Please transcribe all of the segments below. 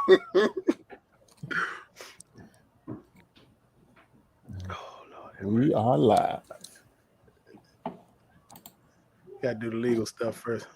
We are live. Gotta do the legal stuff first.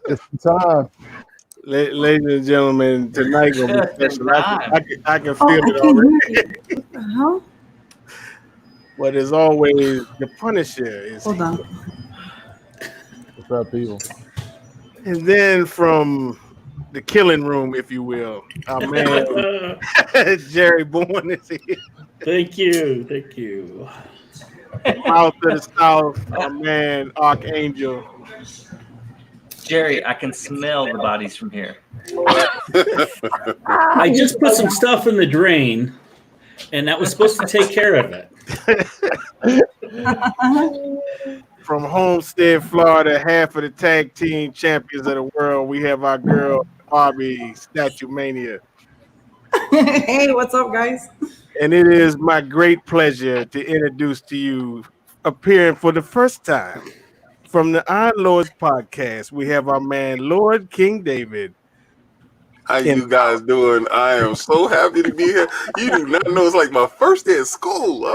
It's time. Ladies and gentlemen, tonight gonna be special. I can feel it What already. the hell? But as always, the Punisher is Hold on. What's up, people? And then from the killing room, if you will, our man Jerry Bourne is here. Thank you. Thank you. Out to the south, our man Archangel. Jerry, I can smell the bodies from here. I just put some stuff in the drain, and that was supposed to take care of it. From Homestead, Florida, half of the tag team champions of the world, we have our girl Barbie Statue Mania. Hey, what's up, guys? And it is my great pleasure to introduce to you, appearing for the first time from the Iron Lords podcast, we have our man Lord King David. How you guys doing? I am so happy to be here. You do not know, it's like my first day at school. I'm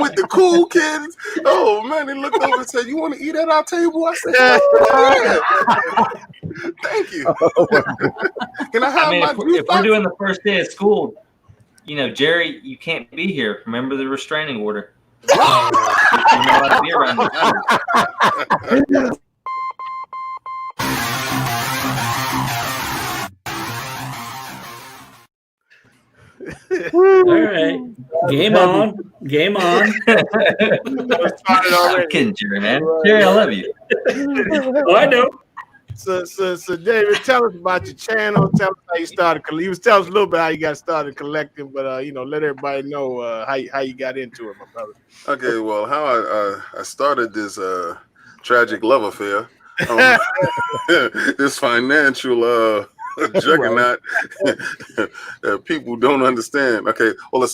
with the cool kids. Oh man, they looked over and said, "You want to eat at our table?" I said, "Oh, yeah." Thank you. Can I have if we're doing the first day of school, you know, Jerry, you can't be here. Remember the restraining order. You're not allowed to be around the All right. Game on. Game on. I'm kidding, Jerry, man. Jerry, I love you. Oh, I know. So, David, tell us about your channel. Tell us how you started. Tell us a little bit how you got started collecting, but let everybody know how you got into it, my brother. Okay, well, how I started this tragic love affair, this financial juggernaut that people don't understand. Okay, well,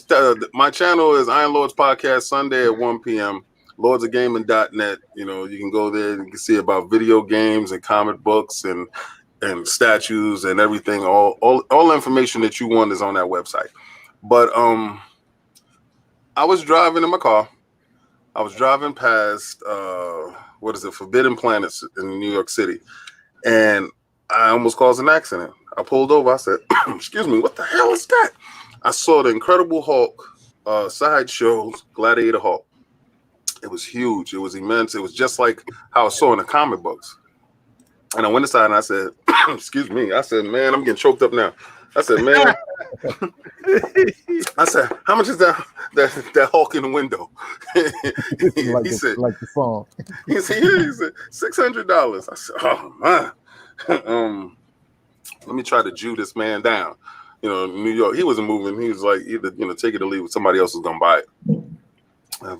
my channel is Iron Lords Podcast Sunday at 1 p.m. lordsofgaming.net. You know, you can go there and you can see about video games and comic books and statues and everything. All information that you want is on that website. But I was driving in my car. I was driving past Forbidden Planets in New York City, and I almost caused an accident. I pulled over. I said, "Excuse me, what the hell is that?" I saw the Incredible Hulk sideshow Gladiator Hulk. It was huge. It was immense. It was just like how I saw in the comic books. And I went inside and I said, "Excuse me." I said, "Man, I'm getting choked up now." I said, "Man," I said, "How much is that Hulk in the window?" He said, like the song. He said $600. I said, "Oh man." Let me try to Jew this man down. You know, in New York, he wasn't moving. He was like, either take it or leave it. Somebody else was gonna buy it.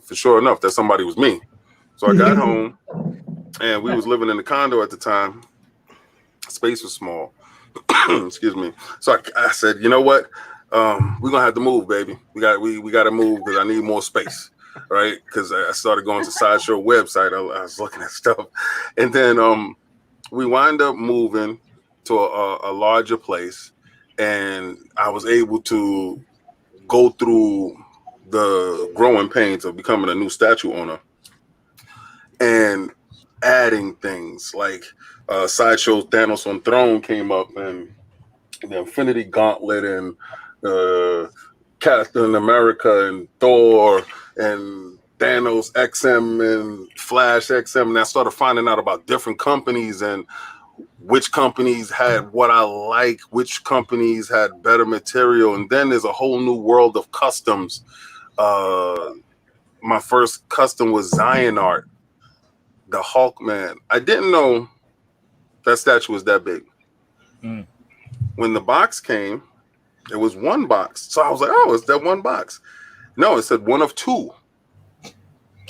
For sure enough, that somebody was me. So I got home, and we was living in the condo at the time. Space was small. Excuse me. So I said, "You know what? We're gonna have to move, baby. We got to move because I need more space." Right? Because I started going to Sideshow website. I was looking at stuff, and then we wind up moving to a larger place, and I was able to go through the growing pains of becoming a new statue owner and adding things like Sideshow Thanos on Throne came up, and the Infinity Gauntlet, and Captain America, and Thor, and Thanos XM, and Flash XM. And I started finding out about different companies and which companies had what I like, which companies had better material. And then there's a whole new world of customs. My first custom was Zion Art, the Hulk man. I didn't know that statue was that big. when the box came, it was one box. So I was like, oh, it's that one box. No, it said one of two.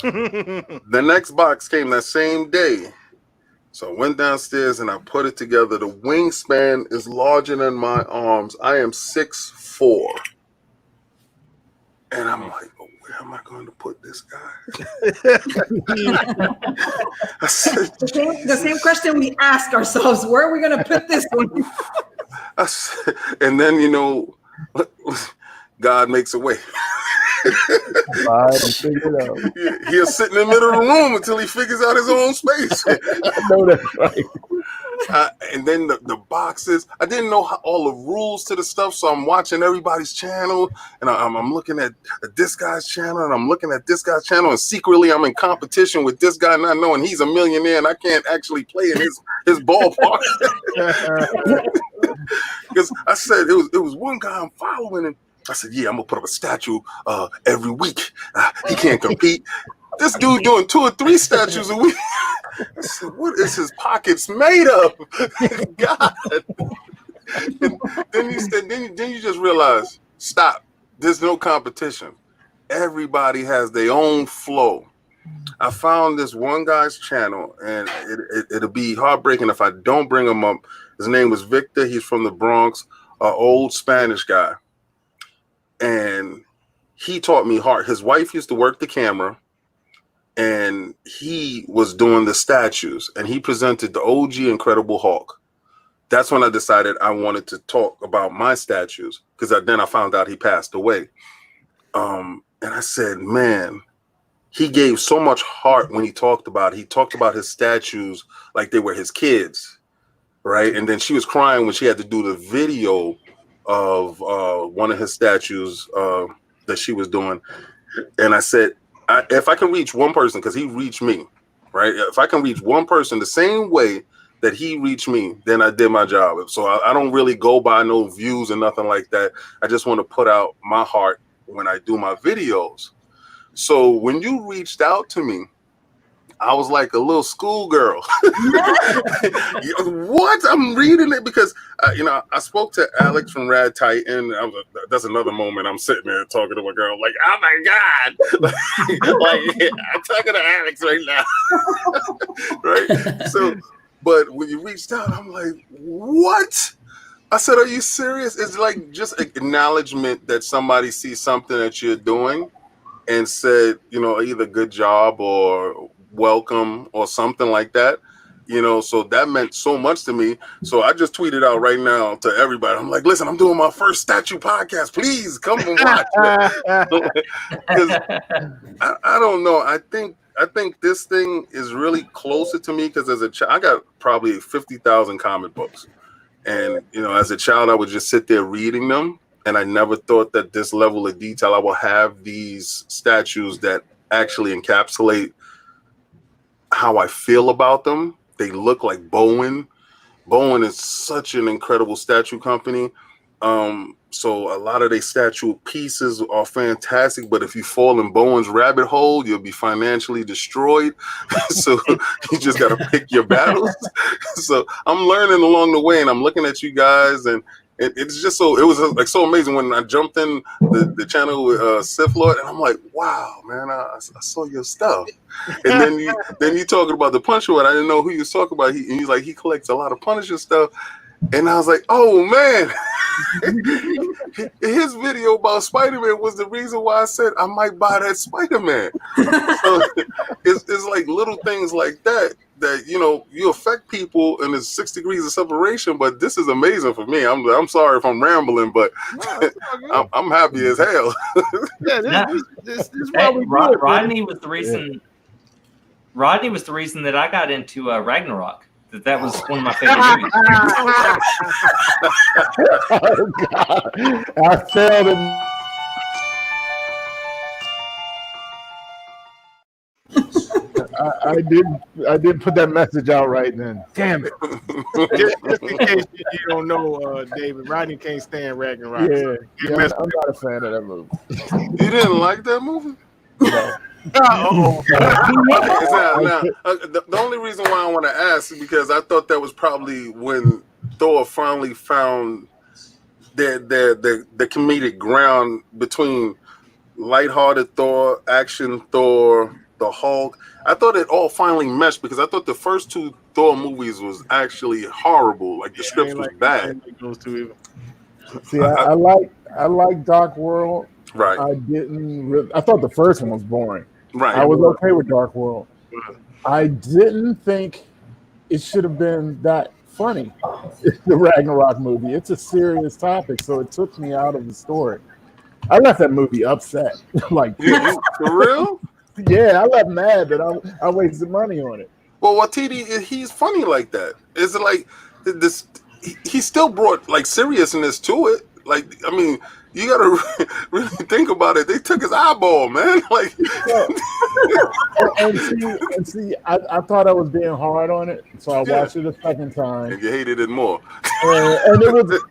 The next box came that same day. So I went downstairs and I put it together. The wingspan is larger than my arms. I am 6'4". And I'm like, oh, where am I going to put this guy? I said, The same question we ask ourselves: where are we going to put this one? And then, God makes a way. He'll sit in the middle of the room until he figures out his own space. I know that's right. And then the boxes. I didn't know all the rules to the stuff, so I'm watching everybody's channel, and I'm looking at this guy's channel, and I'm looking at this guy's channel, and secretly I'm in competition with this guy, not knowing he's a millionaire, and I can't actually play in his ballpark. Because I said it was one guy I'm following, and I said, yeah, I'm gonna put up a statue every week. He can't compete. This dude doing 2 or 3 statues a week. I said, what is his pockets made of? God. And then you just realize, stop. There's no competition. Everybody has their own flow. I found this one guy's channel, and it'll be heartbreaking if I don't bring him up. His name was Victor. He's from the Bronx, an old Spanish guy. And he taught me hard. His wife used to work the camera, and he was doing the statues, and he presented the OG Incredible Hulk. That's when I decided I wanted to talk about my statues, because then I found out he passed away. And I said, man, he gave so much heart when he talked about it. He talked about his statues like they were his kids, right? And then she was crying when she had to do the video of one of his statues that she was doing. And I said, if I can reach one person, because he reached me, right? If I can reach one person the same way that he reached me, then I did my job. So I don't really go by no views and nothing like that. I just want to put out my heart when I do my videos. So when you reached out to me, I was like a little schoolgirl. What? I'm reading it because, I spoke to Alex from Rad Titan. That's another moment I'm sitting there talking to a girl like, oh my God. I'm talking to Alex right now. Right? So, but when you reached out, I'm like, what? I said, are you serious? It's like just acknowledgement that somebody sees something that you're doing and said, either good job or welcome or something like that, so that meant so much to me. So I just tweeted out right now to everybody. I'm like, listen, I'm doing my first statue podcast. Please come and watch. Because I don't know. I think this thing is really closer to me because as a child, I got probably 50,000 comic books. And, as a child, I would just sit there reading them. And I never thought that this level of detail, I will have these statues that actually encapsulate how I feel about them. They look like Bowen. Bowen is such an incredible statue company. So a lot of their statue pieces are fantastic, but if you fall in Bowen's rabbit hole, you'll be financially destroyed. So you just got to pick your battles. So I'm learning along the way, and I'm looking at you guys, and it's just it was like so amazing when I jumped in the channel with Sith Lord, and I'm like, wow, man, I saw your stuff. And then you talking about the Punisher one. I didn't know who you was talking about. He's like, he collects a lot of Punisher stuff. And I was like, oh man, his video about Spider-Man was the reason why I said I might buy that Spider-Man. So it's like little things like that you affect people, and it's 6 degrees of separation. But this is amazing for me. I'm sorry if I'm rambling, but I'm happy as hell. This is why we do it. Rodney was the reason. Yeah. Rodney was the reason that I got into Ragnarok. That was one of my favorite movies. Oh God! I failed him. I did put that message out right then. Damn it! just in case you don't know, David, Rodney can't stand Ragnarok. Yeah, I'm not a fan of that movie. You didn't like that movie? No. The only reason why I want to ask is because I thought that was probably when Thor finally found the comedic ground between lighthearted Thor, action Thor, the Hulk. I thought it all finally meshed because I thought the first two Thor movies was actually horrible. Like the scripts was I bad. ain't like those two either. See, I like Dark World. Right, I thought the first one was boring. right. I was okay with Dark World. I didn't think it should have been that funny. The Ragnarok movie. It's a serious topic, so it took me out of the story. I left that movie upset. Like, For real? yeah, I left mad that I wasted money on it. Well, Watiti, he's funny like that. Is it like this? He still brought like seriousness to it. Like, I mean, you gotta really think about it. They took his eyeball, man. Like, and see, I thought I was being hard on it, so I watched it a second time. and you hated it more. And it was,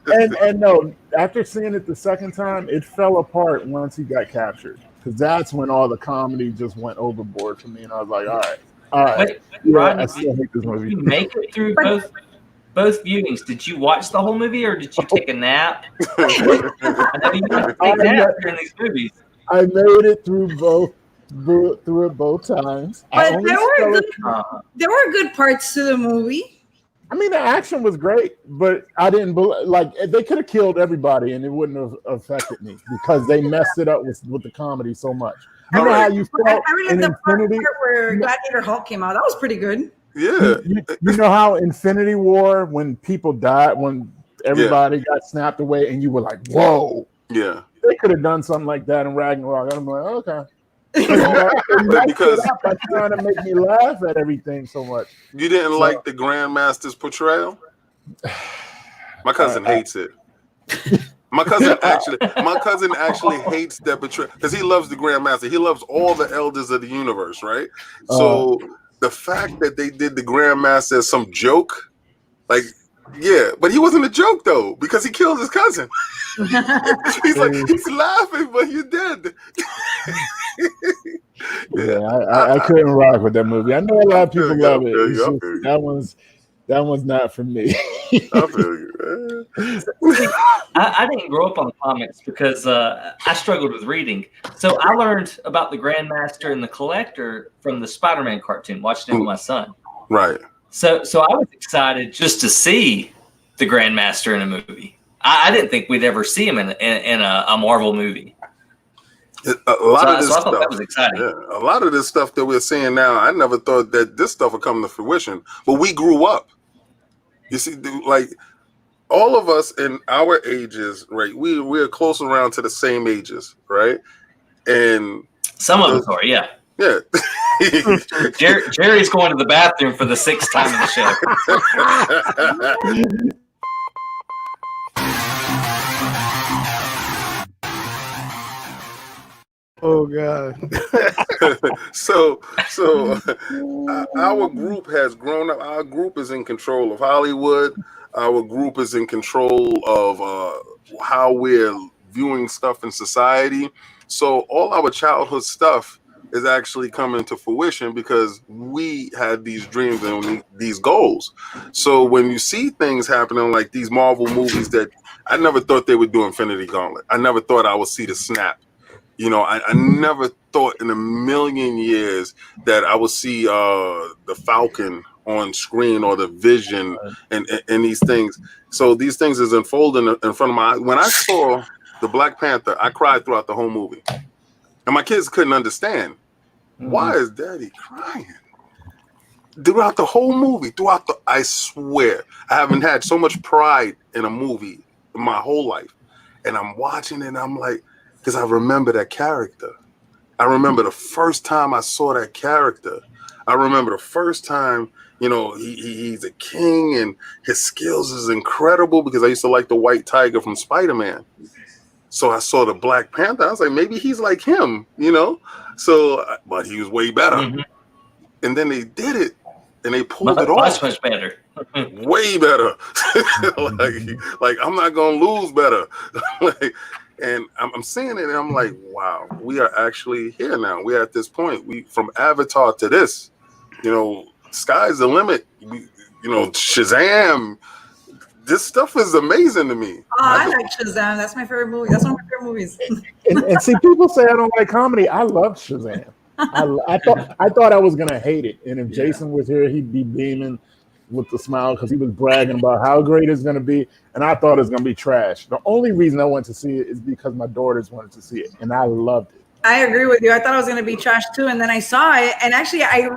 and no, after seeing it the second time, it fell apart once he got captured, because that's when all the comedy just went overboard for me, and I was like, all right, Wait, yeah, Rodney, I still hate this did movie. you make it through both viewings? Did you watch the whole movie, or did you take a nap? I know you have to take naps during these movies. I made it through both times. But there were good parts to the movie. I mean, the action was great, but I didn't like. They could have killed everybody, and it wouldn't have affected me because they messed it up with the comedy so much. You know how you felt I really in like the part Infinity. where Gladiator Hulk came out. That was pretty good. Yeah. You know how Infinity War, when people died, when everybody got snapped away, and you were like, "Whoa!" Yeah. They could have done something like that in Ragnarok. I'm like, okay. Because by trying to make me laugh at everything so much. you didn't like the Grandmaster's portrayal. My cousin hates it. My cousin actually hates that portrayal because he loves the Grandmaster. He loves all the elders of the universe, right? So the fact that they did the Grandmaster as some joke, like, yeah, but he wasn't a joke though because he killed his cousin. He's like, he's laughing, but you're dead. I couldn't rock with that movie. I know a lot of people love it. I feel you. That one's not for me. I feel you, man. I didn't grow up on comics because I struggled with reading. So I learned about the Grandmaster and the Collector from the Spider-Man cartoon, watching it with my son. Right. So I was excited just to see the Grandmaster in a movie. I didn't think we'd ever see him in a Marvel movie. A lot of this I stuff, thought that was exciting. Yeah, a lot of this stuff that we're seeing now, I never thought that this stuff would come to fruition. But we grew up. You see, like all of us in our ages, right? We're close around to the same ages, right? And some of them are, yeah. Yeah. Jerry's going to the bathroom for the 6th time in the show. Oh God. So our group has grown up. Our group is in control of Hollywood. Our group is in control of how we're viewing stuff in society. So all our childhood stuff is actually coming to fruition because we had these dreams and these goals. So when you see things happening like these Marvel movies that I never thought they would do Infinity Gauntlet. I never thought I would see the snap. You know, I never thought in a million years that I would see the Falcon on screen or the Vision and these things. So these things is unfolding in front of my eyes. When I saw the Black Panther, I cried throughout the whole movie. And my kids couldn't understand. Why is Daddy crying? Throughout the whole movie, I swear, I haven't had so much pride in a movie in my whole life. And I'm watching it and I'm like, because I remember that character. I remember the first time I saw that character. I remember the first time, you know, he's a king and his skills is incredible because I used to like the White Tiger from Spider-Man. So I saw the Black Panther. I was like, maybe he's like him, you know? So, but he was way better. Mm-hmm. And then they did it and they pulled it off. Much better. Way better. like I'm not going to lose better. And I'm seeing it, and I'm like, wow, we are actually here now. We're at this point. We from Avatar to this, you know, sky's the limit. You know, Shazam, this stuff is amazing to me. Oh, I like Shazam. That's my favorite movie. That's one of my favorite movies. And see, people say I don't like comedy. I love Shazam. I thought I was gonna hate it, and if Jason was here, he'd be beaming with the smile because he was bragging about how great it's gonna be, and I thought it was gonna be trash. The only reason I went to see it is because my daughters wanted to see it, and I loved it. I agree with you. I thought it was going to be trash too, and then I saw it, and actually, I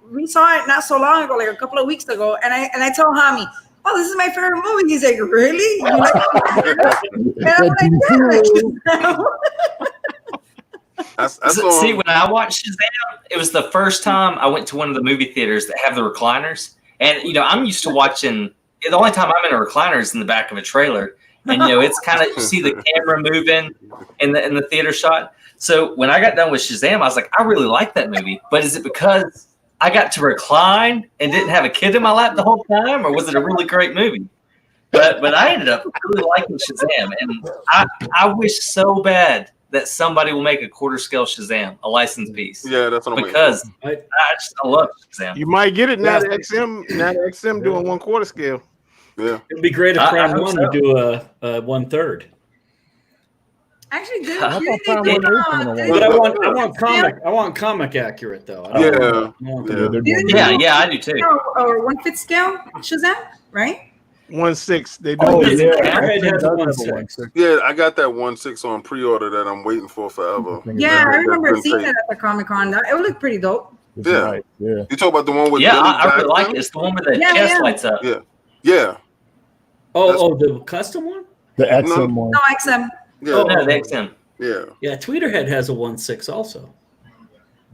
re-saw it not so long ago, like a couple of weeks ago, and I told Hami, "Oh, this is my favorite movie." He's like, "Really?" You like it? And I'm like, "Yeah." See, when I watched Shazam, it was the first time I went to one of the movie theaters that have the recliners, and I'm used to watching. The only time I'm in a recliner is in the back of a trailer, and it's kind of you see the camera moving in the theater shot. So when I got done with Shazam, I was like, I really like that movie. But is it because I got to recline and didn't have a kid in my lap the whole time, or was it a really great movie? But I ended up really liking Shazam, and I wish so bad that somebody will make a quarter scale Shazam, a licensed piece. Yeah, that's what I'm because I love Shazam. You might get it now. The XM doing 1/4 scale. Yeah, it'd be great if Prime One would do a 1/3. Actually, dude, I you thought did, But I want comic accurate though. I do too. Or 1/5 scale Shazam, right? 1/6. They do. Oh, yeah, I got that 1/6 on pre-order that I'm waiting for forever. Yeah, I remember seeing it at the Comic-Con. It looked pretty dope. Yeah. Right. Yeah. You talk about the one with I really like it. It's the one where the chest lights up. Yeah. The custom one? The XM one. No, XM. Yeah. No, the XM. Yeah. Tweeterhead has a 1/6 also.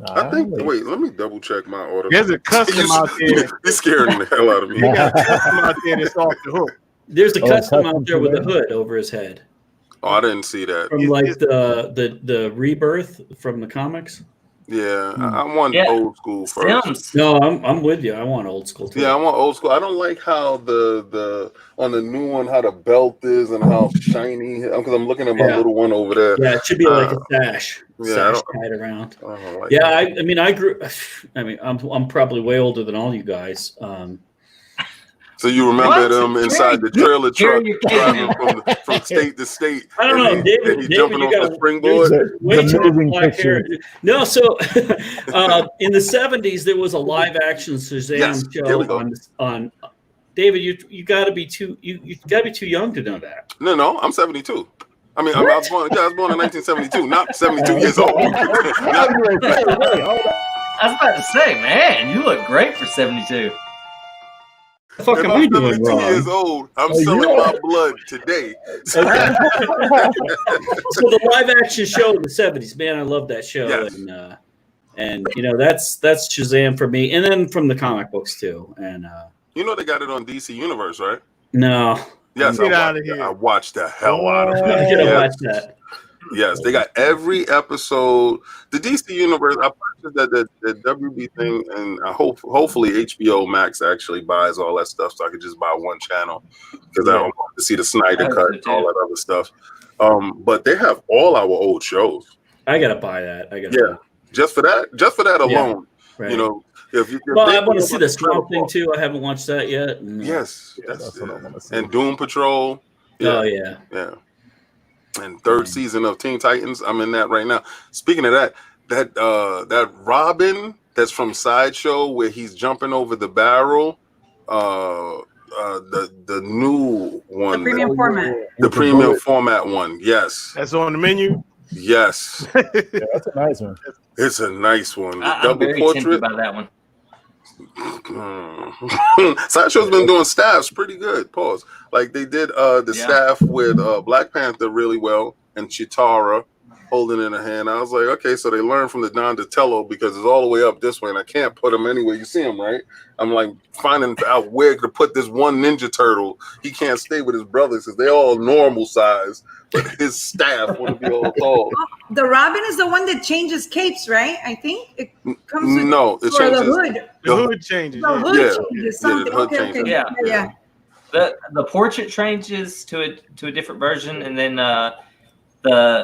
I think. Wait, let me double check my order. There's a custom out there. You're scaring the hell out of me. They got a custom out there that's off the hook. There's a custom out there with a hood over his head. Oh, I didn't see that. From like the Rebirth from the comics. Yeah, I want old school first. No, I'm with you. I want old school too. Yeah, I want old school. I don't like how the on the new one how the belt is and how shiny. Because I'm looking at my little one over there. Yeah, it should be like a sash. Yeah, sash tied around. Like I'm probably way older than all you guys. So you remember them inside the trailer truck driving from state to state? I don't know, David. Jumping off the springboard. No, so in the 70s there was a live action Shazam show on. David, you got to be too young to know that. No, I'm 72. I mean, I was born in 1972, not 72 years old. I was about to say, man, you look great for 72. The fuck am we doing wrong? Years old, I'm selling my blood today. So the live action show in the 70s, man, I love that show. Yes. And that's Shazam for me, and then from the comic books too. And they got it on DC Universe, right? No. Yes, I watched the hell out of it. I'm gonna watch that. Yes, they got every episode. The DC Universe, I purchased the WB thing, and I hopefully HBO Max actually buys all that stuff so I could just buy one channel because I don't want to see the Snyder cut and all that other stuff. But they have all our old shows. I gotta buy that. Just for that alone. Right. If I want to see the Swamp Thing too. I haven't watched that yet. Yes, that's what I want to see. And Doom Patrol. Oh yeah. And third season of Teen Titans, I'm in that right now. Speaking of that Robin that's from Sideshow where he's jumping over the barrel, the new one, the premium format, the premium format one. Yes, that's on the menu. Yes, that's a nice one. It's a nice one. The I'm double very portrait. tempted by that one. Sideshow's been doing staffs pretty good. Pause. Like they did the staff with Black Panther really well and Chitara holding in a hand. I was like, okay, so they learned from the Don DeTello because it's all the way up this way and I can't put him anywhere. You see him, right? I'm like finding out where to put this one Ninja Turtle. He can't stay with his brothers because they're all normal size, but his staff want to be all tall. The Robin is the one that changes capes, right? I think it comes with it changes. the hood. The hood changes. The hood changes. Something. Okay. Yeah. The portrait changes to a different version, and then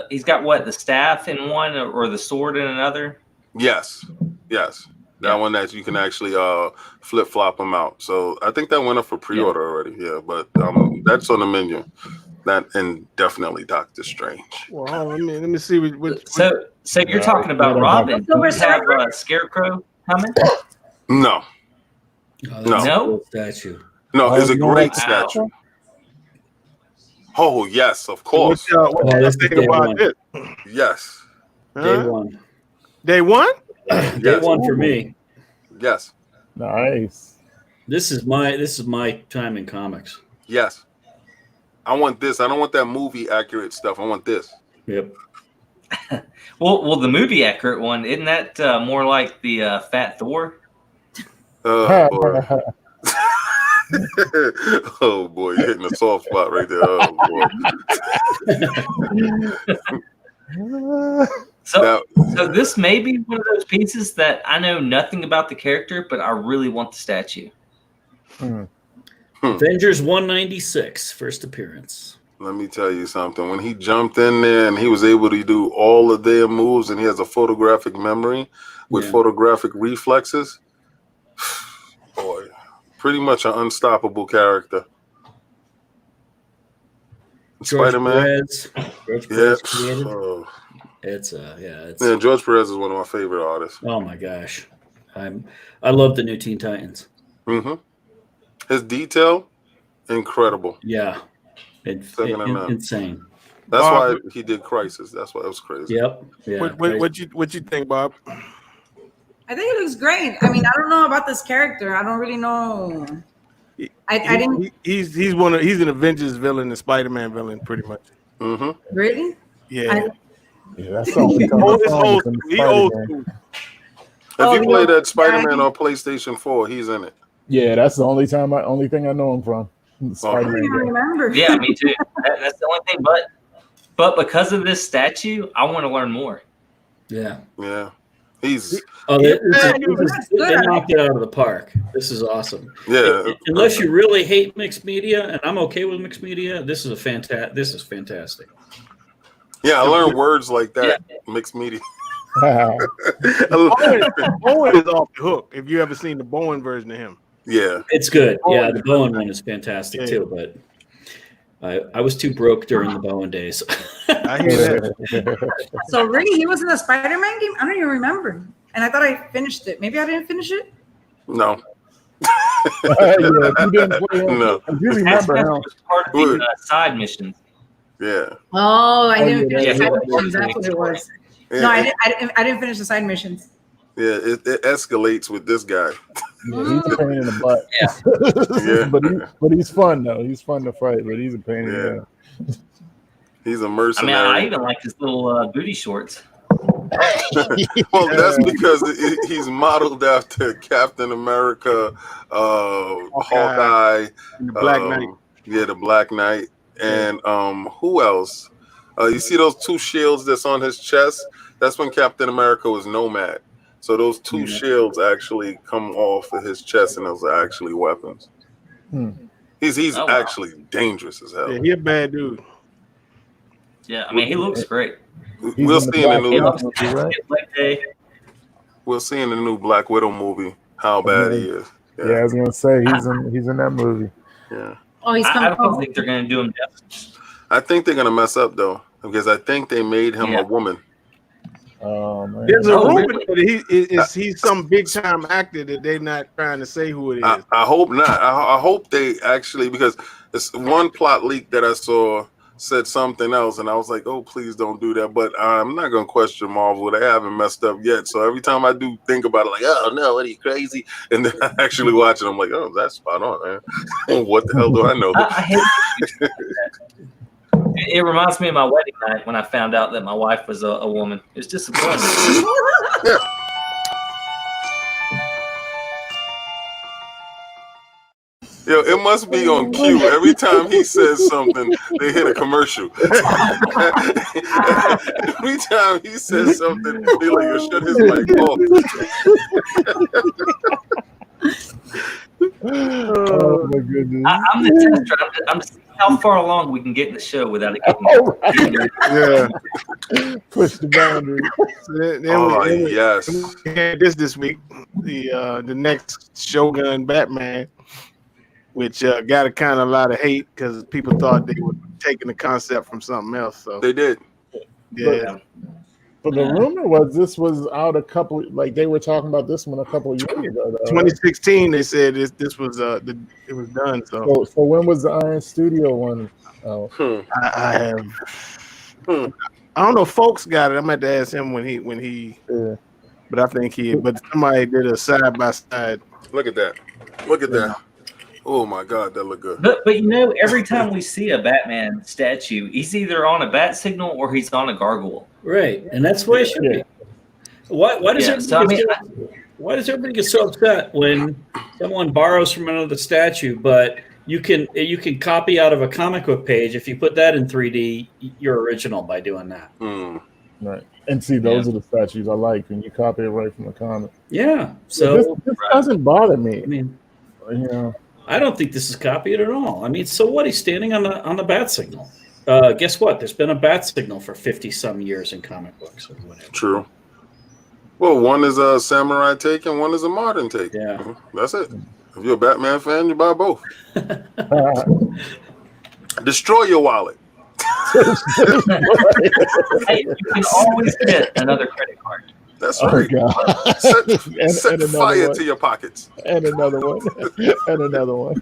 he's got the staff in one or the sword in another. Yes. That one that you can actually flip flop them out. So I think that went up for pre-order already. Yeah, but I'm That's on the menu. That and definitely Doctor Strange. Well, let me see what So you're talking about Robin. Do you have Scarecrow coming? No. Oh, No. a cool statue. No, it's a great Wow. statue. Oh yes, of course. what you think about it? Yes. Day one. Day one? Day one for me. Yes. Nice. This is my time in comics. Yes. I want this. I don't want that movie accurate stuff. I want this. Yep. Well, the movie accurate one, isn't that more like the Fat Thor? Oh boy. Oh boy, you're hitting a soft spot right there. Oh boy. So this may be one of those pieces that I know nothing about the character, but I really want the statue. Avengers 196, first appearance. Let me tell you something. When he jumped in there and he was able to do all of their moves, and he has a photographic memory with photographic reflexes, boy, pretty much an unstoppable character. Spider-Man. George Perez created. George Perez is one of my favorite artists. Oh my gosh, I love the new Teen Titans. Mm-hmm. His detail, incredible. Yeah, insane. That's why he did Crisis. That's why it was crazy. Yep. Yeah. What you think, Bob? I think it looks great. I mean, I don't know about this character. I don't really know. I didn't. He's an Avengers villain, a Spider-Man villain, pretty much. Mm-hmm. Really? Yeah. That's the only time He old school. If you play that Spider-Man on PlayStation 4, he's in it. Yeah, that's the only thing I know him from. I don't even remember. Yeah, me too. That's the only thing. But because of this statue, I want to learn more. Yeah. Yeah. He's. They knocked it out of the park. This is awesome. Yeah. Unless you really hate mixed media, and I'm okay with mixed media, this is fantastic. Yeah, I learned words like that. Mixed media. Bowen is off the hook. If you ever seen the Bowen version of him. Yeah. It's good. Yeah, the Bowen one is fantastic too, but I was too broke during the Bowen days. I hear that. So really, he was in the Spider-Man game? I don't even remember. And I thought I finished it. Maybe I didn't finish it? No. You didn't play him. No. You remember him. Was part of the side missions. Yeah. Oh, I didn't finish the side yeah. missions. That's what it was. Yeah, No, I didn't finish the side missions. Yeah, it escalates with this guy. Yeah, he's a pain in the butt. Yeah. but he's fun though. He's fun to fight, but he's a pain in the ass. He's a mercenary. I even like his little booty shorts. Well, that's because he's modeled after Captain America, Hawkeye, the Black Knight. Yeah, the Black Knight, and who else? You see those two shields that's on his chest? That's when Captain America was Nomad. So those two shields actually come off of his chest, and those are actually weapons. He's actually dangerous as hell. Yeah, he a bad dude. Yeah, I mean, he looks great. We'll see in the new. Right? We'll see in the new Black Widow movie how bad he is. Yeah, I was gonna say he's in that movie. Yeah. Oh, he's I coming. don't think they're going to do him justice. I think they're gonna mess up though, because I think they made him a woman. Oh man. There's a rumor that he's some big time actor that they're not trying to say who it is. I hope not. I hope they actually, because it's one plot leak that I saw said something else, and I was like, oh, please don't do that. But I'm not gonna question Marvel. They haven't messed up yet. So every time I do think about it, like, oh no, what are you crazy? And then I actually watch it, I'm like, oh, that's spot on, man. What the hell do I know? I hate it reminds me of my wedding night when I found out that my wife was a woman. It was disappointing. Yo, it must be on cue. Every time he says something, they hit a commercial. Every time he says something, they like, yo, shut his mic off. Oh my goodness. I'm the tester. I'm just how far along we can get in the show without it getting. Yeah. Push the boundary. Yes. We had this week. The next Shogun Batman which got a kind of a lot of hate because people thought they were taking the concept from something else. So They did. yeah. But the rumor was this was out a couple, like they were talking about this one a couple of years ago. Though, 2016, they said this was it was done. So when was the Iron Studio one? Oh, I have. I don't know. If Folks got it. I'm going to ask him when he. yeah. But I think but somebody did a side by side. Look at that. Look at that. Oh my God, that look good. But you know, every time we see a Batman statue, he's either on a bat signal or he's on a gargoyle. Right, and that's the way it should be. Why does everybody get so upset when someone borrows from another statue? But you can copy out of a comic book page if you put that in 3D. You're original by doing that. Right. And see, those are the statues I like when you copy it right from the comic. Yeah. So this doesn't bother me. I mean, I don't think this is copied at all. I mean, so what? He's standing on the bat signal. Guess what? There's been a bat signal for 50-some years in comic books or whatever. True. Well, one is a samurai take and one is a modern take. Yeah. That's it. If you're a Batman fan, you buy both. Destroy your wallet. Hey, you can always get another credit card. That's right. Set fire to your pockets. And another one. And another one.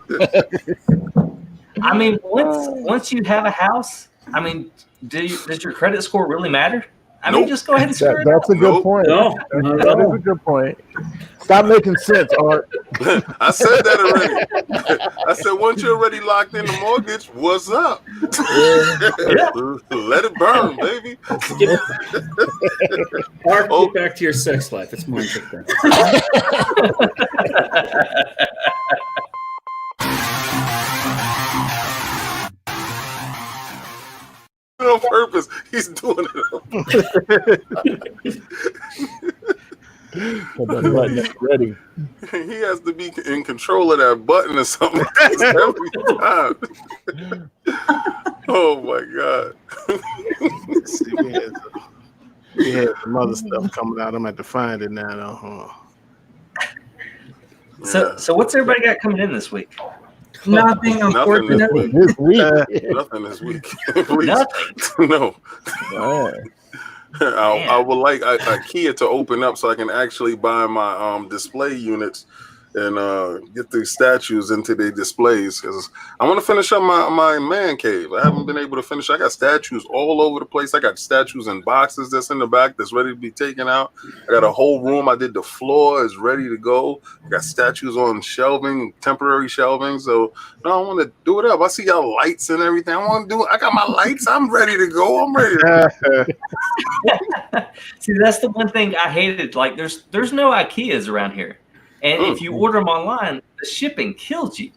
I mean, once you have a house, I mean, does your credit score really matter? I mean, just go ahead and screw it That's up. a good point. No, that is a good point. Stop making sense, Art. I said that already. I said once you're already locked in the mortgage, what's up? Let it burn, baby. Art, get back to your sex life. It's more interesting. On purpose. He's doing it. Ready. He has to be in control of that button or something every time. Oh my God. We had some other stuff coming out. I'm going to have to find it now. So what's everybody got coming in this week? Nothing, unfortunately. This week. Nothing this week. Nothing. No. I would like IKEA to open up so I can actually buy my display units and get these statues into their displays because I want to finish up my man cave. I haven't been able to finish. I got statues all over the place. I got statues in boxes that's in the back that's ready to be taken out. I got a whole room. I did the floor is ready to go. I got statues on shelving, temporary shelving. So no, I want to do it up. I see y'all lights and everything. I got my lights. I'm ready to go. I'm ready to See, that's the one thing I hated. Like, there's no IKEAs around here. And if you order them online, the shipping kills you.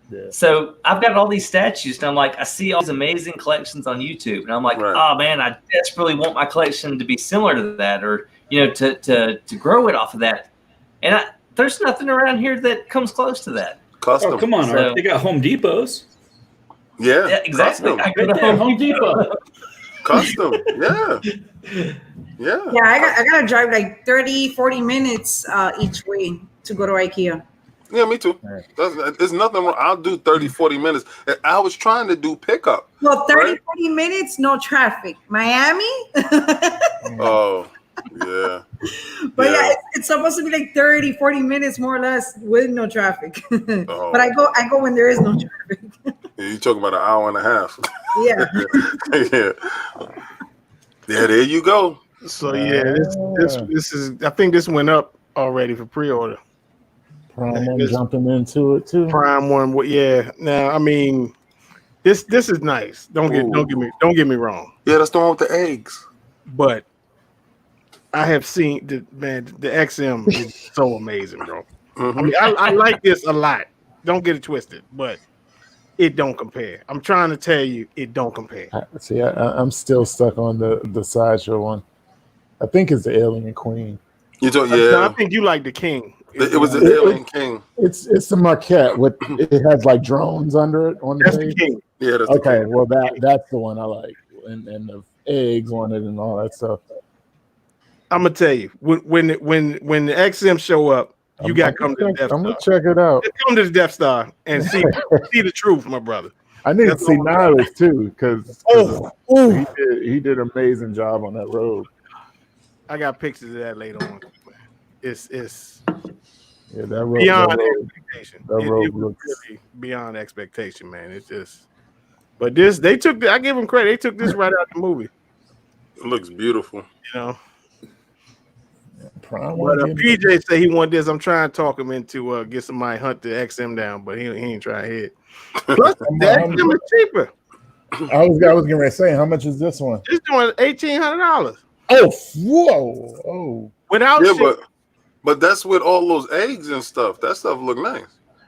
Yeah. So I've got all these statues, and I'm like, I see all these amazing collections on YouTube, and I'm like, oh man, I desperately want my collection to be similar to that, or to grow it off of that. And there's nothing around here that comes close to that. Custom. Oh, come on, Art. They got Home Depots. Yeah, exactly. Custom. I go to Home Depot. Custom. Yeah. Yeah, I gotta drive like 30-40 minutes each way to go to IKEA. Yeah, me too. There's nothing wrong. I'll do 30-40 minutes. I was trying to do pickup. Well, 30-40 minutes, no traffic. Miami? Oh, yeah. But yeah, it's supposed to be like 30-40 minutes more or less with no traffic. But I go when there is no traffic. You're talking about an hour and a half. Yeah. Yeah, there you go. So this is, I think this went up already for pre-order. Prime one jumping into it too. Prime one, yeah. Now, I mean, this is nice. Don't get me wrong. Yeah, that's the one with the eggs. But I have seen the XM is so amazing, bro. Mm-hmm. I mean, I like this a lot. Don't get it twisted, but it don't compare. I'm trying to tell you, it don't compare. See, I'm still stuck on the sideshow one. I think it's the Alien Queen. I think you like the King. It was the Alien King. It's the maquette with it has like drones under it on the That's page. the King. Yeah, that's okay. The King. Well, that's the one I like, and the eggs on it and all that stuff. I'm gonna tell you when the XM show up, You got to come to the Death Star. I'm gonna check it out. Just come to the Death Star and see the truth, my brother. I need to see Nihilus too, because he did an amazing job on that road. I got pictures of that later on. It's that road, beyond expectation. That road it looks really beyond expectation, man. It's just, but this I give them credit. They took this right out of the movie. It looks beautiful. You know. But PJ said he wanted this. I'm trying to talk him into get somebody hunt the XM down, but he ain't trying to hit. Plus, the XM is cheaper. I was getting ready to say, how much is this one? It's doing $1,800. Oh, whoa! Oh, without shit. But that's with all those eggs and stuff. That stuff look nice.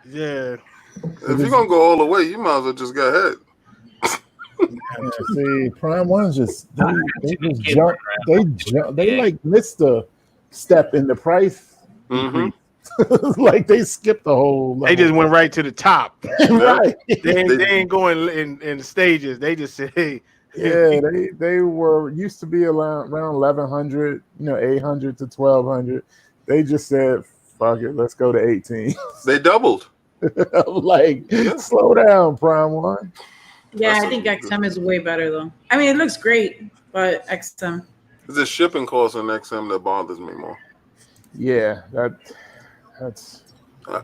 Yeah. If you're gonna go all the way, you might as well just go ahead. See, Prime One's just they jump. They like missed a step in the price. Mm-hmm. Like they skipped the whole. They just went right to the top. Right. They ain't going in stages. They just say, hey. Yeah, they were used to be around 1,100, 800 to 1,200. They just said, "Fuck it, let's go to 18." They doubled. Like, slow down, Prime One. Yeah, I think XM is way better though. I mean, it looks great, but XM. It's the shipping cost on XM that bothers me more. Yeah, that's.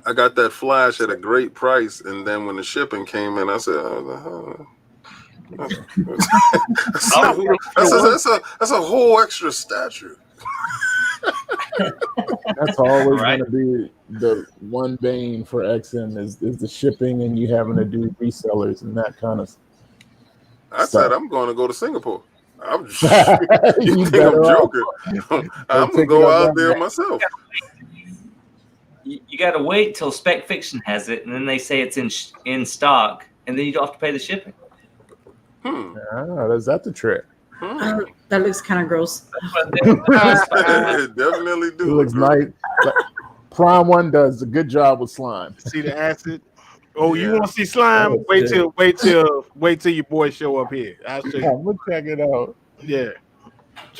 I got that Flash at a great price, and then when the shipping came in, I said, that's a whole extra statue. That's always going to be the one bane for XM is the shipping and you having to do resellers and that kind of I stuff. said I'm going to go to Singapore. I'm joking. I'm going to go out there myself. You got to wait till Spec Fiction has it, and then they say it's in stock, and then you don't have to pay the shipping. Is that the trick? That looks kind of gross. It definitely do. It looks nice. Prime One does a good job with slime. See the acid? Oh, you want to see slime? Wait till your boys show up here. I'll show you. I'm gonna check it out. Yeah.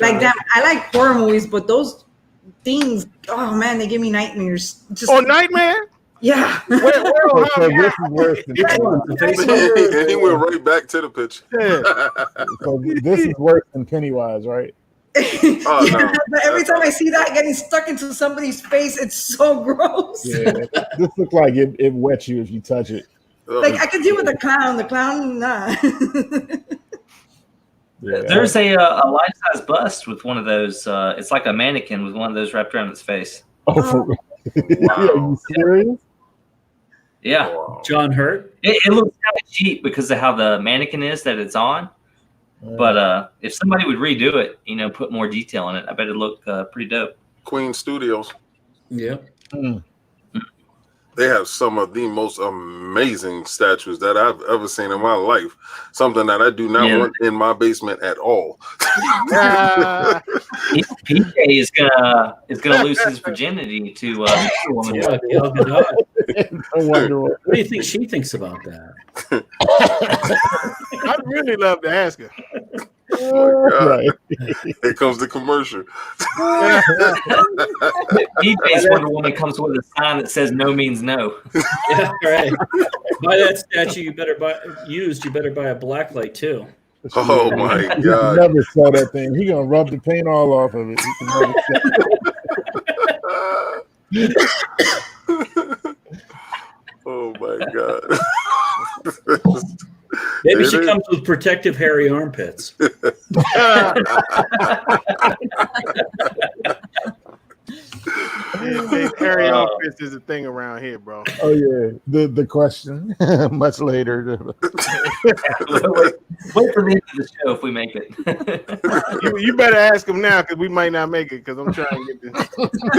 Like that. I like horror movies, but those things, oh man, they give me nightmares. Nightmare? Yeah. So this is worse than and he went right back to the pitch. Yeah. So this is worse than Pennywise, right? No. But every time I see that getting stuck into somebody's face, it's so gross. Yeah, this looks like it wets you if you touch it. Like I could deal with the clown. The clown, nah. Yeah, There's a life-size bust with one of those. It's like a mannequin with one of those wrapped around its face. Oh, for real? Are you serious? Yeah. Wow. John Hurt. It looks kind of cheap because of how the mannequin is that it's on. But if somebody would redo it, put more detail in it, I bet it'd look pretty dope. Queen Studios. Yeah. They have some of the most amazing statues that I've ever seen in my life. Something that I do not want in my basement at all. PJ is gonna lose his virginity to a woman. What do you think she thinks about that? I'd really love to ask her. Right. Here comes the commercial. PJ's Wonder Woman comes with a sign that says "No means no." Yeah, right. Buy that statue. You better buy a blacklight too. Oh my God! You can never sell that thing. He's gonna rub the paint all off of it. You can never sell it. Oh my God! Maybe she comes with protective hairy armpits. Hairy armpits is a thing around here, bro. Oh yeah, the question much later. Wait for the end of the show if we make it. You better ask him now because we might not make it because I'm trying to get this.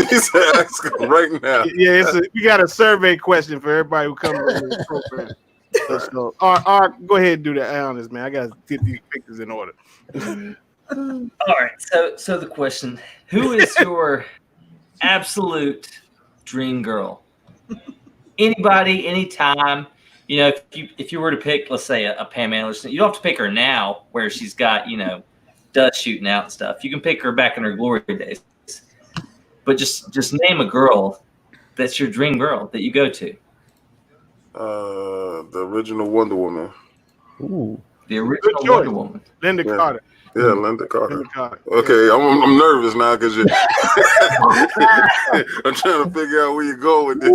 He said, ask him right now. Yeah, we got a survey question for everybody who comes to this program. So, go ahead and do the honors, man. I got to get these pictures in order. All right. So the question: who is your absolute dream girl? Anybody, anytime. If you were to pick, let's say a Pam Anderson, you don't have to pick her now, where she's got dust shooting out and stuff. You can pick her back in her glory days. But just name a girl that's your dream girl that you go to? The original Wonder Woman. Ooh. The original Wonder Woman. Linda Carter. Yeah, Linda Carter. Linda Carter. Okay, I'm nervous now because I'm trying to figure out where you go with this.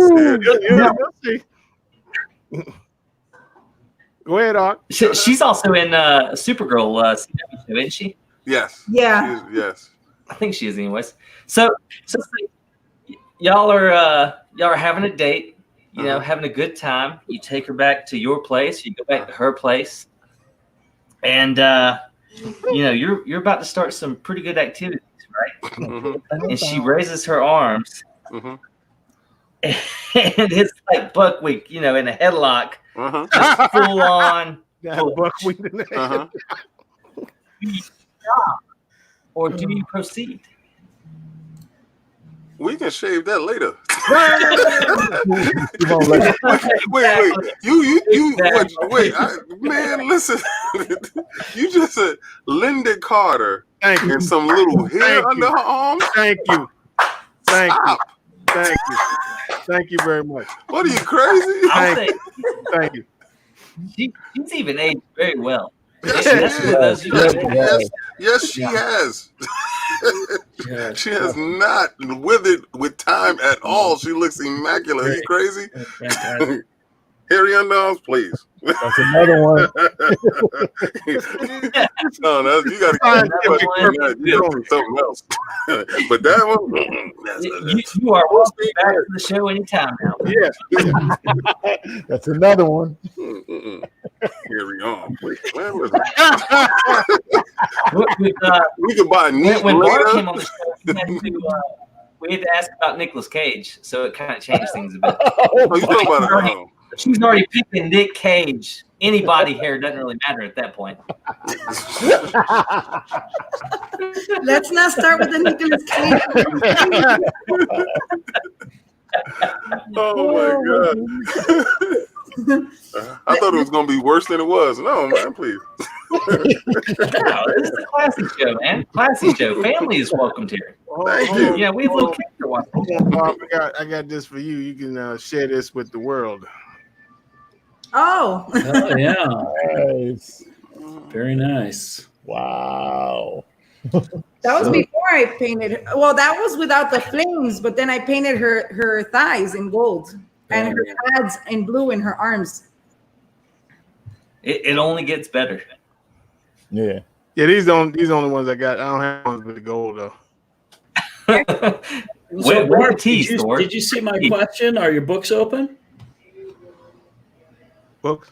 You'll see. Go ahead, Art. She's also in Supergirl CW show, isn't she? Yes. Yeah. Yes. I think she is, anyways. So y'all are having a date. You know, having a good time. You take her back to your place. You go back to her place, and you know you're about to start some pretty good activities, right? Mm-hmm. And she raises her arms, Mm-hmm. and it's like buckwheat, you know, in a headlock, just full on. Buckwheat in there. Uh-huh. Do you stop, or do you proceed? We can shave that later. wait. Wait. Man, listen. You just said Linda Carter and some little hair under her arms. Thank you. Thank you very much. What are you, crazy? Thank you. She's even aged very well. Yes, she has. She has not withered with time at all. She looks immaculate. Are you crazy? Hairy underarms, please. That's another one. No, you got to find something else. But that one, you are welcome back to the show anytime now. Yeah. That's another one. Hairy arm, please. Where was We can buy meat when Bart later. came on the show, we had to ask about Nicolas Cage, so it kind of changed things a bit. Oh, you talking about it? She was already picking Nick Cage. Anybody here doesn't really matter at that point. Let's not start with the Nicolas Cage. Oh my God. I thought it was going to be worse than it was. No, man, please. No, this is a classy show, man. Classy show. Family is welcomed here. Thank you. Yeah, we have little kids to watch. I got this for you. You can share this with the world. Oh. Oh yeah. Nice. Very nice. Wow. That was before I painted. Well, that was without the flames, but then I painted her thighs in gold and her pads in blue in her arms. It only gets better. Yeah. Yeah, these the only ones I got. I don't have ones with the gold though. So, Bart, tease, did you see my question? Are your books open? Books?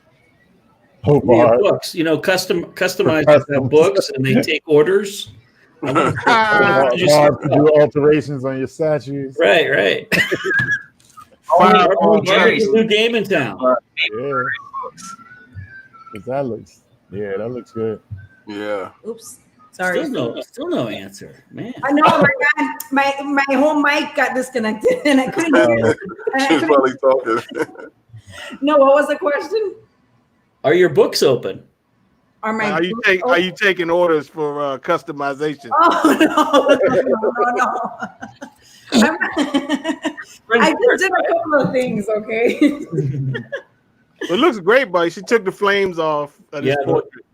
Oh, Yeah, books. You know, customized books, and they take orders. To do alterations on your statues. Right. New game in town. Yeah. That looks good. Yeah. Oops. Sorry. Still no answer, man. I know, my whole mic got disconnected and I couldn't hear. She's probably talking. No, what was the question? Are your books open? Are you taking orders for customization? Oh no. I just did a couple of things, okay? It looks great, buddy. She took the flames off. I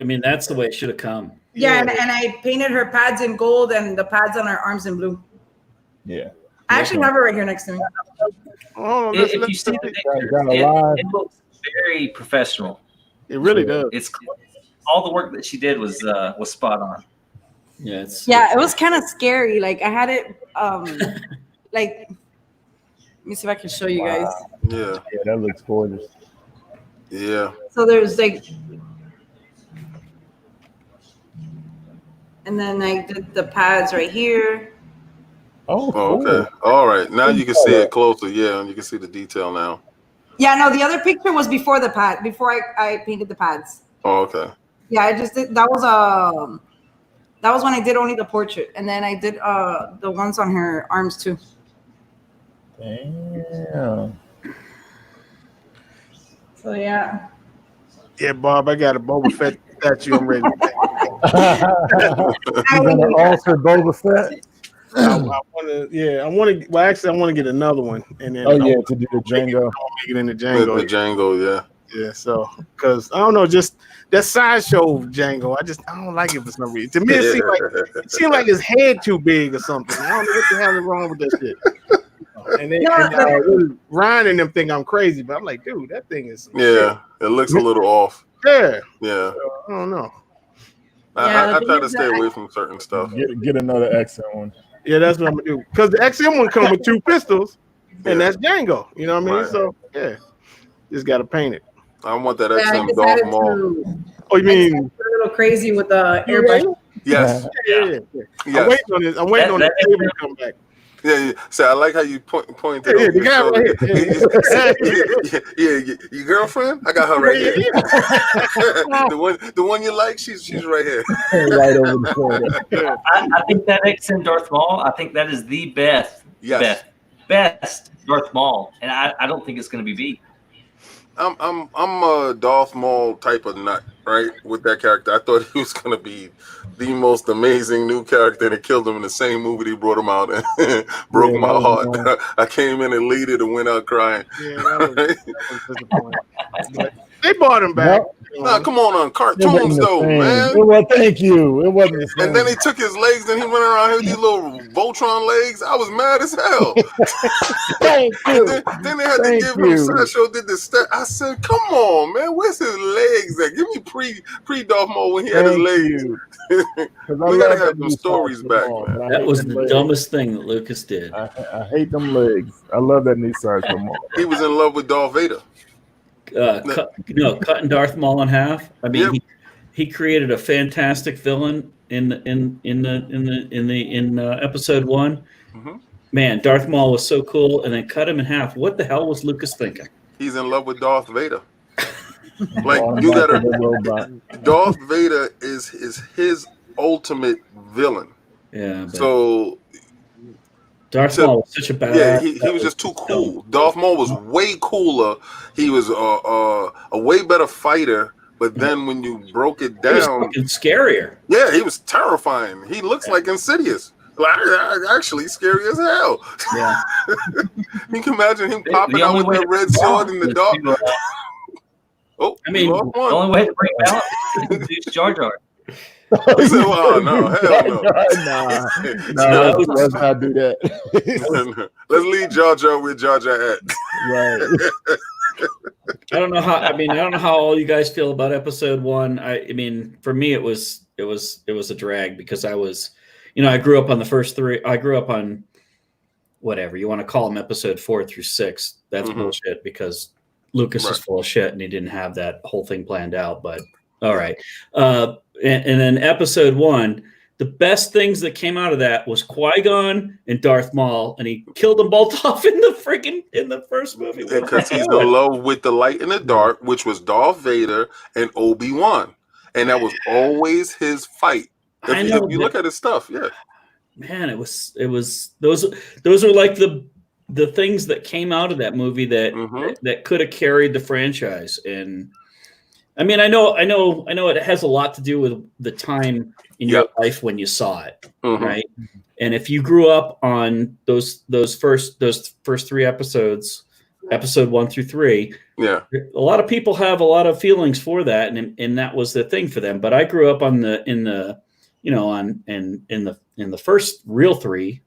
mean, that's the way it should have come. Yeah, and I painted her pads in gold and the pads on her arms in blue. Yeah. I actually have it right here next to me. If you see the picture, it looks very professional. It really does. It's all the work that she did was spot on. Yeah, it was kind of scary. Like I had it like let me see if I can show you guys. Yeah, that looks gorgeous. Yeah. So there's like, and then I did the pads right here. Oh, okay. All right. Now you can see it closer. Yeah, you can see the detail now. Yeah, no, the other picture was before the pad, before I painted the pads. Oh, okay. Yeah, I just did. That was when I did only the portrait, and then I did the ones on her arms too. Damn. So yeah. Yeah, Bob, I got a Boba Fett statue. I'm ready. You're gonna alter Boba Fett? I want to. Well, actually, I want to get another one, and then to do the Django. Make it into Django. The Django, yeah. So, because I don't know, just that sideshow Django, I don't like it for some reason. To me, it seemed like his head too big or something. I don't know what the hell is wrong with that shit. And Ryan and them think I'm crazy, but I'm like, dude, that thing is it looks a little off. Yeah. So, I don't know. I try to stay away from certain stuff. Get another XM one. Yeah, that's what I'm gonna do. Because the XM one comes with 2 pistols, and that's Django. You know what I mean? Right. So just gotta paint it. I want that XM Darth Maul. Oh, you mean a little crazy with the airbrush? Yes. Yeah. I'm waiting on this. I'm waiting on the table to come back. Yeah. So I like how you point to the guy right here. Your girlfriend? I got her right here. the one you like, she's right here. Right over the corner. I think that XM Darth Maul, I think that is the best Darth Maul, and I don't think it's going to be beat. I'm a Darth Maul type of nut, right? With that character, I thought he was gonna be the most amazing new character, and it killed him in the same movie they brought him out and broke my heart. I came in and leaded and went out crying. Yeah, that was disappointing. They brought him back. Nah, come on cartoons though, man. Well, thank you. It wasn't the same. And then he took his legs and he went around here with these little Voltron legs. I was mad as hell. Thank you. Then they had to give him Sideshow did the step. I said, come on, man, where's his legs at? Give me pre Darth Maul when he had his legs. We gotta have them stories back, man. That was the dumbest thing that Lucas did. I hate them legs. I love that new Sideshow Maul. He was in love with Darth Vader. Cutting Darth Maul in half. I mean, he created a fantastic villain in episode 1. Mm-hmm. Man, Darth Maul was so cool, and then cut him in half. What the hell was Lucas thinking? He's in love with Darth Vader. Like you gotta. Darth Vader is his ultimate villain. Yeah. So. Darth Maul was such a badass. Yeah, he was just too cool. Darth Maul was way cooler. He was a way better fighter. But then when you broke it down, he was fucking scarier. Yeah, he was terrifying. He looks like Insidious. Like actually scary as hell. Yeah. You can imagine him popping out with that red sword in the dark. I mean, the only way to bring balance is to introduce Jar Jar. He said, "Oh no, hell no, let's not do that. Let's leave Jar Jar where Jar Jar at." Right. I don't know how all you guys feel about episode 1. I mean, for me, it was a drag because I was, I grew up on the first 3. I grew up on whatever you want to call them, episode 4 through 6. That's bullshit because Lucas is full of shit and he didn't have that whole thing planned out. But all right. And then episode 1, the best things that came out of that was Qui-Gon and Darth Maul, and he killed them both off in the first movie. Because he's in love with the light and the dark, which was Darth Vader and Obi-Wan, and that was always his fight. If you look at his stuff, man, it was those are like the things that came out of that movie that could have carried the franchise. And I mean, I know it has a lot to do with the time in your life when you saw it, right? And if you grew up on those first 3 episodes, episode 1 through 3, a lot of people have a lot of feelings for that, and that was the thing for them. But I grew up in the first real 3.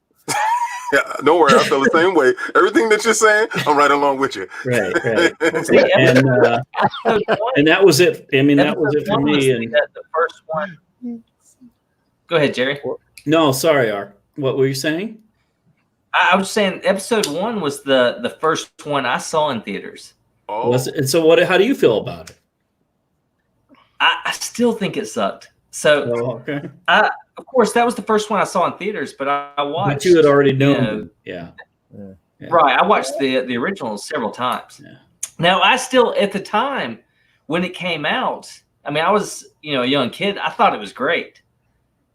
Yeah, don't worry, I feel the same way. Everything that you're saying, I'm right along with you. Right. And that was it. I mean, that was it for me. And the first one. Go ahead, Jerry. No, sorry, Art. What were you saying? I was saying episode 1 was the first one I saw in theaters. Oh. And so how do you feel about it? I still think it sucked. So, of course, that was the first one I saw in theaters, but I watched. But you had already known. Yeah. Right. I watched the original several times. Yeah. Now, I still, at the time when it came out, I mean, I was, a young kid. I thought it was great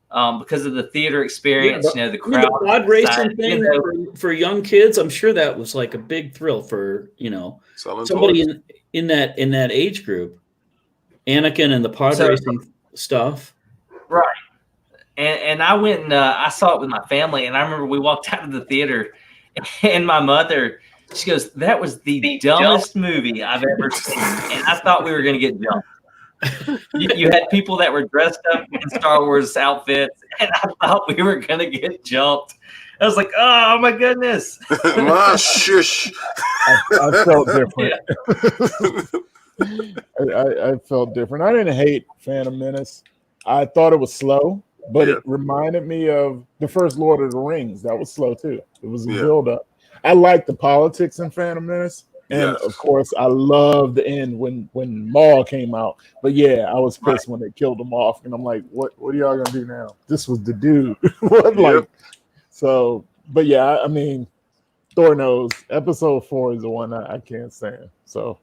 because of the theater experience, the crowd. The pod racing thing for young kids, I'm sure that was like a big thrill for, somebody in that age group. Anakin and the pod racing stuff. Right. and I went and I saw it with my family, and I remember we walked out of the theater, and my mother, she goes, "That was the dumbest movie I've ever seen," and I thought we were going to get jumped. You had people that were dressed up in Star Wars outfits, and I thought we were going to get jumped. I was like, "Oh my goodness!" My shush. I felt different. I felt different. I didn't hate Phantom Menace. I thought it was slow, but it reminded me of the first Lord of the Rings. That was slow too. It was a build up. I liked the politics in Phantom Menace. And of course, I love the end when Maul came out. But yeah, I was pissed when they killed him off, and I'm like, what are y'all gonna do now? This was the dude. So, but yeah, I mean, Thor knows. Episode 4 is the one I can't stand. So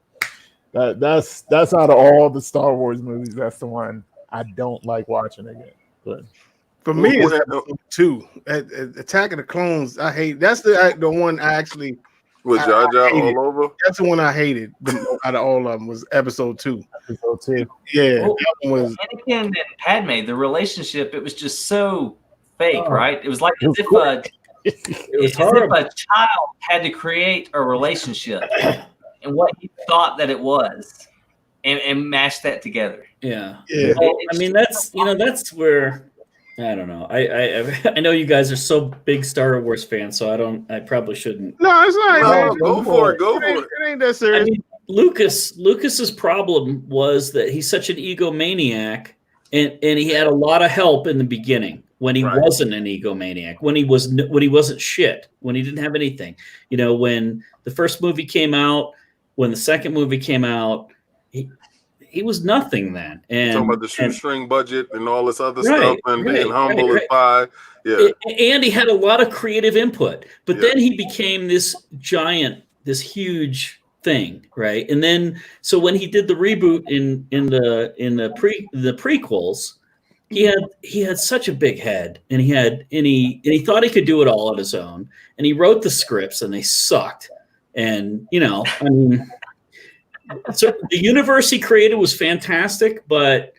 that's out of all the Star Wars movies, that's the one I don't like watching again. But for me, it's episode 2. Attack of the Clones. I hate. That's the one I actually. With Jar Jar all over? That's the one I hated out of all of them was episode 2. Episode 2. Yeah. Well, that one was Anakin and Padme, the relationship, it was just so fake, right? It was like as if a child had to create a relationship and what he thought that it was and mash that together. Yeah. Well, I mean, that's where I don't know. I know you guys are so big Star Wars fans, so I probably shouldn't. No, it's not. No, go for it. It ain't that serious. I mean, Lucas's problem was that he's such an egomaniac, and he had a lot of help in the beginning when he wasn't an egomaniac, when he wasn't shit, when he didn't have anything. You know, when the first movie came out, when the second movie came out, he was nothing then. And talking about the shoestring budget and all this other stuff and being humble as pie. Yeah. And he had a lot of creative input. But then he became this huge thing, right? And then so when he did the reboot in the prequels, he had such a big head, and he thought he could do it all on his own. And he wrote the scripts and they sucked. And I mean, so the universe he created was fantastic, but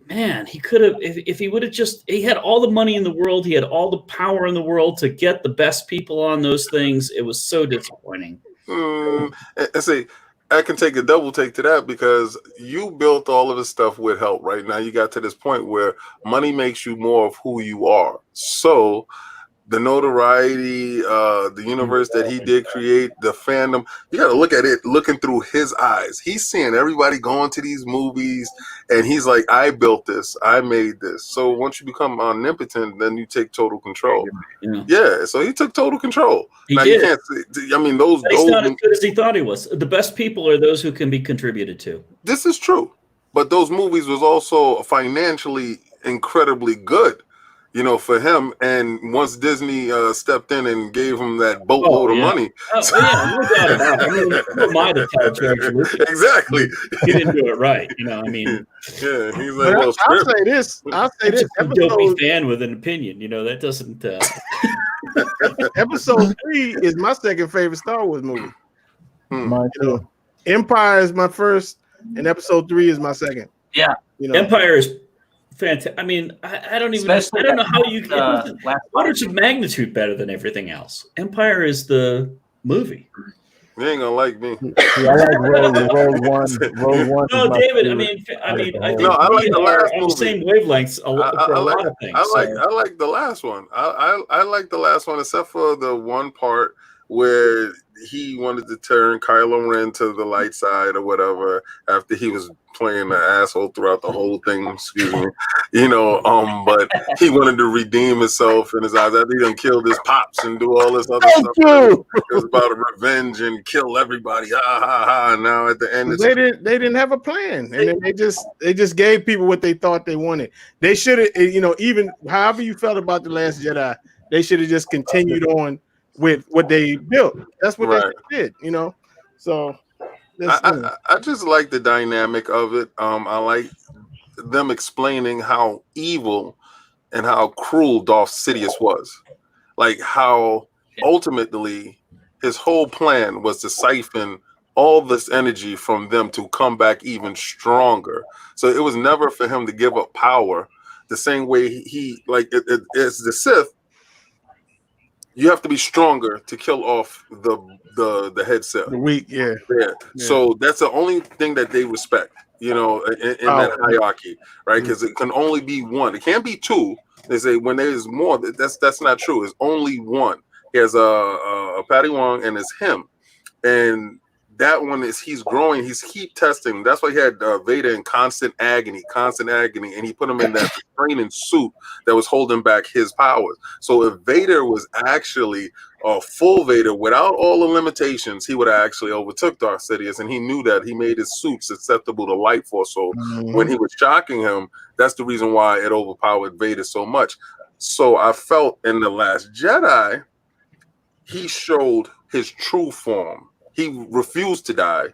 man, he could have, if he would have he had all the money in the world, he had all the power in the world to get the best people on those things. It was so disappointing. And see, I can take a double take to that because you built all of this stuff with help. Right now, you got to this point where money makes you more of who you are. So the notoriety, the universe that he did create, the fandom, you got to look at it looking through his eyes. He's seeing everybody going to these movies, and he's like, I built this, I made this. So once you become omnipotent, then you take total control. Yeah, so he took total control. He now did. You can't. I mean, those. He's not as good as he thought he was. The best people are those who can be contributed to. This is true, but those movies was also financially incredibly good. For him, and once Disney stepped in and gave him that boatload of money. No doubt about it. I mean, who am I to tell George? Exactly. He didn't do it right. I mean. Yeah, he's like, I'll say this. I'm a dopey fan with an opinion. That doesn't. Episode 3 is my second favorite Star Wars movie. Mine too. Empire is my first, and Episode 3 is my second. Yeah. Empire is fantastic. I mean, I don't know how you can. Orders of magnitude better than everything else. Empire is the movie. You ain't gonna like me. Yeah, I like Rogue One. No, David. I think I like the last on movie. The same wavelengths for a lot of things. I like the last one. I like the last one, except for the one part where he wanted to turn Kylo Ren to the light side or whatever after he was playing the asshole throughout the whole thing. Excuse me, but he wanted to redeem himself in his eyes after he done killed his pops and do all this other stuff. It was about revenge and kill everybody. Ha ha ha! And now at the end, they didn't have a plan, and then they just gave people what they thought they wanted. They should have, even however you felt about The Last Jedi, they should have just continued on with what they built. That's what they did, So I just like the dynamic of it. I like them explaining how evil and how cruel Darth Sidious was. Like how ultimately his whole plan was to siphon all this energy from them to come back even stronger. So it was never for him to give up power. the same way he like it's the Sith. You have to be stronger to kill off the head Sith. The weak, yeah. So that's the only thing that they respect, in that hierarchy, right? Because it can only be one. It can't be two. They say when there's more, that's not true. It's only one. He has a Patty Wong, and it's him, and that one he's growing. He's keep testing. That's why he had Vader in constant agony, and he put him in that training suit that was holding back his powers. So if Vader was actually a full Vader without all the limitations, he would have actually overtook Darth Sidious, and he knew that. He made his suit susceptible to light force. So when he was shocking him, that's the reason why it overpowered Vader so much. So I felt in The Last Jedi, he showed his true form. He refused to die.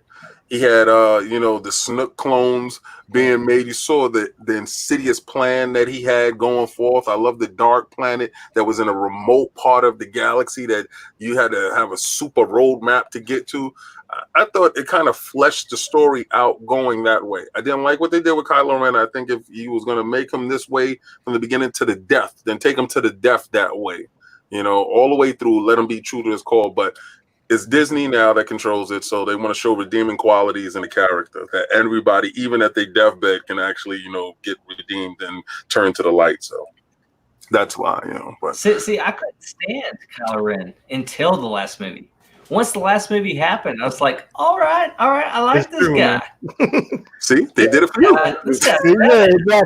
He had, the Snook clones being made. You saw the insidious plan that he had going forth. I love the dark planet that was in a remote part of the galaxy that you had to have a super roadmap to get to. I thought it kind of fleshed the story out going that way. I didn't like what they did with Kylo Ren. I think if he was going to make him this way from the beginning to the death, then take him to the death that way, all the way through, let him be true to his call. But it's Disney now that controls it, so they want to show redeeming qualities in the character that everybody, even at their deathbed, can actually, get redeemed and turn to the light. So that's why, But see, I couldn't stand Kylo Ren until the last movie. Once the last movie happened, I was like, all right, I like this guy. See, they did it for you. Yeah, exactly.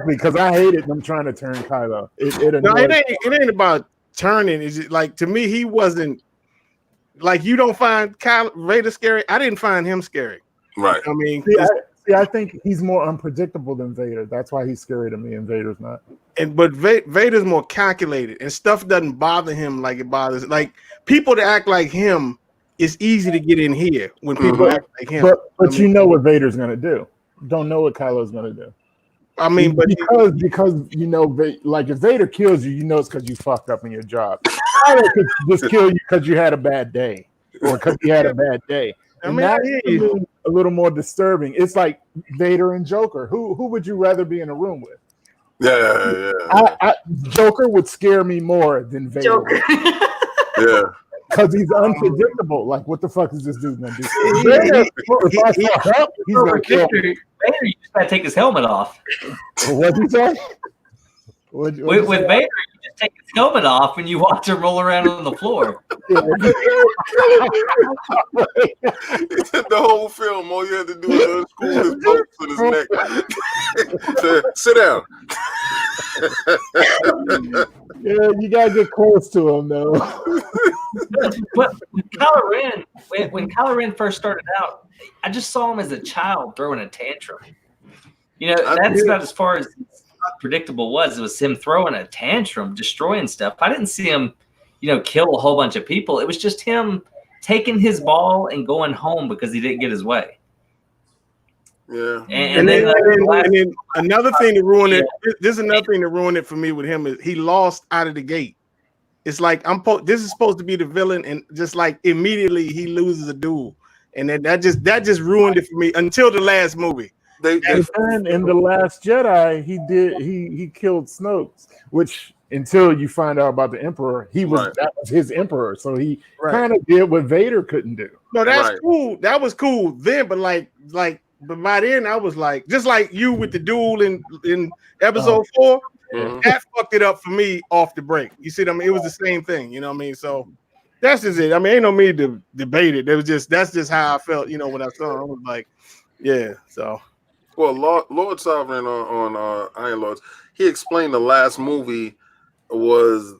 Because I hated them trying to turn Kylo. It ain't about turning. Is it like, to me, he wasn't. Like, you don't find Vader scary. I didn't find him scary. Right. I mean, I think he's more unpredictable than Vader. That's why he's scary to me, and Vader's not. But Vader's more calculated, and stuff doesn't bother him like it bothers. Like, people that act like him, it's easy to get in here when people act like him. But you know what Vader's gonna do. Don't know what Kylo's gonna do. I mean, but because like if Vader kills you, it's because you fucked up in your job. Kylo could just kill you because you had a bad day, or because you had a bad day. And that's a little more disturbing. It's like Vader and Joker. Who would you rather be in a room with? Yeah. Joker would scare me more than Vader. Joker. Yeah. Because he's unpredictable. Like, what the fuck is this dude gonna do? If I fuck up, he's gonna kill me. Vader, you just gotta take his helmet off. What'd you say? With Vader, you just take his helmet off and you watch him roll around on the floor. The whole film, all you had to do was unscrew his bolts in his neck. Sit down. Yeah, you gotta get close to him though. But with Kylo Ren, when Kylo Ren first started out, I just saw him as a child throwing a tantrum. That's about as far as predictable was. It was him throwing a tantrum, destroying stuff. I didn't see him, kill a whole bunch of people. It was just him taking his ball and going home because he didn't get his way. Yeah. And then another thing to ruin it. There's another thing to ruin it for me with him is he lost out of the gate. It's like this is supposed to be the villain, and just like immediately he loses a duel, and then that just ruined it for me until the last movie. And in The Last Jedi, he killed Snoke, which until you find out about the Emperor, that was his Emperor, so he kind of did what Vader couldn't do. No, that's cool. That was cool then, but but by then I was like, just like you with the duel in episode 4, that fucked it up for me off the break. You see what I mean? It was the same thing, you know what I mean? So that's just it. I mean, ain't no need to debate it. That's just how I felt, when I saw it. I was like, yeah, so. Well, Lord Sovereign on Iron Lords, he explained the last movie was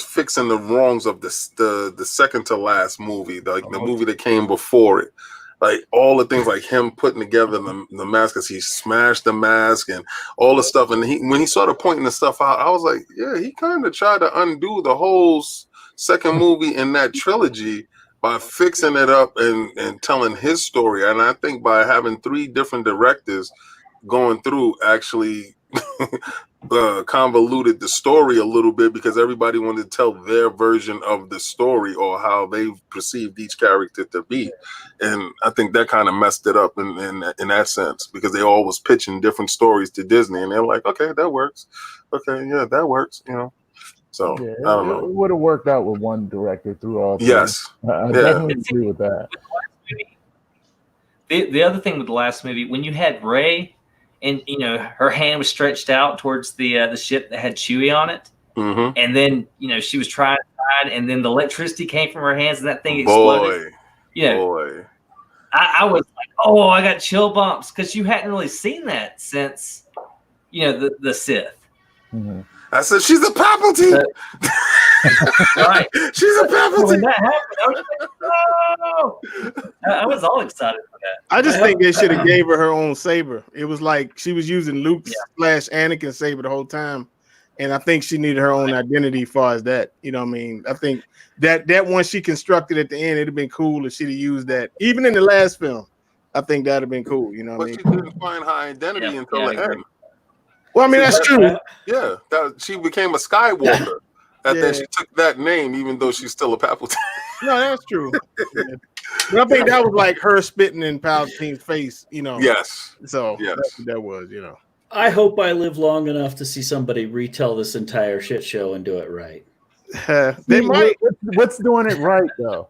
fixing the wrongs of the second to last movie, the movie that came before it. Like all the things, like him putting together the mask, because he smashed the mask and all the stuff. And when he started pointing the stuff out, I was like, yeah, he kind of tried to undo the whole second movie in that trilogy by fixing it up and telling his story. And I think by having 3 different directors going through, actually convoluted the story a little bit because everybody wanted to tell their version of the story or how they perceived each character to be, and I think that kind of messed it up in that sense because they all was pitching different stories to Disney, and they're like, okay, that works, okay, yeah, that works, So Yeah, I don't know. It would have worked out with one director through all. Yes, I definitely agree with that. The other thing with the last movie, when you had Rey, and her hand was stretched out towards the ship that had Chewie on it, and then she was trying to hide, and then the electricity came from her hands, and that thing exploded. Boy. I was like, oh, I got chill bumps because you hadn't really seen that since the Sith. Mm-hmm. I said, she's a Palpatine. Right. She's a Palpatine. When that happened, I was like, oh! I was all excited for that. I just think they should have gave her own saber. It was like she was using Luke's / Anakin's saber the whole time. And I think she needed her own identity as far as that. You know what I mean? I think that one she constructed at the end, it'd have been cool if she'd have used that. Even in the last film, I think that'd have been cool. You know what I mean? But she didn't find her identity until the end. Well, I mean, that's true. Yeah, she became a Skywalker. And then she took that name, even though she's still a Palpatine. No, that's true. But I think that was like her spitting in Palpatine's face, Yes. So that was, I hope I live long enough to see somebody retell this entire shit show and do it right. They might. What's doing it right though?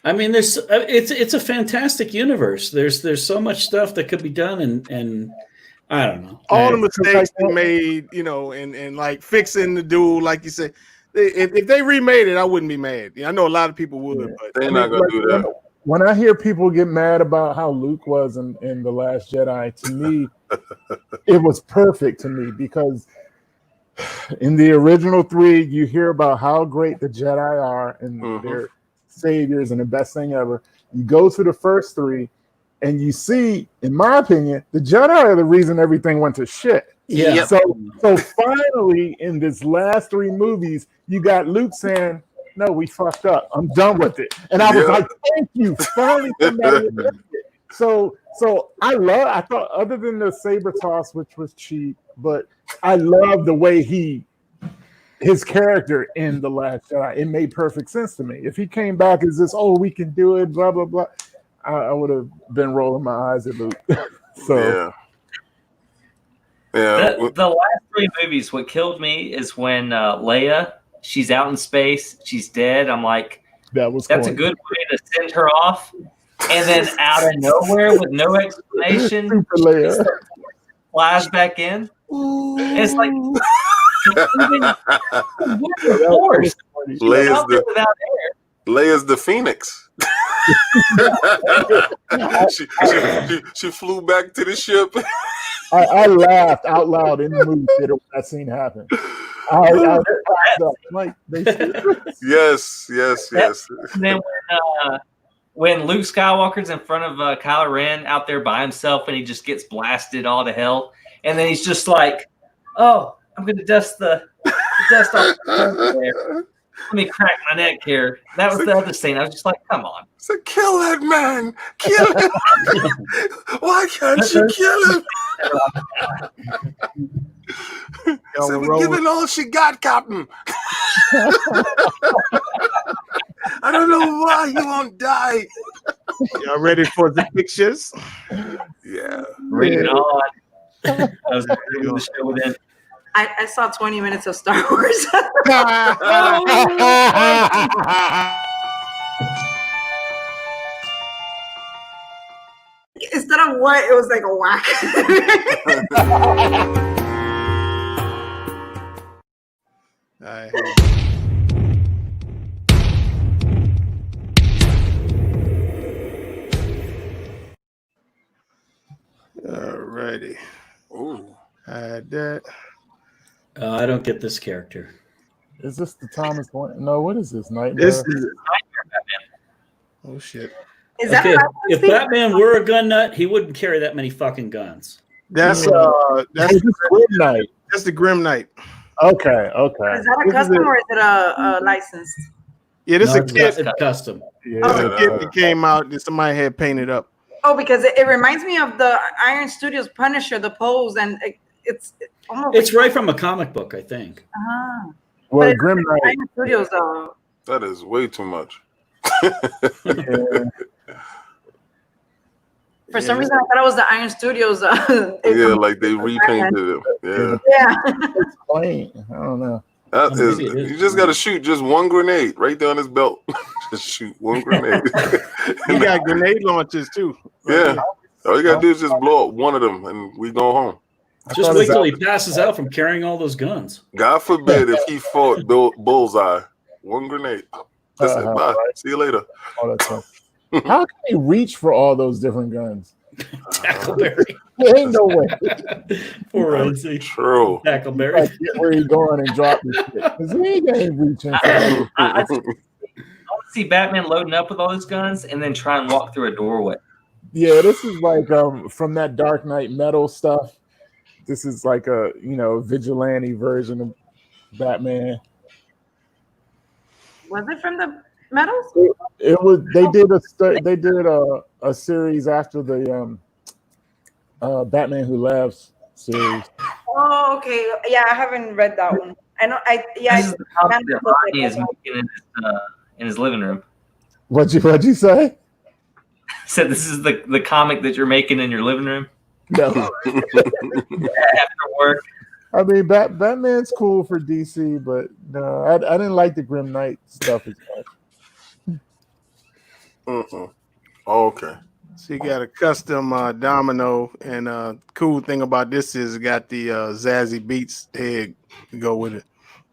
I mean, it's a fantastic universe. There's so much stuff that could be done, and I don't know. All the mistakes they made, and like fixing the dude, like you said. If they remade it, I wouldn't be mad. I know a lot of people would, but they're not gonna do that. When I hear people get mad about how Luke was in The Last Jedi, to me, it was perfect to me because in the original 3, you hear about how great the Jedi are and their saviors and the best thing ever. You go to the first 3, and you see, in my opinion, the Jedi are the reason everything went to shit. Yeah. So finally, in this last 3 movies, you got Luke saying, "No, we fucked up. I'm done with it." And I was like, "Thank you, finally somebody admitted it." So I thought, other than the saber toss, which was cheap, but I love the way his character in The Last Jedi. It made perfect sense to me. If he came back as this, we can do it, blah blah blah, I would have been rolling my eyes at Luke. The last 3 movies, what killed me is when Leia, she's out in space, she's dead. I'm like, that's a good way to send her off. And then out of nowhere, with no explanation, she flies back in. And it's like, Leia's the Phoenix. she flew back to the ship. I laughed out loud in the movie theater when that scene happened. Yes. And then when Luke Skywalker's in front of Kylo Ren out there by himself, and he just gets blasted all to hell, and then he's just like, "Oh, I'm gonna dust the dust off there. Let me crack my neck here." That was the other scene. I was just like, "Come on!" So kill that man. Kill him. Why can't you kill him? So we're giving all she got, Captain. I don't know why he won't die. Y'all ready for the pictures? Yeah. Bring it on. I was the show within. I saw 20 minutes of Star Wars. Instead of what, it was like a whack. Alrighty. Ooh. Had that. I don't get this character. Is this the Thomas Wayne? No, what is this? Nightmare? This is Nightmare Batman. Oh shit. Is that Okay, if Batman were a gun nut, he wouldn't carry that many fucking guns. That's Grim Knight. That's the Grim Knight. Okay. Is that a custom or is it a licensed? Yeah, this is a kit. It's custom. Yeah. It's a kit that came out that somebody had painted up. Oh, because it reminds me of the Iron Studios Punisher, the pose, and It's right from a comic book, I think. Well, but Grim Knight. Iron Studios, though. That is way too much. Yeah. For some reason, I thought it was the Iron Studios. Yeah, like they repainted it. Yeah. Yeah. It's plain. I don't know. That is, you just got to shoot just one grenade right down his belt. Just shoot one grenade. He got grenade launchers too. Yeah. All you got to do is just blow up one of them and we go home. Just wait till he passes out from carrying all those guns. God forbid if he fought Bullseye. One grenade. That's it. Bye. Right. See you later. How can he reach for all those different guns? Tackleberry. There ain't no way. Poor Rhodsy. True. Tackleberry. Like, get where he going and drop this shit. Because he ain't reaching. I want to see Batman loading up with all his guns and then try and walk through a doorway. Yeah, this is like from that Dark Knight Metal stuff. This is like a vigilante version of Batman. Was it from the Metals? It was. They did a series after the Batman Who Laughs series. Oh, okay. Yeah, I haven't read that one. I know. This is the comic that Ronnie is making in his living room. What'd you say? Said this is the comic that you're making in your living room. No. After work. I mean, Batman's cool for DC, but no, I didn't like the Grim Knight stuff as much. Okay. So you got a custom domino, and cool thing about this is it got the Zazie Beetz head to go with it.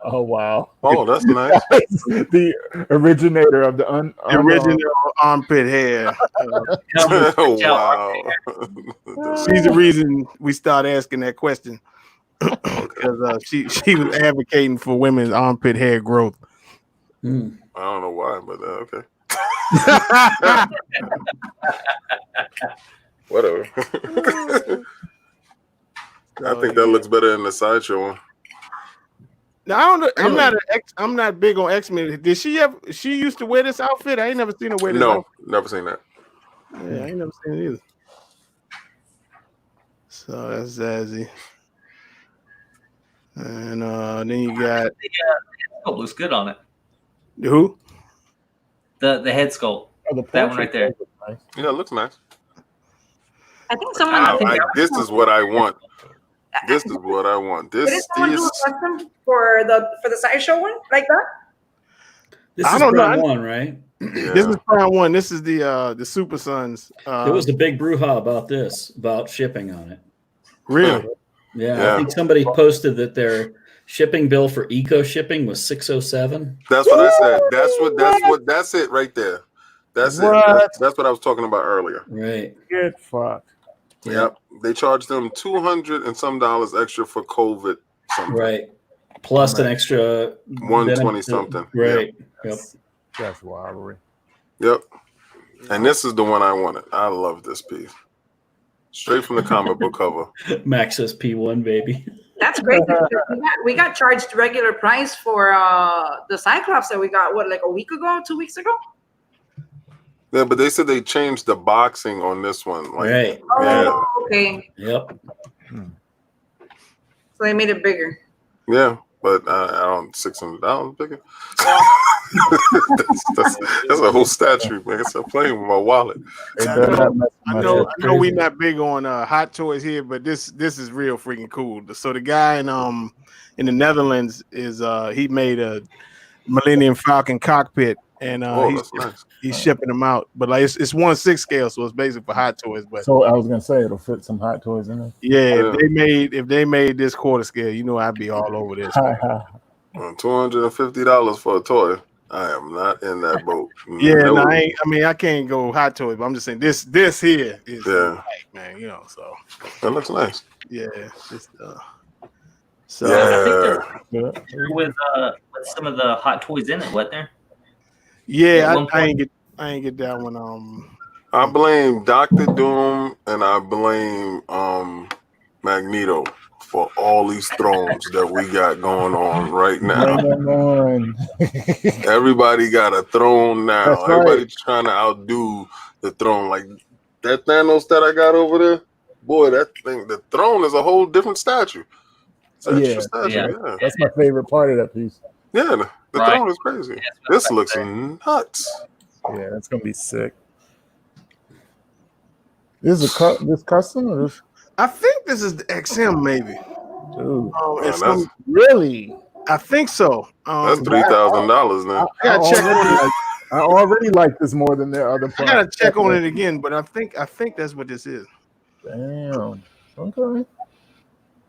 Oh wow! Oh, that's nice. The originator of the original armpit hair. Oh wow! She's the reason we start asking that question because she was advocating for women's armpit hair growth. I don't know why, but okay. Whatever. I think that looks better than the sideshow one. Now, I don't know. I'm not big on X-Men. Did she ever? She used to wear this outfit. I ain't never seen her wear this. No, never seen that. Yeah, I ain't never seen it either. So that's Zazie. And then you got the head sculpt looks good on it. Who? The head sculpt. Oh, that one right there. Nice. Yeah, it looks nice. I think someone. This is what I want. This is what I want. Did someone do a custom for the sideshow one like that? This is round one, right? Yeah. This is round one. This is the Super Sons. There was a big brouhaha about shipping on it. Really? Yeah, I think somebody posted that their shipping bill for eco shipping was $607. That's what I said. That's it right there. That's it. That's what I was talking about earlier. Right. Get fucked. Yep. They charged them $200 and some extra for COVID. Something. Right. Plus an extra 120 something. Right. Yep. That's robbery. Yep. And this is the one I wanted. I love this piece. Straight from the comic book cover. Max says P1, baby. That's great. We got charged regular price for the Cyclops that we got, like a week ago, 2 weeks ago? Yeah, but they said they changed the boxing on this one. Like, right. Oh, okay. Yep. So they made it bigger. Yeah, but I don't $600 bigger. that's a whole statue, man. It's playing with my wallet. I know we're not big on hot toys here, but this is real freaking cool. So the guy in the Netherlands is he made a Millennium Falcon cockpit. And he's shipping them out, but like it's 1/6 scale, so it's basically for hot toys. But so I was gonna say it'll fit some hot toys in there. Yeah, if they made this quarter scale, I'd be all over this. $250 for a toy. I am not in that boat. Yeah, no. I can't go hot toys, but I'm just saying this here is man, So that looks nice. Yeah, so I think they're with some of the hot toys in it, wasn't there? Yeah, I ain't get that one. I blame Dr. Doom and I blame Magneto for all these thrones that we got going on right now. Everybody got a throne now. That's Everybody's trying to outdo the throne. Like that Thanos that I got over there. boy, that thing, the throne is a whole different statue. It's an extra statue. Yeah. That's my favorite part of that piece. Yeah, the Right. throne is crazy. Yeah, This looks nuts. Yeah, that's gonna be sick. This is this custom or this? I think this is the XM, maybe. Dude, It's that's- really? I think so. That's $3,000 now. I gotta check on it. I already like this more than their other I products. gotta check on it again, but I think that's what this is. Damn. Okay.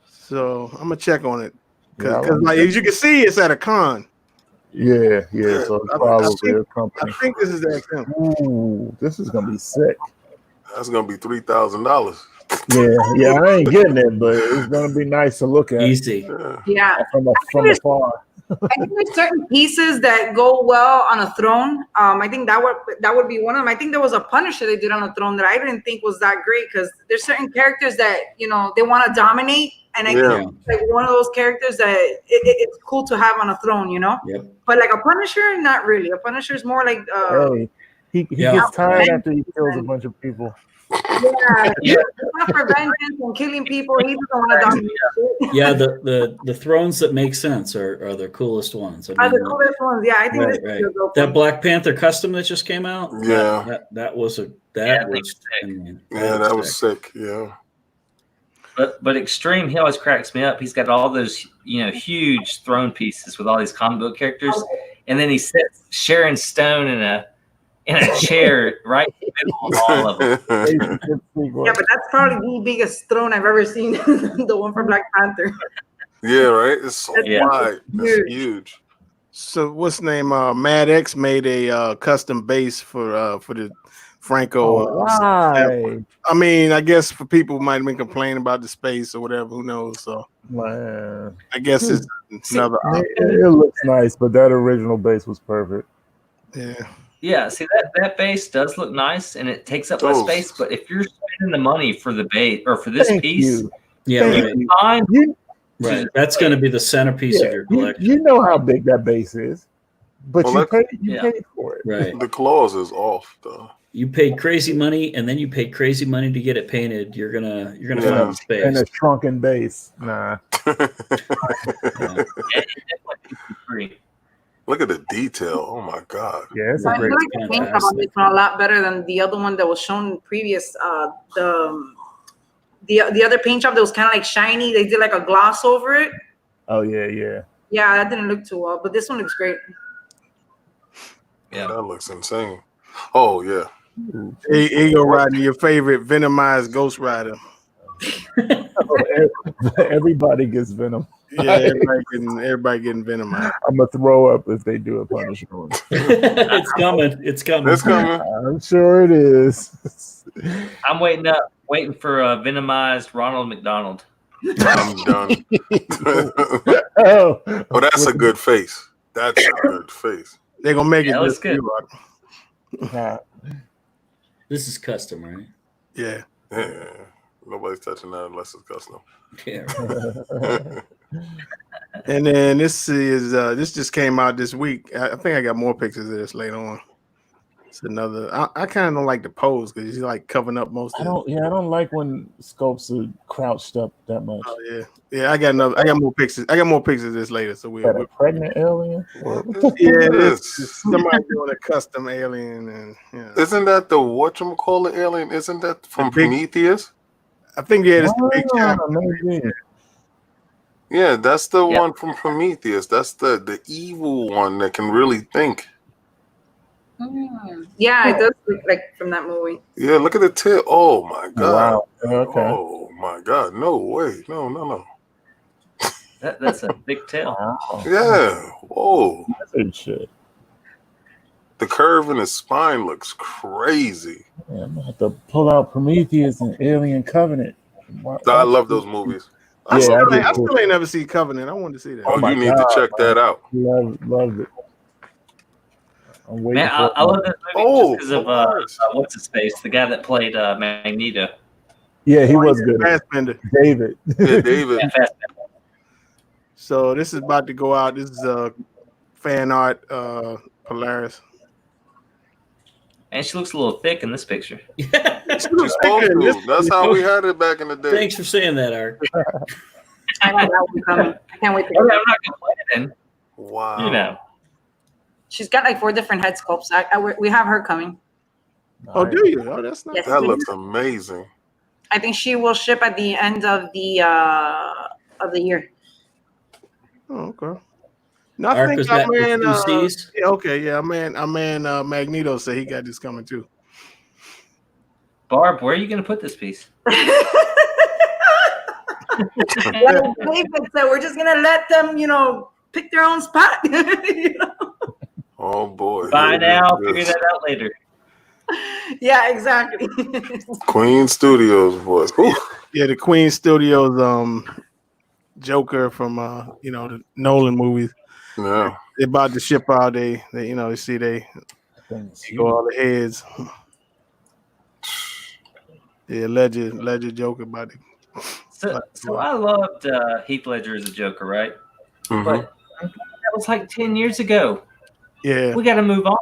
So I'm gonna check on it because, Yeah, like, as you can see, it's at a con. Yeah. So it's probably a company. I think this is the XM. Ooh, this is gonna be sick. That's gonna be $3,000. Yeah, I ain't getting it, but it's gonna be nice to look at. Easy. Yeah. From afar. I think there's certain pieces that go well on a throne. I think that would be one of them. I think there was a Punisher they did on a throne that I didn't think was that great because there's certain characters that they want to dominate, and I think it's like one of those characters that it's cool to have on a throne, Yep. But like a Punisher, not really. A Punisher is more like Hey, he gets tired after he kills a bunch of people. He's not for vengeance and killing people. He doesn't want to dominate. Yeah, the thrones that make sense are the coolest ones. I Are mean, the coolest ones. Yeah, I think right, this right. is a dope That one. Black Panther custom that just came out. Yeah. that was that was sick. I mean, That was sick. Yeah. But Extreme, he always cracks me up. He's got all those huge throne pieces with all these comic book characters, and then he sets Sharon Stone in a chair right in the middle of all of them. Yeah, but that's probably the biggest throne I've ever seen. The one for Black Panther. Yeah, right. It's so wide. It's huge. So what's the name? Mad X made a custom base for the Franco. Why? I mean, I guess for people who might have been complaining about the space or whatever, who knows? So Man. I guess it's another. It looks nice, but that original base was perfect. Yeah. Yeah, see that base does look nice and it takes up less space. But if you're spending the money for the base or for this piece, yeah, right. you find Right. That's going to be the centerpiece of your collection. You know how big that base is, but you paid for it. Right. The claws is off though. You paid crazy money, and then you paid crazy money to get it painted. You're gonna find space. And a shrunken base. Nah. Look at the detail. Oh my god. Yeah, it's I a great. feel like the paint job on this one a lot better than the other one that was shown previous. The other paint job that was kind of like shiny. They did like a gloss over it. Oh yeah. Yeah, that didn't look too well, but this one looks great. Yeah, that looks insane. Oh yeah. Ego riding your favorite venomized Ghost Rider. Everybody gets Venom. Yeah, everybody getting venomized. I'm gonna throw up if they do a Punisher one. It's coming. It's coming. It's coming. I'm sure it is. I'm waiting for venomized Ronald McDonald. I'm done. Oh, that's a good face. That's a good face. They're gonna make it looks good. This is custom, right? Yeah. Nobody's touching that unless it's custom. Yeah. And then this just came out this week. I think I got more pictures of this later on. It's another. I kind of don't like the pose because he's like covering up most of it. I don't like when scopes are crouched up that much. Oh yeah. I got more pictures. I got more pictures of this later. So we're a pregnant alien. It's somebody doing a custom alien, and isn't that the whatchamacallit alien? Isn't that from Prometheus? I think it's the big shot. Yeah, that's the one from Prometheus. That's the evil one that can really think. Yeah, it does look like from that movie. Yeah, look at the tail. Oh my god. Wow. Okay. Oh my god. No way. No. That's a big tail. Wow. Yeah. Whoa. That's good shit. The curve in his spine looks crazy. Yeah, I'm gonna have to pull out Prometheus and Alien Covenant. I love those movies. I still ain't never seen Covenant. I wanted to see that. Oh, you need to check that out. Love it. I'm waiting Man, I love that movie just because of what's his face, the guy that played Magneto. Yeah, he was good. Fassbender. David. Yeah, David. So this is about to go out. This is fan art, Polaris. And she looks a little thick in this picture. She's supposed to. That's how we had it back in the day. Thanks for saying that, Art. I got that one coming. I can't wait to I'm go. not complaining. Wow. You know. She's got like 4 different head sculpts. We have her coming. Oh, do you? Oh, that's nice. Yes. That looks amazing. I think she will ship at the end of the year. Oh, okay. No, I Art, think was our that with man. 2 Cs? Yeah, okay, yeah, our man Magneto said he got this coming too. Barb, where are you going to put this piece? Like David said, we're just gonna let them, pick their own spot. Oh boy. Buy Here now, it figure is. that out later. Yeah, exactly. Queen Studios voice. Whew. Yeah, the Queen Studios Joker from the Nolan movies. Yeah. They're about to ship out. They see they go all the heads. The alleged Joker about to. So I loved Heath Ledger as a Joker, right? Mhm. But that was like 10 years ago. Yeah. We got to move on.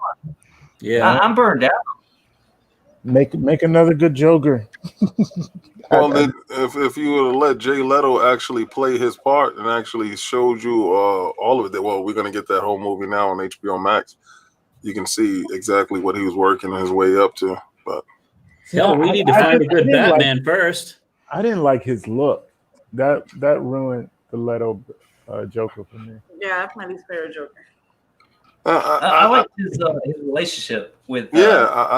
Yeah. I'm burned out. Make another good Joker. Well, if you would have let Jay Leto actually play his part and actually showed you all of it, well, we're gonna get that whole movie now on HBO Max. You can see exactly what he was working his way up to. But Hell, we need to find a good Batman first. I didn't like his look. That ruined the Leto Joker for me. Yeah, that's my least favorite Joker. I liked his relationship with. I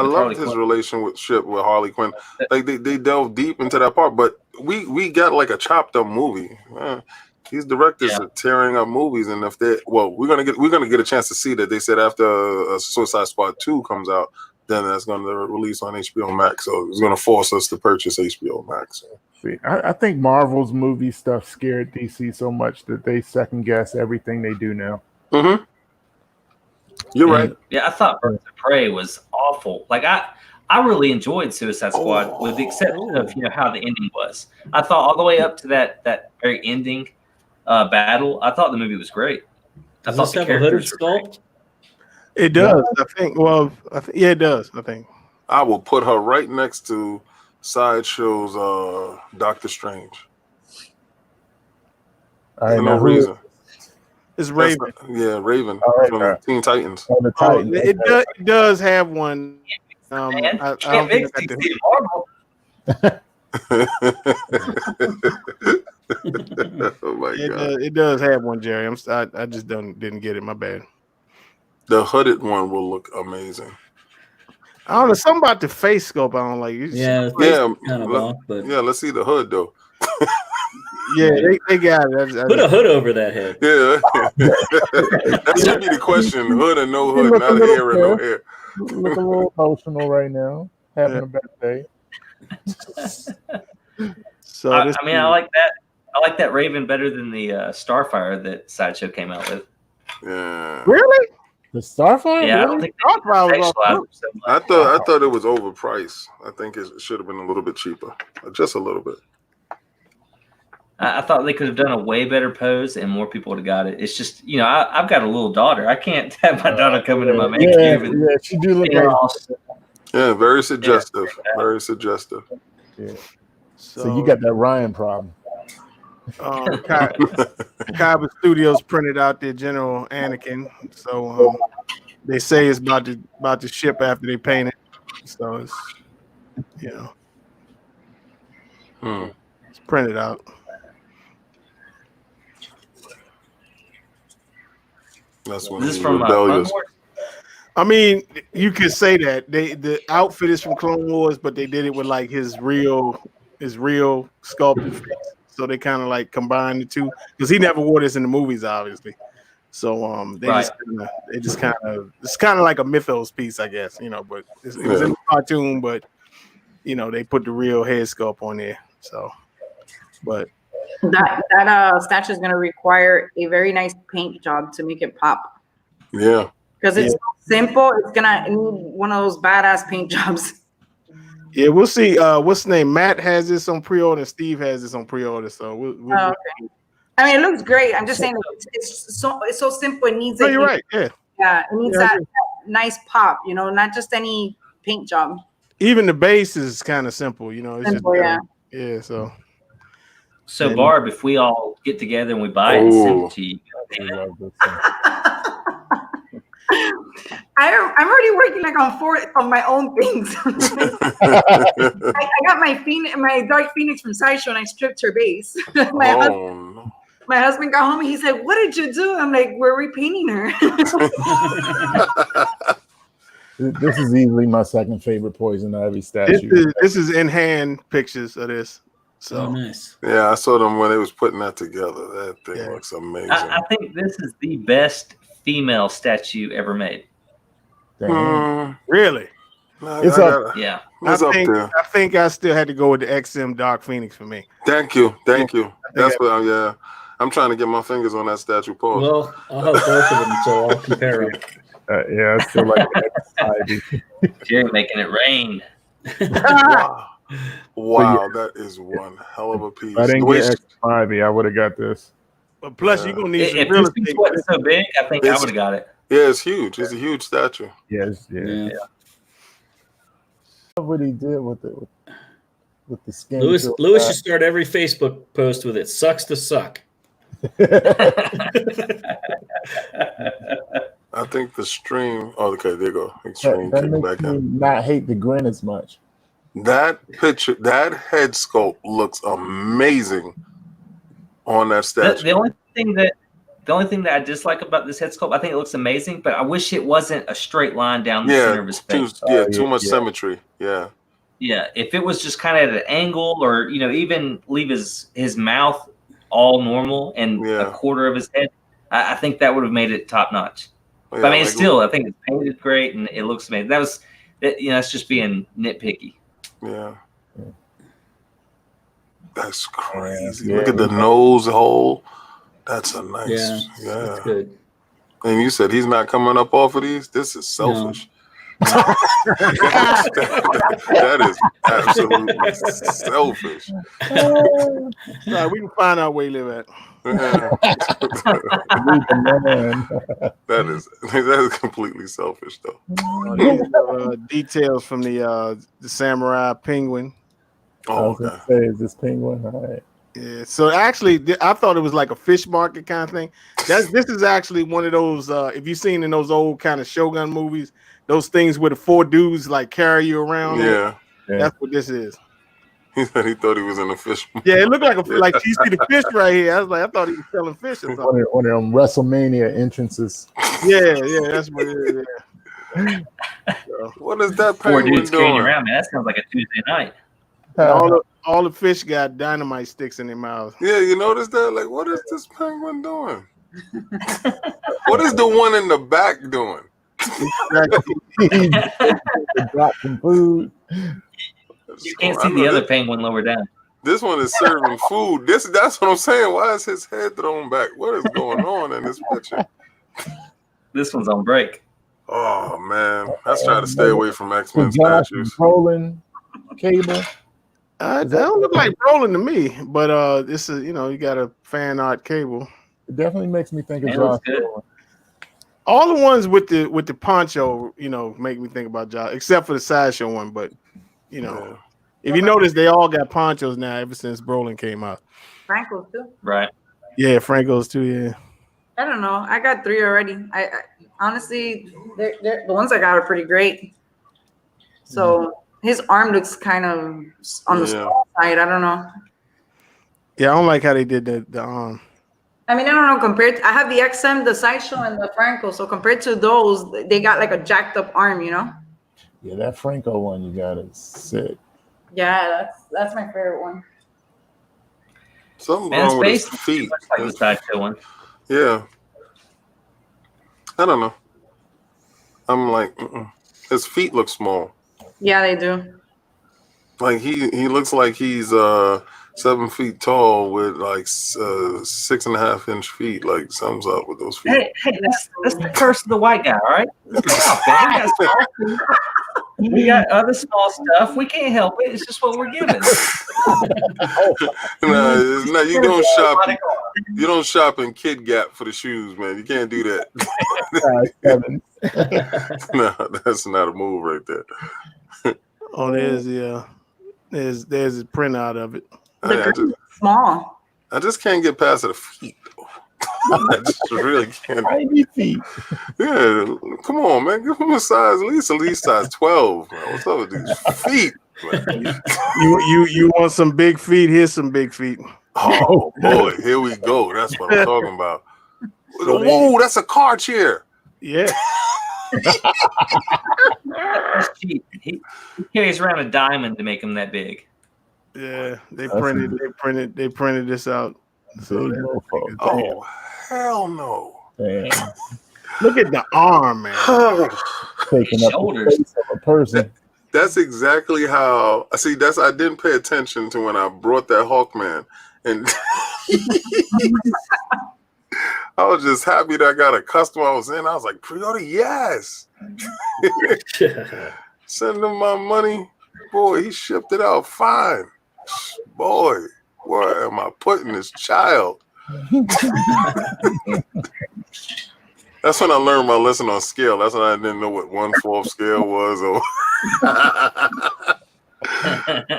with loved Harley his Quinn. relationship with Harley Quinn. Like they delved deep into that part, but we got like a chopped up movie. These directors are tearing up movies, and if we're gonna get a chance to see that. They said after Suicide Squad 2 comes out, then that's going to release on HBO Max. So it's going to force us to purchase HBO Max. See, I think Marvel's movie stuff scared DC so much that they second guess everything they do now. Mm-hmm. You're right. Yeah, I thought Birds of Prey was awful. Like I really enjoyed Suicide Squad, with the exception of how the ending was. I thought all the way up to that very ending battle, I thought the movie was great. Does this have a hooded sculpt? It does, I think. Well, it does. I think I will put her right next to Sideshow's Doctor Strange. For no reason. It's Raven. Raven from Teen Titans. It does have one. I don't think I got the Oh my god! It does have one, Jerry. I just didn't get it. My bad. The hooded one will look amazing. I don't know something about the face scope. I don't like. Kind of off, but let's see the hood though. Yeah, they got it. Put a hood over that head. Yeah, that should be the question: hood or no hood, not hair or no hair. Look a little emotional right now. Having a bad day. So I like that. I like that Raven better than the Starfire that Sideshow came out with. Yeah. Really? The Starfire? Yeah, really? I don't think Starfire was sexualized so much. I thought it was overpriced. I think it should have been a little bit cheaper, just a little bit. I thought they could have done a way better pose and more people would have got it. It's just, I've got a little daughter. I can't have my daughter come into my man cave. Yeah, she do look like. Yeah, very suggestive. Very suggestive. Yeah. So you got that Ryan problem. Kaiba Studios printed out their General Anakin, so they say it's about to ship after they paint it. So it's it's printed out. That's when This is he's from rebellious. I mean, you could say that the outfit is from Clone Wars, but they did it with like his real sculpted face. So they kind of like combined the two because he never wore this in the movies, obviously. So it's kind of like a mythos piece, I guess, But it was in the cartoon, but they put the real head sculpt on there. So, but that statue is going to require a very nice paint job to make it pop. Yeah. Because it's simple, it's gonna need one of those badass paint jobs. Yeah, we'll see. What's his name? Matt has this on pre-order. Steve has this on pre-order. So we'll okay. I mean, it looks great. I'm just saying it's so simple. It needs. No, you're right. Yeah. Yeah, it needs that nice pop. Not just any paint job. Even the base is kind of simple, you know. It's Simple, just yeah. yeah. So So Barb, if we all get together and we buy it and send it to you, I'm already working like on 4 of my own things. I got my Dark Phoenix from Sideshow, and I stripped her base. My husband got home and he said, "What did you do?" I'm like, "We're repainting her." This is easily my second favorite Poison Ivy statue. This is in hand pictures of this. So nice. Yeah, I saw them when they was putting that together. That thing looks amazing. I think this is the best female statue ever made. Really? It's up. Yeah. It's up there. I think I still had to go with the XM Dark Phoenix for me. Thank you. That's what I'm trying to get my fingers on that statue. Pause. Well, I'll have both of them, so I'll compare them. Yeah, I still like the Jerry making it rain. Wow, that is one hell of a piece. If I didn't get X5, I would have got this. But plus, you're gonna need some if real this piece estate. wasn't so big, I think I would have got it. Yeah, it's huge. It's a huge statue. Yes, yeah. What he did with the skin. Lewis should start every Facebook post with "It sucks to suck." I think the stream. Oh, okay, there you go. Extreme that kick makes back me in. not hate the grin as much. That picture, that head sculpt looks amazing on that statue. The only thing that I dislike about this head sculpt, I think it looks amazing, but I wish it wasn't a straight line down the center of his face. Too much symmetry. Yeah. Yeah, if it was just kind of at an angle, or even leave his mouth all normal and a quarter of his head, I think that would have made it top notch. Yeah, but I mean, I think it's painted great and it looks amazing. That's just being nitpicky. Yeah. That's crazy. Look at the nose hole. That's a nice. Yeah. That's good. And you said he's not coming up off of these? This is selfish. That is absolutely selfish. We can find out where you live at. That is completely selfish, though. Details from the samurai penguin. Oh, okay. Is this penguin? All right. Yeah. So actually, I thought it was like a fish market kind of thing. This is actually one of those. If you've seen in those old kind of Shogun movies, those things where the 4 dudes like carry you around. Yeah. That's what this is. He said he thought he was in a fish. Yeah, it looked like you see the fish right here. I thought he was selling fish or something. One of them WrestleMania entrances. Yeah, that's what it is. Yeah. So, what is that 4 penguin dudes doing? carrying around, man. That sounds like a Tuesday night. All the fish got dynamite sticks in their mouths. Yeah, you notice that? Like, what is this penguin doing? What is the one in the back doing? Drop some food. You can't see the other penguin lower down. This one is serving food. That's what I'm saying. Why is his head thrown back? What is going on in this picture? This one's on break. Oh man, let's try to stay away from X-Men statues. Rolling cable. That don't look like Brolin to me, but this is you got a fan art cable. It definitely makes me think of Josh Brolin. All the ones with the poncho, make me think about Josh, except for the Sideshow one. But if you notice, they all got ponchos now ever since Brolin came out. Franco's too. Right. Yeah, Franco's too. Yeah. I don't know. I got 3 already. I honestly, the ones I got are pretty great. So his arm looks kind of on the small side. I don't know. Yeah, I don't like how they did the arm. I mean, I don't know. I have the XM, the Sideshow, and the Franco. So compared to those, they got like a jacked up arm, Yeah, that Franco one you got is sick. Yeah, that's my favorite one. Something wrong with his feet. Like the Sideshow one. Yeah. I don't know. I'm like, his feet look small. Yeah, they do. Like he looks like he's 7 feet tall with like 6.5 inch feet. Like something's up with those feet. Hey, that's the curse of the white guy, all right? We got other small stuff. We can't help it. It's just what we're given. No, you don't shop. You don't shop in Kid Gap for the shoes, man. You can't do that. No, that's not a move right there. Oh, there's a printout of it. Small. I just can't get past the feet. I just really can't. Tiny feet. Yeah, come on, man. Give him a size, at least size 12. Man. What's up with these feet? You want some big feet? Here's some big feet. Oh boy, here we go. That's what I'm talking about. Whoa, that's a car chair. Yeah. He carries around a diamond to make him that big. Yeah, they printed this out. So oh hell no! Damn. Look at the arm, man. Taking up the face of a person. That's exactly how. See, I didn't pay attention to when I brought that Hawkman, and I was just happy that I got a customer. I was in. I was like, pre-order, yes. Send him my money, boy. He shipped it out fine, boy. Where am I putting this child? That's when I learned my lesson on scale. That's when I didn't know what 1/4 scale was. Or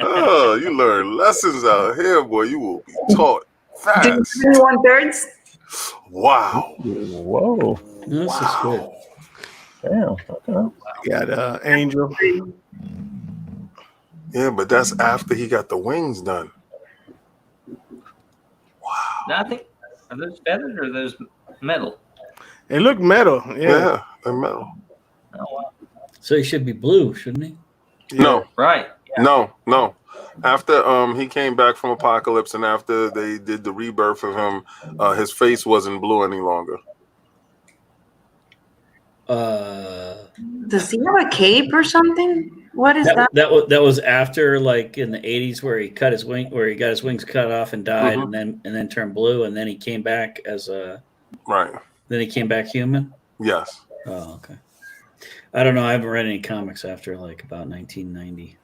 oh, you learn lessons out here, boy. You will be taught fast. Did you do 1/3? Wow. Whoa. This is good. Damn. Okay. Got Angel. Yeah, but that's after he got the wings done. No, I think, are those feathers or are those metal? They look metal. Yeah, they're metal. Oh, wow. So he should be blue, shouldn't he? Yeah. No, Right. Yeah. no. After he came back from Apocalypse and after they did the rebirth of him, his face wasn't blue any longer. Does he have a cape or something? What is that? That was after, like, in the 80s where he got his wings cut off and died, Mm-hmm. and then turned blue, and then he came back as a Right. Then he came back human. Yes. Oh, okay. I don't know. I haven't read any comics after like about 1990.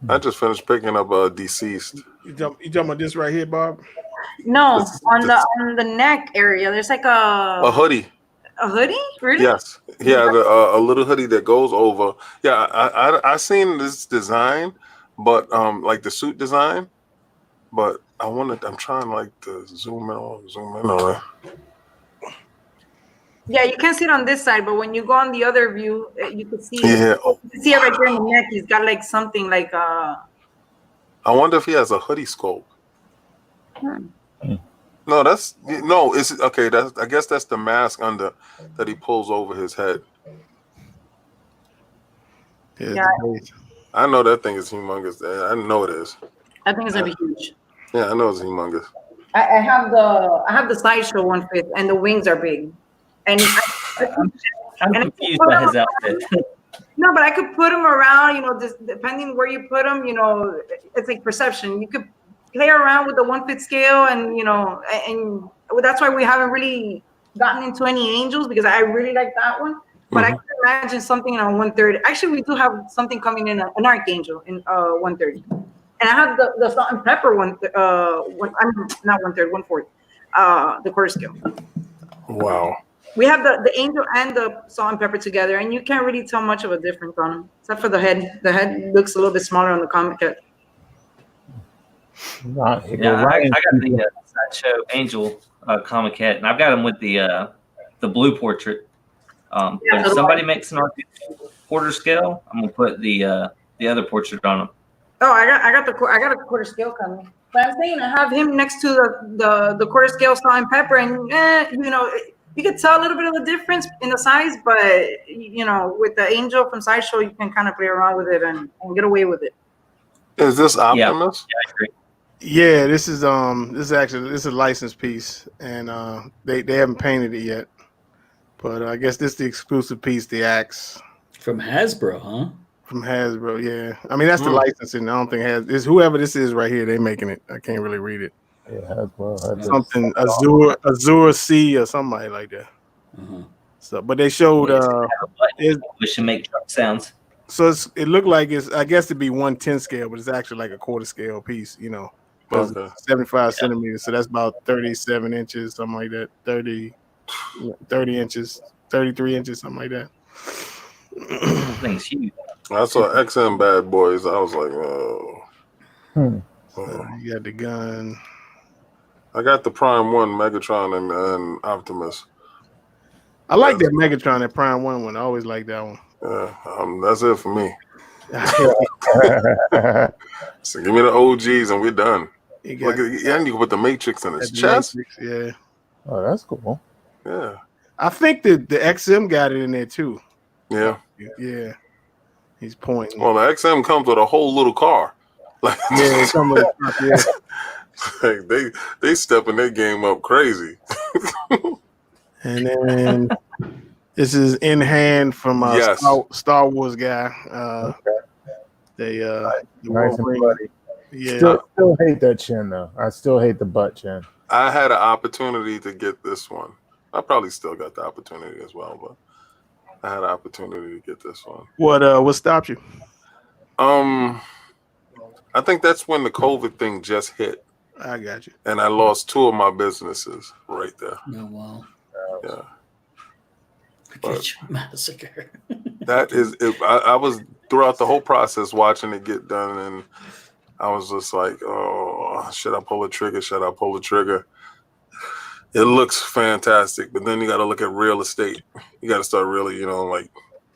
I just finished picking up Deceased. You talking about this right here, Bob? No, on the neck area. There's like A hoodie. a hoodie. Really? Yes. He had a little hoodie that goes over. Yeah, I seen this design, but like the suit design, but I'm trying like to zoom in on it. Yeah, you can't see it on this side, but when you go on the other view, you can see. Yeah. You can see it right there in the neck. He's got like something like I wonder if he has a hoodie scope. No, it's okay. I guess that's the mask under that he pulls over his head. Yeah. I know that thing is humongous. I know it is. I think it's gonna be huge. Yeah, I know it's humongous. I have the sideshow 1/5, and the wings are big. And I'm confused by his outfit. No, but I could put them around. Just depending where you put them. It's like perception. You could play around with the 1/5 scale, and and that's why we haven't really gotten into any angels, because I really like that one. But I could imagine something in a 1/3. Actually, we do have something coming in an archangel in 1/3, and I have the salt and pepper one. Not 1/3, 1/4, the quarter scale. Wow. We have the angel and the salt and pepper together, and you can't really tell much of a difference on them, except for the head. The head looks a little bit smaller on the comic head. I got the Sideshow Angel comic head, and I've got him with the blue portrait. But if somebody makes an quarter scale, I'm gonna put the other portrait on him. Oh, I got a quarter scale coming. But I'm saying I have him next to the quarter scale salt and pepper, and you could tell a little bit of the difference in the size, but with the angel from Sideshow, you can kind of play around with it and get away with it. Is this Optimus? Yeah, I agree. Yeah, this is a licensed piece, and they haven't painted it yet. But I guess this is the exclusive piece, the axe from Hasbro, huh? From Hasbro, yeah. I mean that's the licensing. I don't think it's whoever this is right here. They're making it. I can't really read it. Yeah, Hasbro. Something Azure C or somebody like that. So, but they showed we should make truck sounds. So it looked like I guess it'd be 1/10 scale, but it's actually like a quarter scale piece, but Okay. 75 centimeters. So that's about 37 inches, something like that. 30 inches, 33 inches, something like that. Thing's huge. I saw XM Bad Boys. I was like, oh. You got the gun. I got the Prime 1, Megatron, and Optimus. I like that Megatron, that Prime 1. I always like that one. Yeah, that's it for me. So give me the OGs and we're done. And you can put the Matrix in his chest. Matrix, yeah. Oh, that's cool. Yeah. I think the XM got it in there too. Yeah. Yeah. He's pointing. Well, the XM comes with a whole little car. Like, yeah, like they stepping their game up crazy. And then this is in hand from Star Wars guy. Nice and bloody. Yeah. Still hate that chin though. I still hate the butt chin. I had an opportunity to get this one. I probably still got the opportunity as well, but I had an opportunity to get this one. What stopped you? I think that's when the COVID thing just hit. I got you. And I lost 2 of my businesses right there. Oh, wow. Yeah. Get you massacre. That is, I was throughout the whole process watching it get done, and I was just like, oh, should I pull the trigger? Should I pull the trigger? It looks fantastic, but then you got to look at real estate. You got to start really, like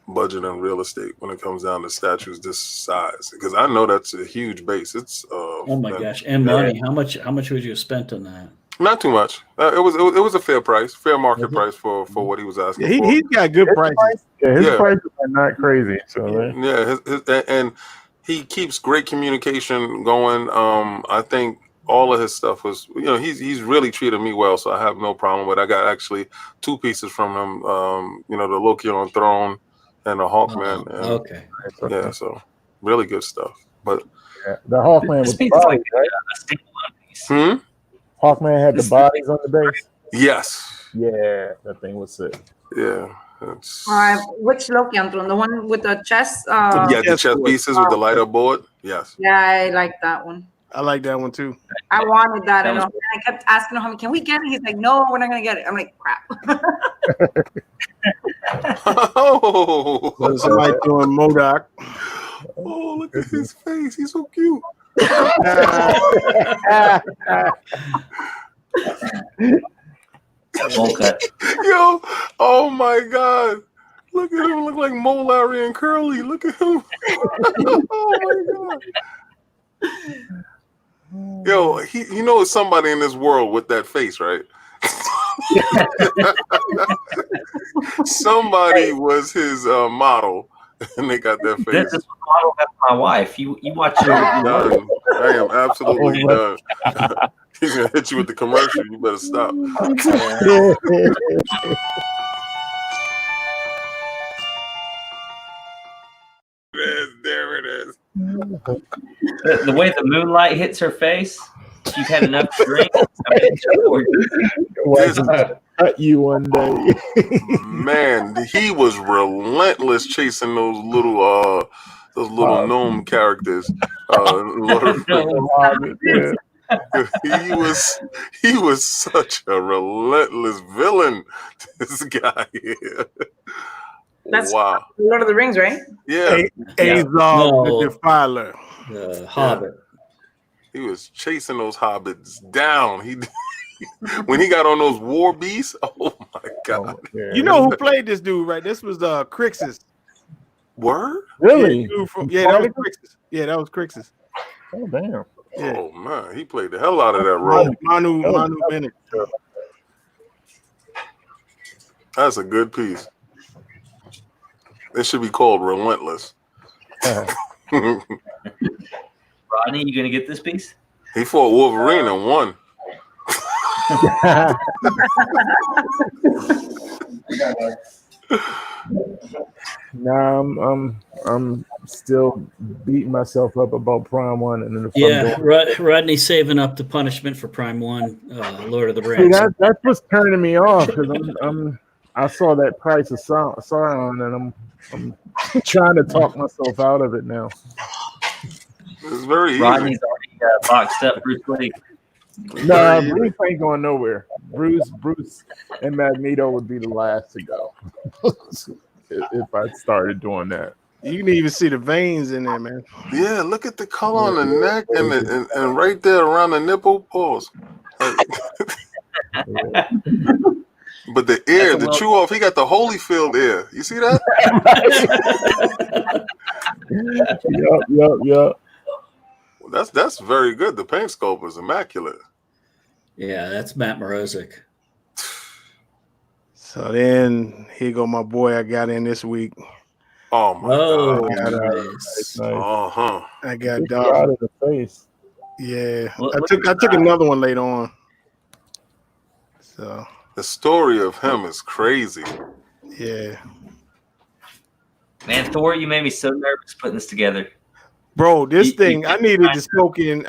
budgeting real estate when it comes down to statues this size, because I know that's a huge base. It's oh my gosh, and money. How much would you have spent on that? Not too much. It was a fair price, fair market price for what he was asking for. He's got good prices. His prices are not crazy. So and he keeps great communication going. I think all of his stuff was, he's really treated me well, so I have no problem with it. I got actually 2 pieces from him, the Loki on Throne and the Hawkman. Okay. Yeah, so really good stuff. But the Hawkman was the body, right? Hawkman had the bodies on the base? Yes. Yeah, that thing was sick. Yeah. Which Loki on Throne? The one with the chest? The chest pieces with the light up board? Yes. Yeah, I like that one. I like that one too. I wanted that. And I kept asking him, can we get it? He's like, no, we're not going to get it. I'm like, crap. Oh, somebody doing MODOK. Oh, look at his face. He's so cute. Yo, oh my God. Look at him. Look like Mo, Larry, and Curly. Look at him. Oh my God. Yo, it's somebody in this world with that face, right? Somebody was his model, and they got that face. This model has my wife. You watch your done. I am absolutely done. He's gonna hit you with the commercial. You better stop. There it is. The way the moonlight hits her face, you've had enough to drink. Cut you one day. Man, he was relentless chasing those little gnome characters. He was such a relentless villain. This guy here. That's Lord of the Rings, right? Yeah. Azog the Defiler. The Hobbit. He was chasing those hobbits down. When he got on those war beasts, oh my God. You know who played this dude, right? This was Crixus. Word? Really? That was Crixus. Yeah, that was Crixus. Oh, damn. Yeah. Oh, man. He played the hell out of that role. Manu Bennett. That's a good piece. It should be called Relentless. Rodney, you gonna get this piece? He fought Wolverine and won. No, I'm still beating myself up about Prime 1, and then Rodney's saving up the punishment for Prime 1, Lord of the Rings. See, that's what's turning me off, because I saw that price of Sauron, and I'm trying to talk myself out of it now. It's very easy. Rodney's already boxed up Bruce Lee. Nah, Bruce ain't going nowhere. Bruce, and Magneto would be the last to go if I started doing that. You can even see the veins in there, man. Yeah, look at the color on the neck and right there around the nipple. Pause. But the ear, the chew off, he got the Holyfield ear. You see that? Yep. That's very good. The paint sculpt is immaculate. Yeah, that's Matt Morozic. So then here go my boy I got in this week. Oh my God. Nice. Uh-huh. I got Out dog. of the face. Yeah. I took another one later on. So The story of him is crazy. yeah. Man, Thor, you made me so nervous putting this together. Bro, this thing I needed to soak in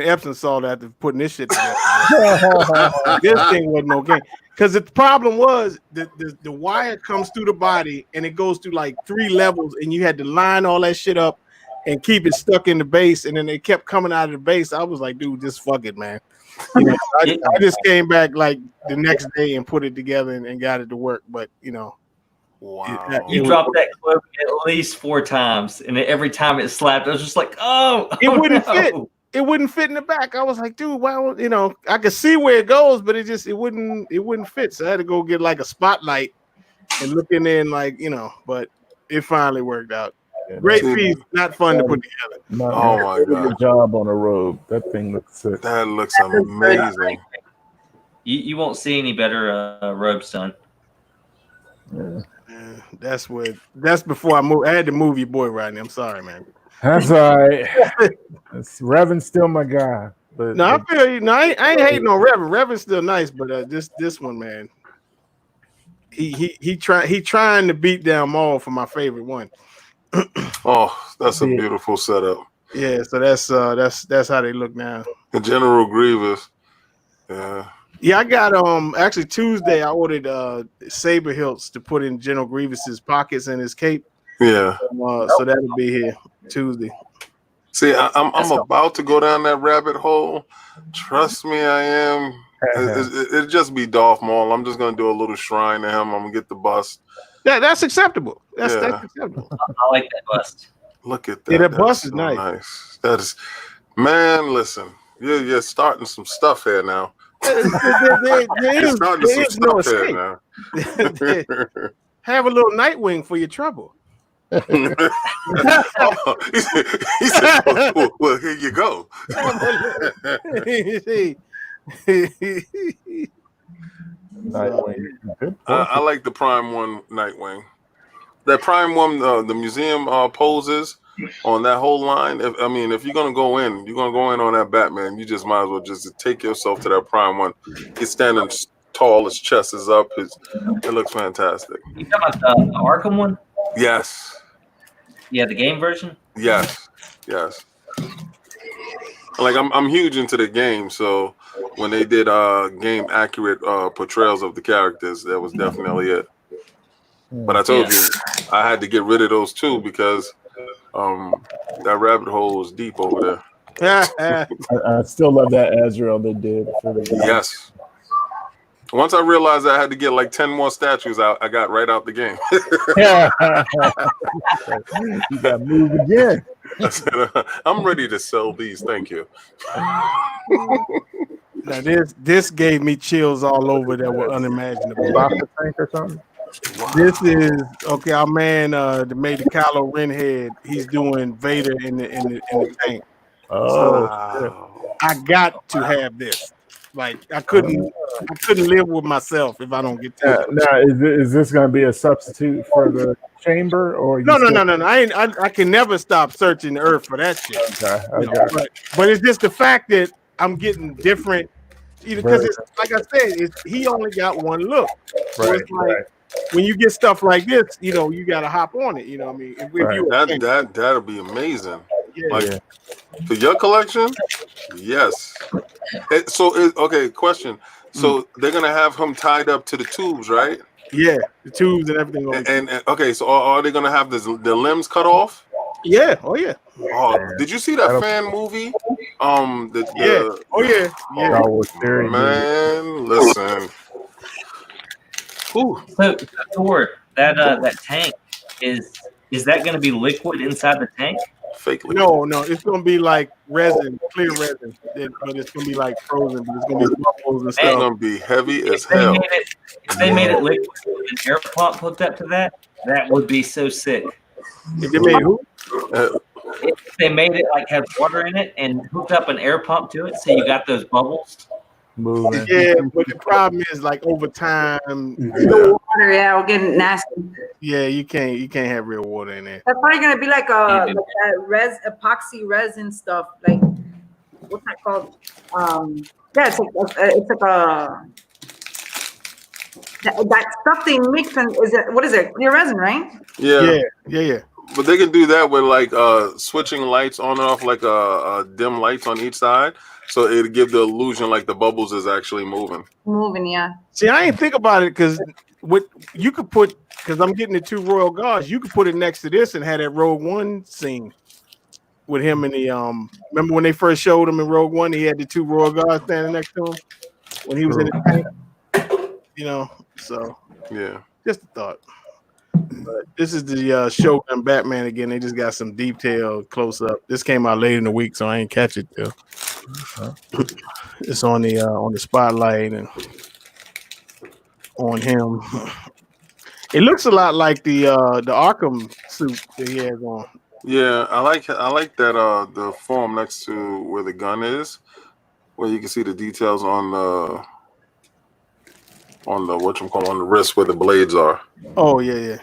Epsom salt after putting this shit together. This thing wasn't no game. Because the problem was the wire comes through the body and it goes through like 3 levels, and you had to line all that shit up and keep it stuck in the base, and then they kept coming out of the base. I was like, dude, just fuck it, man. You know, I just came back like the next day and put it together and got it to work. But Wow. You dropped that cloak at least 4 times, and every time it slapped, I was just like, it wouldn't fit. It wouldn't fit in the back. I was like, dude, well, I could see where it goes, but it wouldn't fit. So I had to go get like a spotlight and look in there and but it finally worked out. Great piece, not fun to put together. Oh my God. Good job on a robe. That thing looks sick. That looks amazing. You won't see any better robes done. Yeah. That's before I moved. I had to move your boy Rodney. I'm sorry, man. That's all right. Revan's still my guy. But No, I feel you. No, I ain't hating on Revan. Revan's still nice, but this one, man, he trying to beat down Maul for my favorite one. Oh, that's a beautiful setup. Yeah, so that's how they look now. The General Grievous. Yeah. Yeah, I got actually Tuesday I ordered saber hilts to put in General Grievous's pockets and his cape. Yeah. So that'll be here Tuesday. See, I'm about to go down that rabbit hole. Trust me, I am. It'll just be Darth Maul. I'm just gonna do a little shrine to him. I'm gonna get the bust. That's acceptable. That's acceptable. I like that bust. Look at that. Yeah, that bust so is nice. That is, man. Listen, you're starting some stuff here now. There is no escape. Have a little Nightwing for your trouble. He said, well, here you go. Nightwing. I like the Prime One Nightwing. That Prime One, the museum poses on that whole line. If you're gonna go in on that Batman. You just might as well just take yourself to that Prime One. He's standing tall. His chest is up. It looks fantastic. You talking about the Arkham one? Yes. Yeah, the game version. Yes. Like I'm huge into the game, so when they did game accurate portrayals of the characters, that was definitely it. But I told you I had to get rid of those too because that rabbit hole was deep over there. I still love that Azrael they did for the game. Yes. Once I realized I had to get like 10 more statues out, I got right out the game. You got to move again. I said, I'm ready to sell these. Thank you. Now this gave me chills all over that were unimaginable. Boxer tank or something? This is okay. Our man that made the Kylo Ren head. He's doing Vader in the tank. Oh, Wow. I got to have this. Like I couldn't live with myself if I don't get this. now is this going to be a substitute for the chamber or No. I can never stop searching the earth for that shit. Okay. But it's just the fact that I'm getting different. Because it's like I said, he only got one look. So it's like when you get stuff like this, you got to hop on it. You know what I mean? That'll be amazing. Yeah. For your collection, yes. Okay, question. So they're gonna have him tied up to the tubes, right? Yeah, the tubes and everything. And okay, so are they gonna have the limbs cut off? Yeah. Oh yeah. Oh, did you see that fan movie? Yeah. Oh yeah. Yeah. Star Wars series. Man, listen. Ooh. So Thor, that tank is that going to be liquid inside the tank? Fake liquid. No, it's gonna be like resin, clear resin, but it's gonna be like frozen. But it's gonna be bubbles and It's stuff. gonna be heavy as If they hell. made it liquid with an air pump hooked up to that, that would be so sick. If they made who? If they made it like have water in it and hooked up an air pump to it, so you got those bubbles. Moving. Yeah, but the problem is like over time. The water, yeah, will get nasty. Yeah, you can't have real water in there. That's probably gonna be like that epoxy resin stuff. Like what's that called? Yeah, it's like a that stuff they mix and what is it? Clear resin, right? Yeah. Yeah. But they can do that with like switching lights on and off, like dim lights on each side, so it'll give the illusion like the bubbles is actually moving. Moving, yeah. See, I ain't think about it because what you could put, because I'm getting the 2 Royal Guards, you could put it next to this and have that Rogue One scene with him and the remember when they first showed him in Rogue One, he had the 2 Royal Guards standing next to him when he was in the tank, so Yeah. just a thought. But this is the Shogun Batman again. They just got some detailed close up. This came out late in the week, so I ain't catch it till. It's on the spotlight and on him. It looks a lot like the Arkham suit that he has on. Yeah, I like that the form next to where the gun is, where you can see the details on the on the wrist where the blades are. Oh yeah.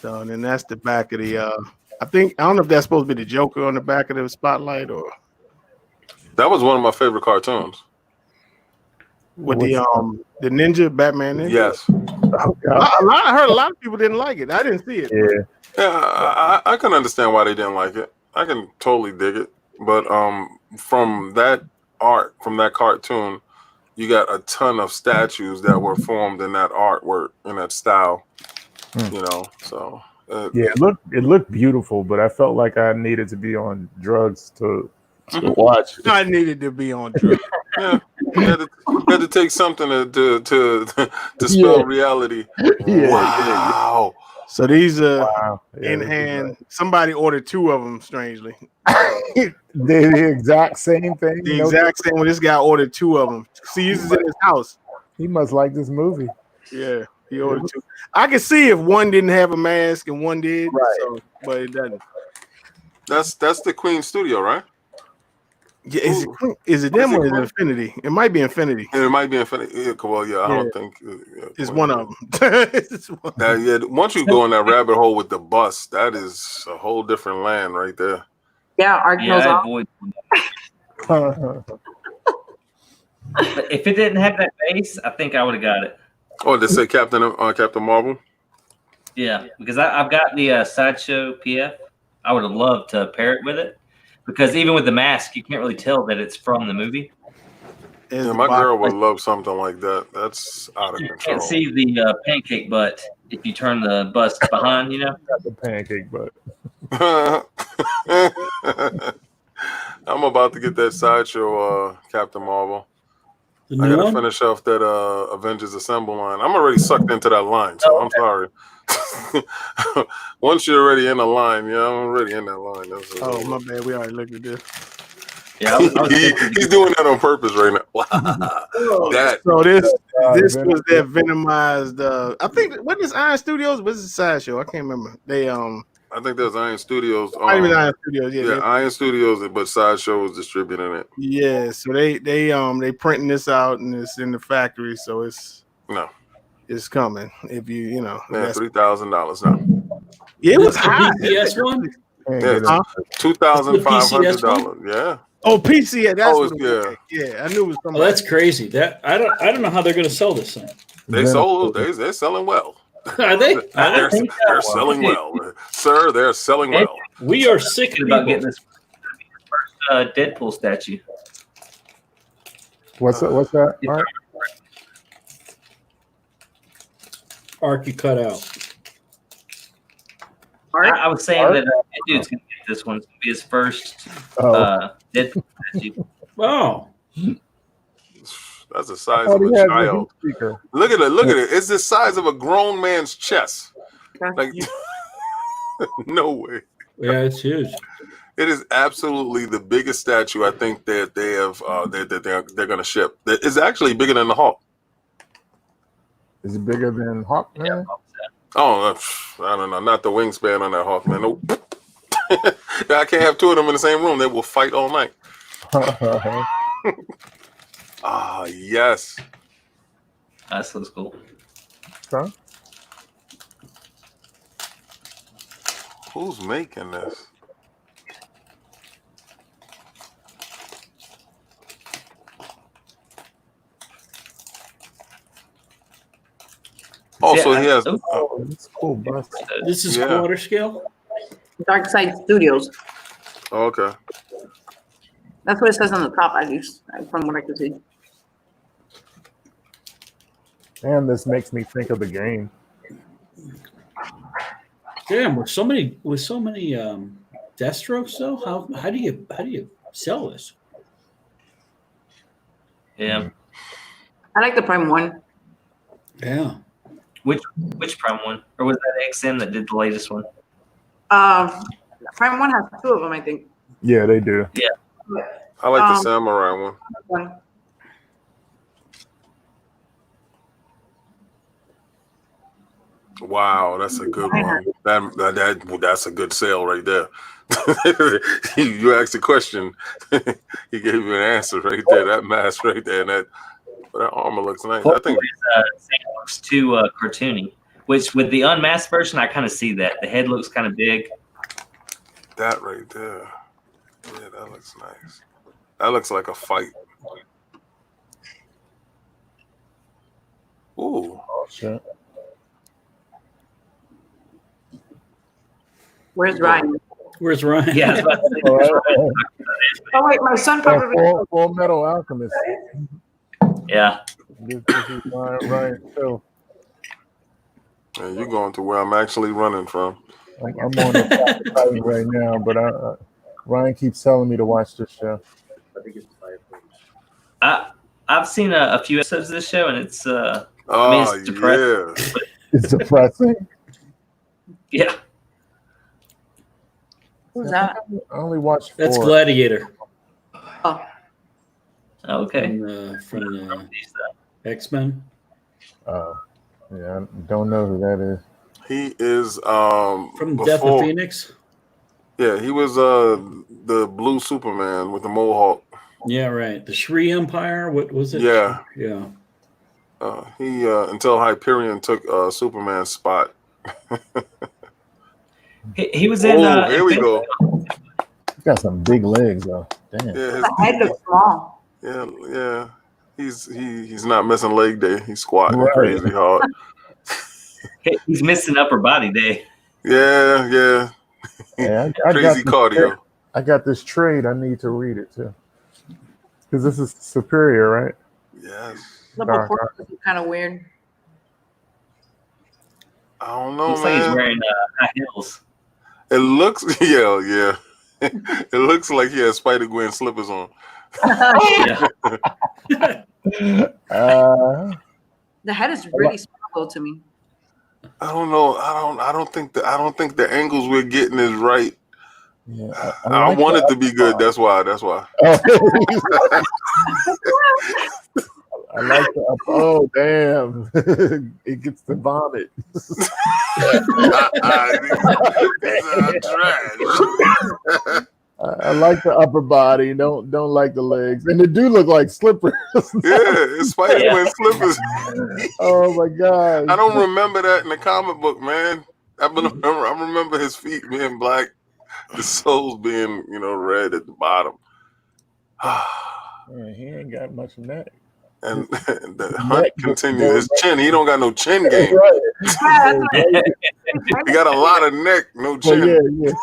So and then that's the back of the I don't know if that's supposed to be the Joker on the back of the spotlight or That was one of my favorite cartoons. with the ninja Batman ninja. Yes. I heard a lot of people didn't like it. I didn't see it. Yeah, I can understand why they didn't like it. I can totally dig it. But from that art, from that cartoon, you got a ton of statues that were formed in that artwork, in that style. So yeah, it looked beautiful, but I felt like I needed to be on drugs to watch it. I needed to be on drugs. Yeah, you had to take something to spell reality. Yeah, wow. So these are Wow. Yeah, in hand. Somebody ordered 2 of them. Strangely, the exact same thing. the exact same. When this guy ordered 2 of them. See, this is in his house. He must like this movie. Yeah, he ordered 2. I could see if one didn't have a mask and one did, Right. so, but it doesn't. That's the Queen Studio, right? Yeah, is it them or is it Infinity? It might be Infinity. It might be Infinity. Yeah, well, yeah, I don't think It's Queen. one of them. It's one. Yeah, once you go in that rabbit hole with the bus, that is a whole different land right there. Yeah, Art knows Yeah, I all. avoid. But if it didn't have that base, I think I would have got it. Oh, they say Captain Marvel. Yeah, because I've got the Sideshow PF. I would have loved to pair it with it because even with the mask, you can't really tell that it's from the movie. Yeah, my girl would love something like that. That's out of You control. can't see the pancake butt if you turn the bust behind, Got the pancake butt. I'm about to get that Sideshow Captain Marvel. The I new gotta one? finish off that Avengers Assemble line. I'm already sucked into that line, so I'm sorry. Once you're already in the line, I'm already in that line. Oh, my bad. We already looked at this. Yeah, I was He's doing that on purpose right now. Wow. That So this Venom. was their Venomized. I think what is Iron Studios? What's the Sideshow? I can't remember. They I think there's Iron Studios. not even Iron Studios. Yeah, Iron Studios, but Sideshow is distributing it. Yeah, so they printing this out and it's in the factory, so it's coming. If you Yeah, that's- $3,000 now. it was The high. BPS one? Yeah, Huh? $2,500. Yeah. Oh, PC. That's Oh, what it was. Yeah, I knew it was something. Oh, that's crazy. That I don't know how they're going to sell this thing. They're selling well. Are they? They're selling well, sir. They're selling well. We are sick of about people. getting this first Deadpool statue. What's that? All right. arc you cut out? I was saying that that dude's gonna get this one. It's gonna be his first Deadpool statue. Oh, That's the size of a child. Look at it. Look at it. It's the size of a grown man's chest. Like, no way. Yeah, it's huge. It is absolutely the biggest statue I think that they have that they're going to ship. It's actually bigger than the Hulk. Is it bigger than Hawk? Man? Oh, I don't know. Not the wingspan on that Hawk, man. Nope. I can't have two of them in the same room. They will fight all night. Ah, yes. That looks cool. Huh? Who's making this? Also, he has. Oh, that's cool, bus. This is quarter scale. Dark Side Studios. Oh, okay. That's what it says on the top, at least, from what I can see. And this makes me think of the game. Damn, with so many Deathstrokes though, how do you sell this? Yeah. I like the Prime one. Yeah. Which Prime one? Or was that XM that did the latest one? Prime one has two of them, I think. Yeah, they do. Yeah. I like the samurai one. Wow, that's a good one. That's a good sale right there. You asked a question, he gave you an answer right there. That mask right there, and that armor looks nice. I think it looks too cartoony. Which with the unmasked version, I kind of see that the head looks kind of big. That right there, yeah, that looks nice. That looks like a fight. Ooh, oh shit. Where's Ryan? Where's Ryan? Yeah, I was about to say, Oh wait, my son probably. Full Metal Alchemist. yeah. This is Ryan too. and you're going to where I'm actually running from. I'm on the site right now, but Ryan keeps telling me to watch this show. I've seen a few episodes of this show, and it's Oh, it's depressing. yeah. It's depressing. Yeah. Who's that? I only watched 4. That's Gladiator. Oh, Okay. From X-Men. Yeah, I don't know who that is. He is From Death of Phoenix. Yeah, he was the blue Superman with the mohawk. Yeah, right. The Shree Empire. What was it? Yeah. Yeah. He until Hyperion took Superman's spot. He was in. Here we go. He's got some big legs though. Damn. Yeah, the head looks small. yeah. He's not missing leg day. He's squatting Right. crazy hard. He's missing upper body day. Yeah. Yeah, Crazy cardio. I got this trade. I need to read it too, because this is Superior, right? Yes. Level 4 is kind of weird. I don't know, Looks like he's man. wearing high heels. It looks, yeah. It looks like he has Spider-Gwen slippers on. Yeah. The head is really small to me. I don't know. I don't think the angles we're getting is right. Yeah, I like want that. it to be good. That's why. I like the oh damn! It gets to vomit. I like the upper body. Don't like the legs, and they do look like slippers. Yeah, it's Spider-Man slippers. Oh my god! I don't remember that in the comic book, man. I remember his feet being black, the soles being red at the bottom. Man, he ain't got much neck. And the hunt continues. His chin, he don't got no chin game. Right. He got a lot of neck, no chin. Yeah.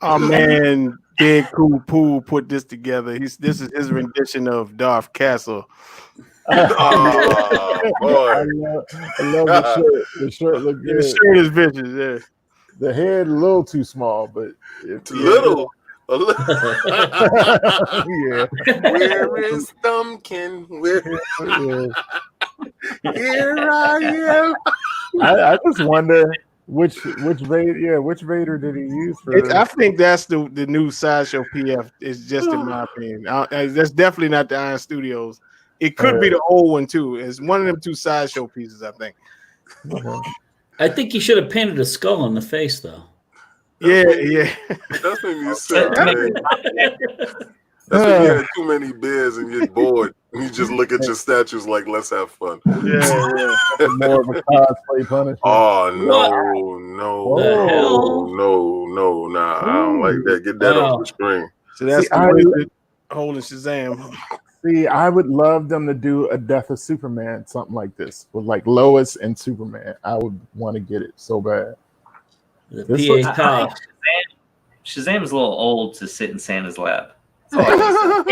Oh man, Dead Cool Pool put this together. This is his rendition of Darth Castle. Oh boy. I love the shirt. The shirt looked The good. shirt is vicious. Yeah. The head a little too small, but Little. Yeah. yeah. Where is Thumbkin? Where? Here I am. I just wonder which Vader did he use for? I think that's the new Sideshow PF. Is just in my opinion. That's definitely not the Iron Studios. It could be the old one too. It's one of them two Sideshow pieces, I think. I think he should have painted a skull on the face, though. Yeah. That's when you said, man. That's when you had too many beers and you're bored. And you just look at your statues like, let's have fun. Yeah. More of a cosplay Punisher. Oh no, nah, I don't like that. Get that off the screen. So that's the holding Shazam. See, I would love them to do a Death of Superman, something like this, with like Lois and Superman. I would want to get it so bad. The PA top. Shazam's a little old to sit in Santa's lap. Well,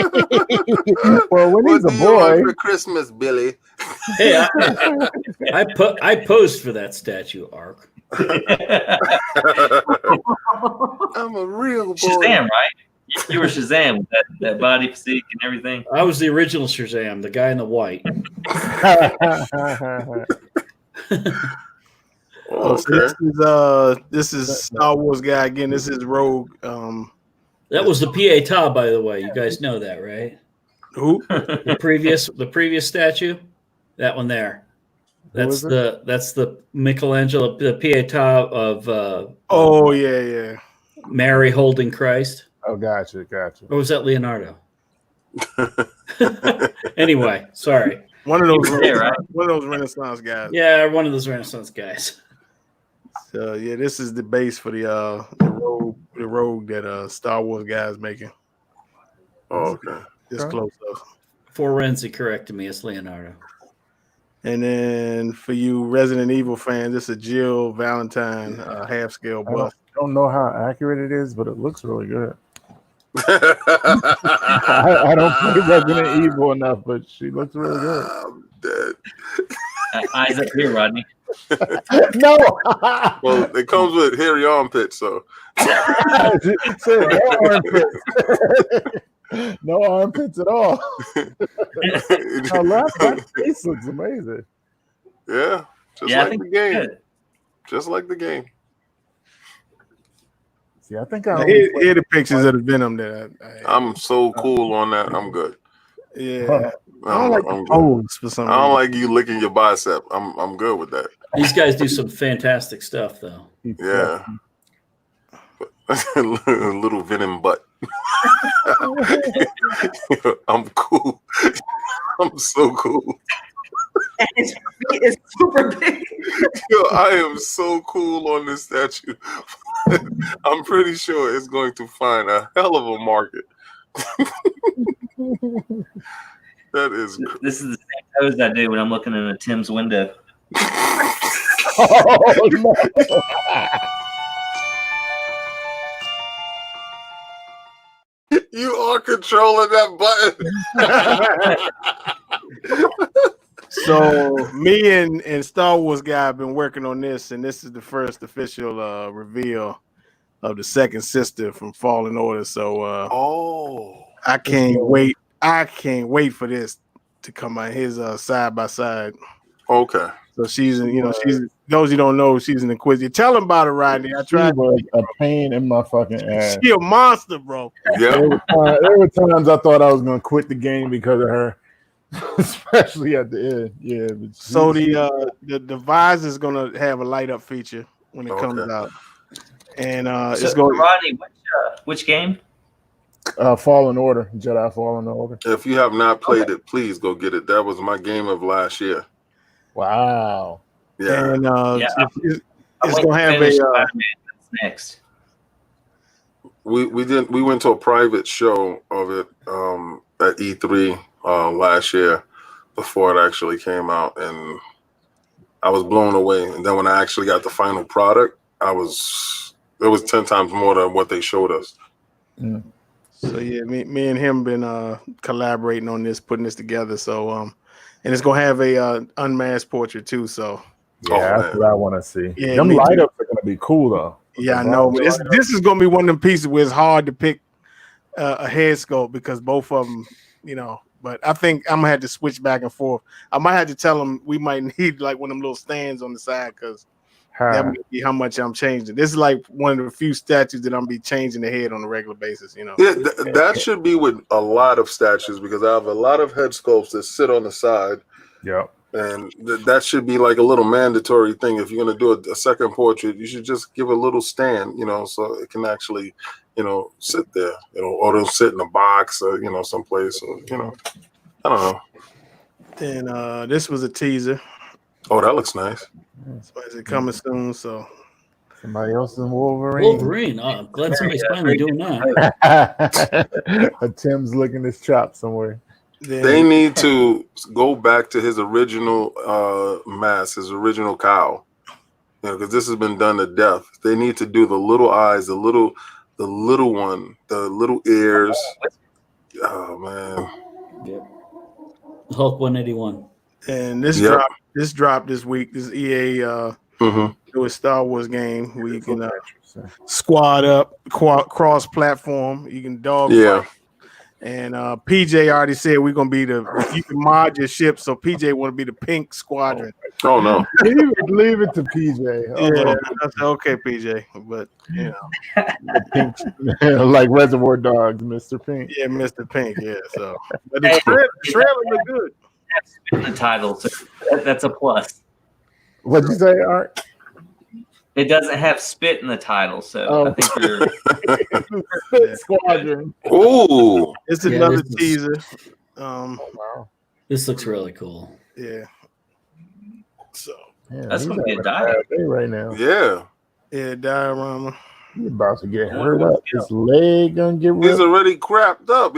when What he's a do you want boy, for Christmas, Billy? Hey, I posed for that statue, Ark. I'm a real boy. Shazam, right? You were Shazam with that body physique and everything. I was the original Shazam, the guy in the white. Okay. So this is Star Wars guy again. This is Rogue. That was the PA Top, by the way. You guys know that, right? Who? The previous statue, that one there. That's the Michelangelo, the PA Top of. Oh yeah. Mary holding Christ. Oh, gotcha. Or was that Leonardo? Anyway, sorry. One of those, right? One of those Renaissance guys. Yeah, one of those Renaissance guys. So yeah, this is the base for the rogue that Star Wars guy is making. Oh, okay. This close up. Forensic corrected me. It's Leonardo. And then for you Resident Evil fans, this is Jill Valentine half scale bust. I don't know how accurate it is, but it looks really good. I don't play Resident Evil enough, but she looks really good. I'm dead. Eyes up here, Rodney. No. Well, it comes with hairy armpits, so. Said no armpits. No armpits at all. That face looks amazing. Yeah, just like the game. Good. Just like the game. See, I think here the pictures of the Venom that I'm so cool on that. I'm good. Yeah. I don't like the pose for some reason. I don't like you licking your bicep. I'm good with that. These guys do some fantastic stuff, though. Yeah. A little Venom butt. I'm cool. I'm so cool. And his feet is super big. Yo, I am so cool on this statue. I'm pretty sure it's going to find a hell of a market. That is. This is the same pose I do when I'm looking in a Tim's window. Oh, no. You are controlling that button. So me and Star Wars guy have been working on this, and this is the first official reveal of the second sister from Fallen Order. So I can't wait. I can't wait for this to come out. His side by side. Okay. So she's those you don't know, she's an Inquisitor. Tell them about it, Rodney. I tried. She was a pain in my fucking ass. She a monster, bro. Yeah. There were times I thought I was gonna quit the game because of her. Especially at the end, yeah. So the visor is gonna have a light up feature when it comes out, and it's going. Rodney, which game? Fallen Order, Jedi Fallen Order. If you have not played it, please go get it. That was my game of last year. Wow. Yeah, and it's gonna have a. Next. We went to a private show of it at E3 last year before it actually came out, and I was blown away. And then when I actually got the final product, it was 10 times more than what they showed us. So yeah, me and him been collaborating on this, putting this together. So and it's gonna have a unmasked portrait too. So Yeah, that's what I want to see. Yeah, Them me light too. ups are gonna be cool though. Yeah, I know. But this is gonna be one of them pieces where it's hard to pick a head sculpt because both of them, you know. But I think I'm gonna have to switch back and forth. I might have to tell them we might need like one of them little stands on the side because that might be how much I'm changing. This is like one of the few statues that I'm be changing the head on a regular basis. You know. Yeah, that should be with a lot of statues because I have a lot of head sculpts that sit on the side. Yep. And that should be like a little mandatory thing. If you're going to do a second portrait, you should just give a little stand, you know, so it can actually, you know, sit there, you know, or it'll sit in a box or, you know, someplace. Or, you know, I don't know. And this was a teaser. Oh, that looks nice. So is it coming soon? So somebody else in Wolverine. Wolverine. Oh, I'm glad somebody's finally doing that. Tim's licking his chop somewhere. They need to go back to his original mask, his original cowl. You know, because this has been done to death. They need to do the little eyes, the little one, the little ears. Oh man. Yep. Hulk 181. And this dropped this week. This EA new Star Wars game where you can squad up, cross platform. You can dog fight. And PJ already said we're gonna be you can mod your ship, so PJ want to be the pink squadron. Oh no, leave it to PJ. Yeah, I said okay, PJ, but you know, pink, like Reservoir Dogs, Mr. Pink. Yeah, Mr. Pink. Yeah, so but the trailer look good. That's in the title, so that's a plus. What'd you say, Art? It doesn't have spit in the title, so I think you're Spit Squadron. Oh, it's another teaser. Wow. This looks really cool. Yeah. So that's gonna be a dive right now. Yeah. Yeah, diorama. He's about to get hurt up. His leg gonna get ripped. He's already crapped up.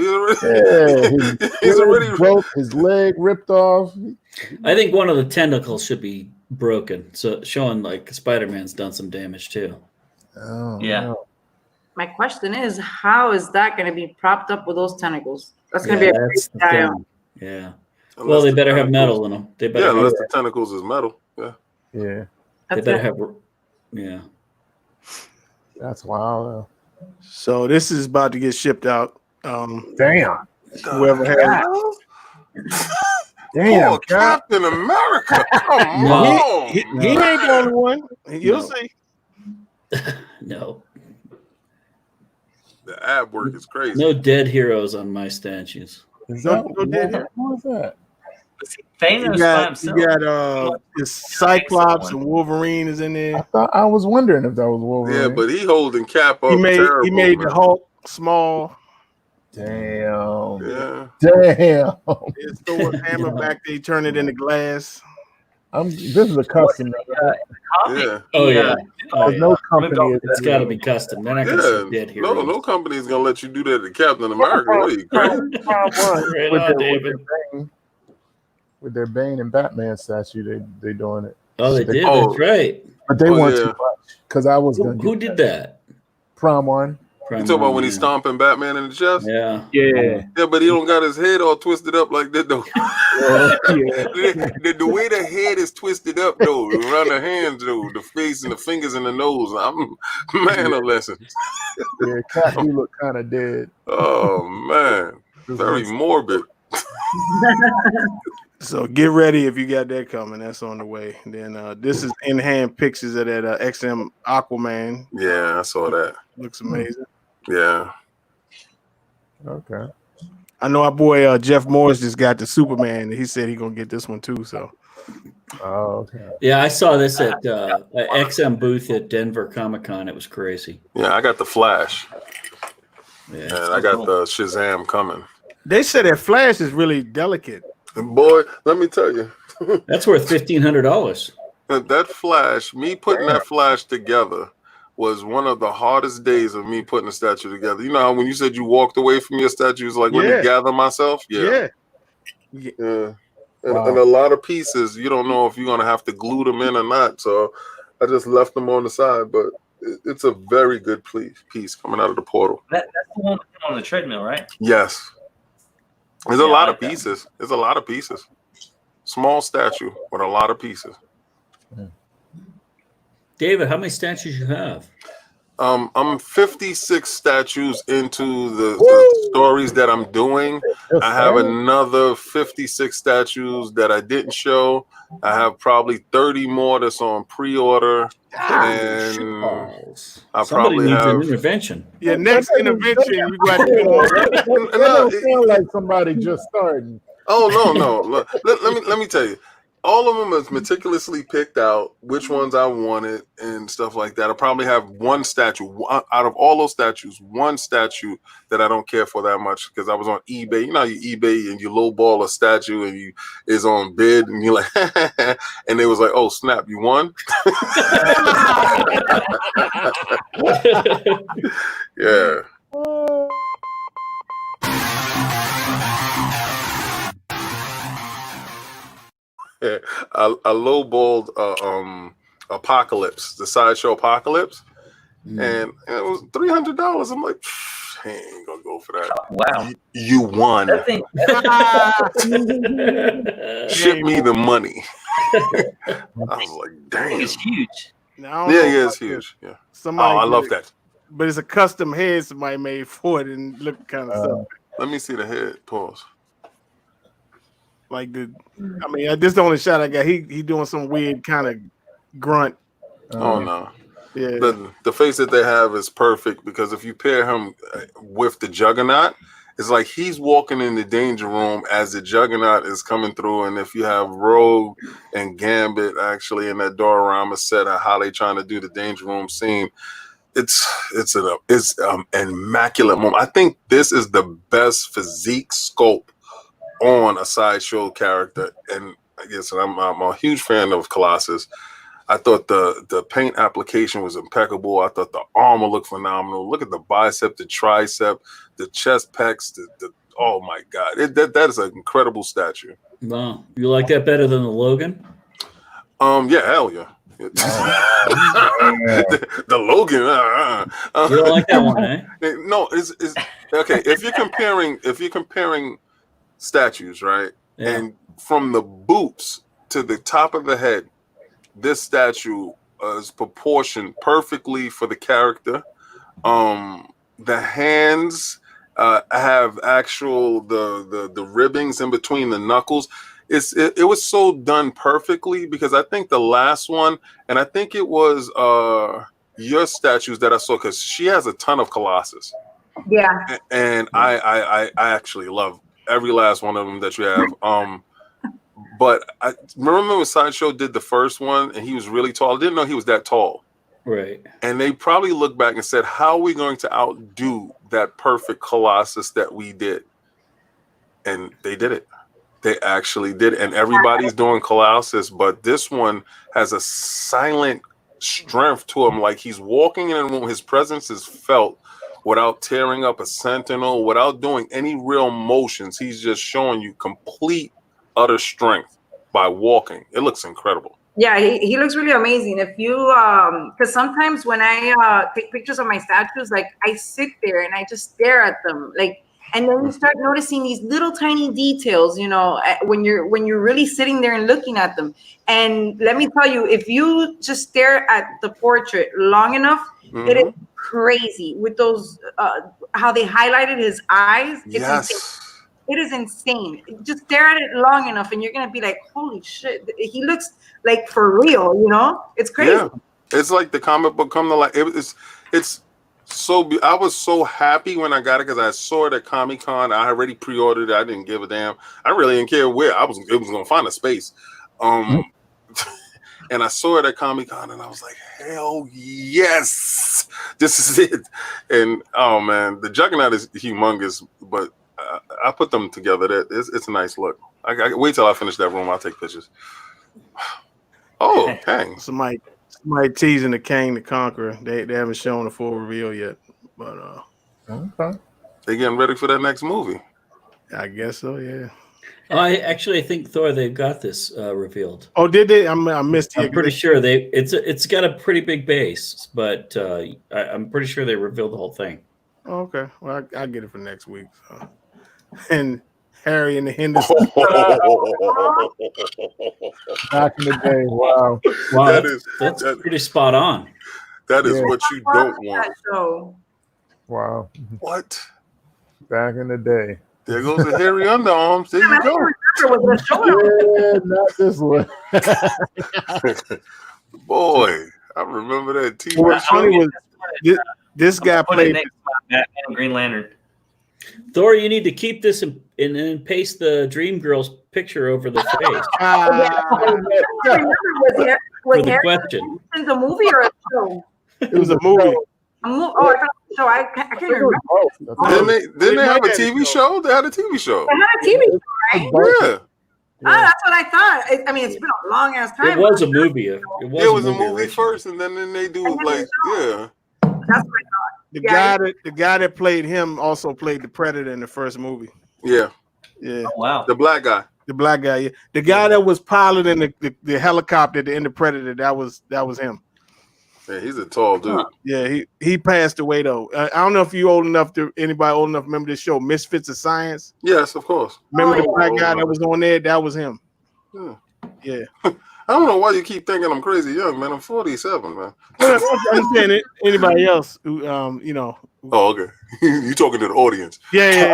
He's already broke. His leg ripped off. I think one of the tentacles should be broken, so showing like Spider-Man's done some damage too. Oh, yeah. No. My question is, how is that going to be propped up with those tentacles? That's going to be a great style. Yeah. Well, they better have metal in them. They better. Unless the tentacles is metal. Yeah. Yeah. They better have. Yeah. That's wild. So this is about to get shipped out. Damn. Whoever has. Damn, oh, Captain America. Come on. He ain't the only one. You'll see. No. The ab work is crazy. No dead heroes on my statues. Is that what is that? Famous by himself. You got Cyclops and Wolverine is in there. I was wondering if that was Wolverine. Yeah, but he holding Cap up. He made the Hulk small. Damn. Yeah. Damn. It's Thor's hammer back there. Turn it into glass. This is a custom. Yeah. Oh yeah. No company. It's got to be custom. They're not going to see dead heroes. No company is going to let you do that to Captain America. What are you crazy? With their Bane and Batman statue, they doing it. Oh, they did. That's right. But they want too much because I was going to. Who did that? Prom One. You talking about when he's stomping Batman in the chest? Yeah. Yeah, but he don't got his head all twisted up like that though. The way the head is twisted up though, around the hands though, the face and the fingers and the nose. I'm man of lessons. Yeah, Cap, you look kind of dead. Oh man, very morbid. So get ready if you got that coming. That's on the way. Then this is in-hand pictures of that XM Aquaman. Yeah, I saw that. Looks amazing. Yeah. Okay. I know our boy Jeff Morris just got the Superman. He said he's gonna get this one too. So. Oh, okay. Yeah, I saw this at XM booth at Denver Comic-Con. It was crazy. Yeah, I got the Flash. Yeah, and I got the Shazam coming. They said that Flash is really delicate. And boy, let me tell you. That's worth $1,500. That Flash, me putting that Flash together was one of the hardest days of me putting a statue together. You know how when you said you walked away from your statues, like let me gather myself? Yeah. And a lot of pieces, you don't know if you're going to have to glue them in or not. So I just left them on the side. But it's a very good piece coming out of the portal. That's the one on the treadmill, right? Yes. There's a lot of pieces. There's a lot of pieces. Small statue with a lot of pieces. David, how many statues you have? I'm 56 statues into the stories that I'm doing. I have another 56 statues that I didn't show. I have probably 30 more that's on pre-order. And I Somebody probably needs have an intervention. Yeah, next intervention, we got to do more. It don't sound like somebody just starting. Oh no. Look, let me tell you. All of them is meticulously picked out, which ones I wanted and stuff like that. I probably have one statue out of all those statues, one statue that I don't care for that much because I was on eBay. You know, you eBay and you lowball a statue and you is on bid and you're like, and they was like, oh snap, you won. Yeah. Yeah, I lowballed Apocalypse, the sideshow Apocalypse, and it was $300. I'm like, I ain't gonna go for that. Wow, you won. Ship me the money. I was like, damn, it's huge. Yeah, it's huge. Yeah. I love that. But it's a custom head somebody made for it and look kind of stuff. Let me see the head. Pause. Like this is the only shot I got. He doing some weird kind of grunt. Oh no. Yeah. The face that they have is perfect because if you pair him with the Juggernaut, it's like he's walking in the danger room as the Juggernaut is coming through. And if you have Rogue and Gambit actually in that diorama set of how they trying to do the danger room scene, it's an immaculate moment. I think this is the best physique sculpt on a sideshow character, and I guess I'm a huge fan of Colossus. I thought the paint application was impeccable. I thought the armor looked phenomenal. Look at the bicep, the tricep, the chest pecs. The oh my god, that is an incredible statue. Wow, you like that better than the Logan? Yeah, hell yeah. the Logan. You don't like that one, eh? No, it's okay. If you're comparing statues, right? Yeah. And from the boots to the top of the head, this statue is proportioned perfectly for the character. The hands have actual the ribbings in between the knuckles. It was so done perfectly because I think the last one, and I think it was your statues that I saw because she has a ton of Colossus. Yeah. And I actually love every last one of them that you have. But I remember when Sideshow did the first one and he was really tall. I didn't know he was that tall. Right. And they probably looked back and said, how are we going to outdo that perfect Colossus that we did? And they did it. They actually did it. And everybody's doing Colossus, but this one has a silent strength to him. Like he's walking in a room, his presence is felt without tearing up a sentinel, without doing any real motions. He's just showing you complete, utter strength by walking. It looks incredible. Yeah, he looks really amazing. If you, because sometimes when I take pictures of my statues, like I sit there and I just stare at them, like, and then you start noticing these little tiny details, you know, when you're really sitting there and looking at them. And let me tell you, if you just stare at the portrait long enough, it is crazy with those how they highlighted his eyes. It's insane. It is insane. Just stare at it long enough, and you're gonna be like, "Holy shit!" He looks like for real. You know, it's crazy. Yeah, it's like the comic book come to life. It's so. I was so happy when I got it because I saw it at Comic-Con. I already pre-ordered it. I didn't give a damn. I really didn't care where I was. It was gonna find a space. And I saw it at Comic-Con, and I was like, "Hell yes, this is it!" And oh man, the Juggernaut is humongous, but I put them together. It's a nice look. I wait till I finish that room. I'll take pictures. Oh, dang! Somebody teasing the Kang the Conqueror. They haven't shown the full reveal yet, but they getting ready for that next movie. I guess so. Yeah. I think Thor, they've got this revealed. Oh, did they? I missed it. I'm pretty sure it's got a pretty big base, but I'm pretty sure they revealed the whole thing. Oh, okay, well, I'll get it for next week. So. And Harry and the Henderson. Back in the day, wow. Wow, that's pretty spot on. That is what you don't want. Wow. What? Back in the day. There goes the hairy underarms. There you go. Yeah, not this one. Boy, I remember that TV What's funny was this guy played Batman and Green Lantern. Thor, you need to keep this and then paste the Dream Girl's picture over the face for the question. In the movie or a show? It was a movie. Oh, I thought so. I can't remember. Didn't they have a TV show? They had a TV show. They had a TV show, right? Yeah. Ah, that's what I thought. I mean, it's been a long ass time. It was a movie. It was a movie first, and then they do like That's what I thought. The guy that played him also played the Predator in the first movie. Yeah. Yeah. Oh, wow. The black guy. The black guy. Yeah. The guy that was piloting the helicopter at the end of Predator. That was him. Yeah, he's a tall dude. Yeah, he passed away though. I don't know if you anybody old enough to remember this show, Misfits of Science. Yes, of course. Remember the black guy that was on there? That was him. Yeah. I don't know why you keep thinking I'm crazy young, man. I'm 47, man. I'm saying it. Anybody else who you know. Oh, okay. You talking to the audience? Yeah.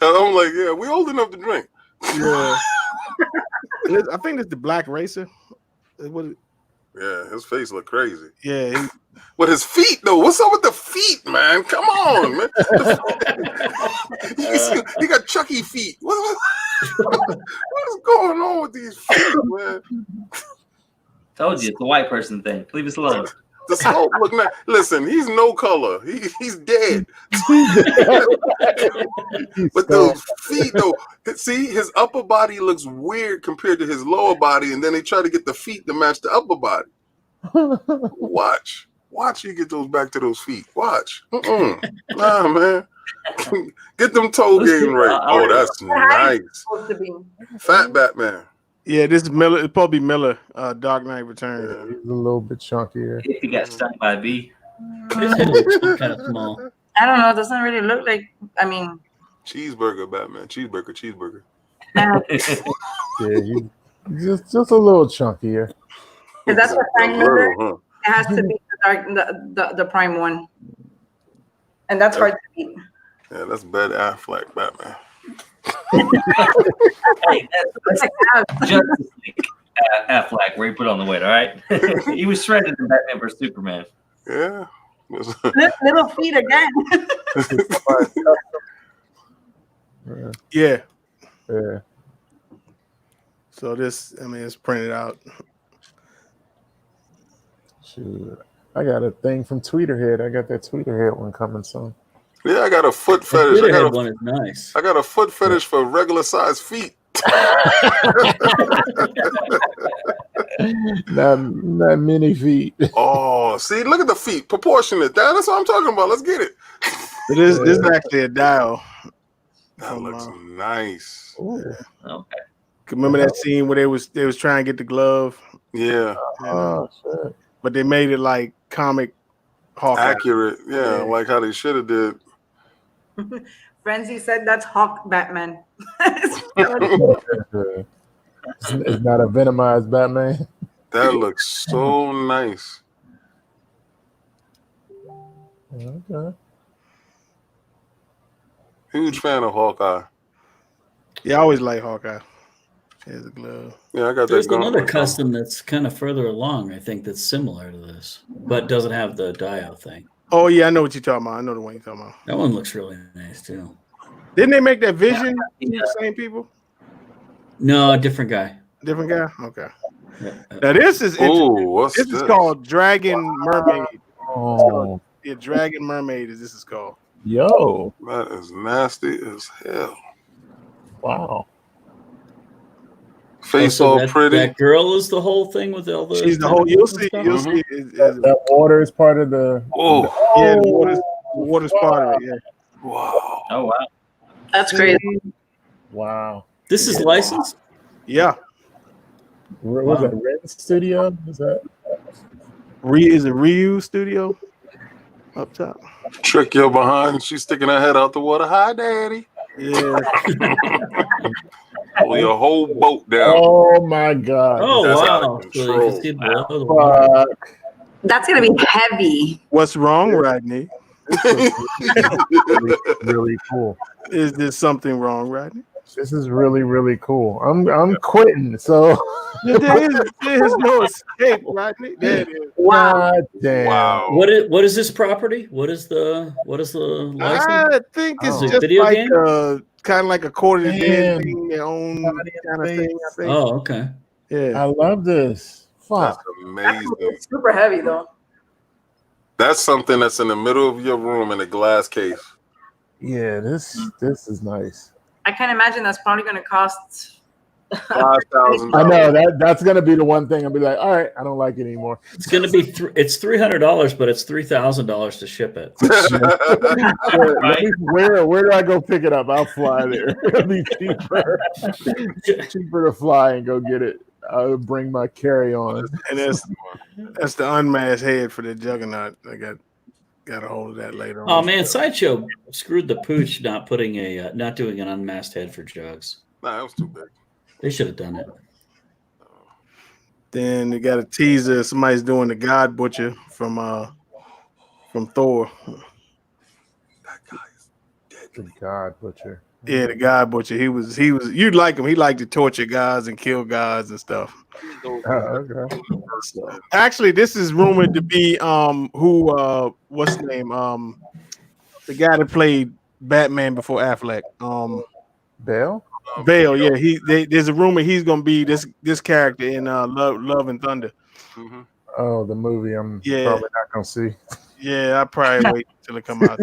I'm like, yeah, we old enough to drink. Yeah. I think it's the black racer. Yeah, his face look crazy. Yeah. But his feet, though, what's up with the feet, man? Come on, man. He got Chucky feet. What is going on with these feet, man? Told you, it's a white person thing. Leave us alone. The sculpt look nice. Listen, he's no color. He's dead. But those feet, though, see, his upper body looks weird compared to his lower body, and then they try to get the feet to match the upper body. Watch you get those back to those feet. Watch. Nah, man. Get them toe game right. Oh, that's nice. Fat Batman. Yeah, this is Miller. It's probably Miller. Dark Knight Returns. Yeah, he's a little bit chunkier. If he got stung by a bee. His head looks kind of small. I don't know. It doesn't really look like. I mean, cheeseburger, Batman. Cheeseburger. Yeah, he's just a little chunkier. Because that's what Frank Miller. It has to be the prime one, and that's hard to beat. Yeah, that's Ben Affleck, Batman. Hey, that's Justice League Affleck, where he put on the weight. All right, he was shredded in Batman vs Superman. Yeah, little feet again. Yeah. Yeah. So this, it's printed out. Shoot, I got a thing from Tweeterhead. I got that Tweeterhead one coming soon. Yeah, I got a foot fetish. One is nice. I got a foot fetish for regular size feet. Not many feet. Oh, see, look at the feet, proportionate. That's what I'm talking about. Let's get it. This is actually a dial. That looks nice. Okay. Remember that scene where they was trying to get the glove? Yeah. Oh shit. But they made it like comic Hawkeye. Accurate. Yeah, like how they should have did. Frenzy said that's Hawk Batman. It's not a venomized Batman. That looks so nice. Okay. Huge fan of Hawkeye. Yeah, I always like Hawkeye. Here's a glove. Yeah, I got There's that. another custom that's kind of further along, I think, that's similar to this, but doesn't have the dial thing. Oh yeah, I know what you're talking about. I know the one you're talking about. That one looks really nice too. Didn't they make that Vision? The same people? No, different guy. Different guy? Okay. Yeah. Now this is what's this is called Dragon Mermaid. Oh, Yeah, Dragon Mermaid is this is called. yo. That is nasty as hell. Wow. Face So all that, pretty. That girl is the whole thing with all the. She's the whole. You'll see. stuff? You'll see. That water is part of the. Oh, Yeah, the water's part of it. Yeah. wow. Oh wow. That's crazy. Wow. This is licensed? Yeah. What was that? Red Studio? Is that? Is it Ryu Studio? Up top. Trick your behind. She's sticking her head out the water. Hi, Daddy. Yeah. Pull your whole boat down. Oh my God. Oh, That's wow. out of So you control. can see below the water. Fuck. That's gonna be heavy. What's wrong, Rodney? Really, really cool. Is there something wrong, Rodney? This is really, really cool. I'm quitting. So There is no escape, Rodney. There it is. Wow. God damn. Wow. What is this property? What is the license? I think it's Oh. just Video like game? kind of like a quarter to dead Damn. thing, their own kind of thing. I think. Oh, okay. Yeah. I love this. That's Fuck. amazing. It's super heavy though. That's something that's in the middle of your room in a glass case. Yeah, this is nice. I can't imagine that's probably gonna cost. $5,000. I know that's gonna be the one thing. I'll be like, all right, I don't like it anymore. It's going to be it's $300, but it's $3,000 to ship it. Where do I go pick it up? I'll fly there. It'll be cheaper to fly and go get it. I'll bring my carry-on. And that's the unmasked head for the Juggernaut. I got a hold of that later on. Oh man, Sideshow screwed the pooch not doing an unmasked head for Jugs. Nah, that was too big. They should have done it. Then they got a teaser. Somebody's doing the God Butcher from Thor. That guy is dead. Good God, Butcher. Yeah, the God Butcher. He was. You'd like him. He liked to torture guys and kill guys and stuff. Oh, okay. Actually, this is rumored to be what's his name? The guy that played Batman before Affleck. Bale? Bale, yeah. There's a rumor he's gonna be this character in Love and Thunder. Mm-hmm. Oh, the movie I'm probably not gonna see. Yeah, I'll probably wait till it come out.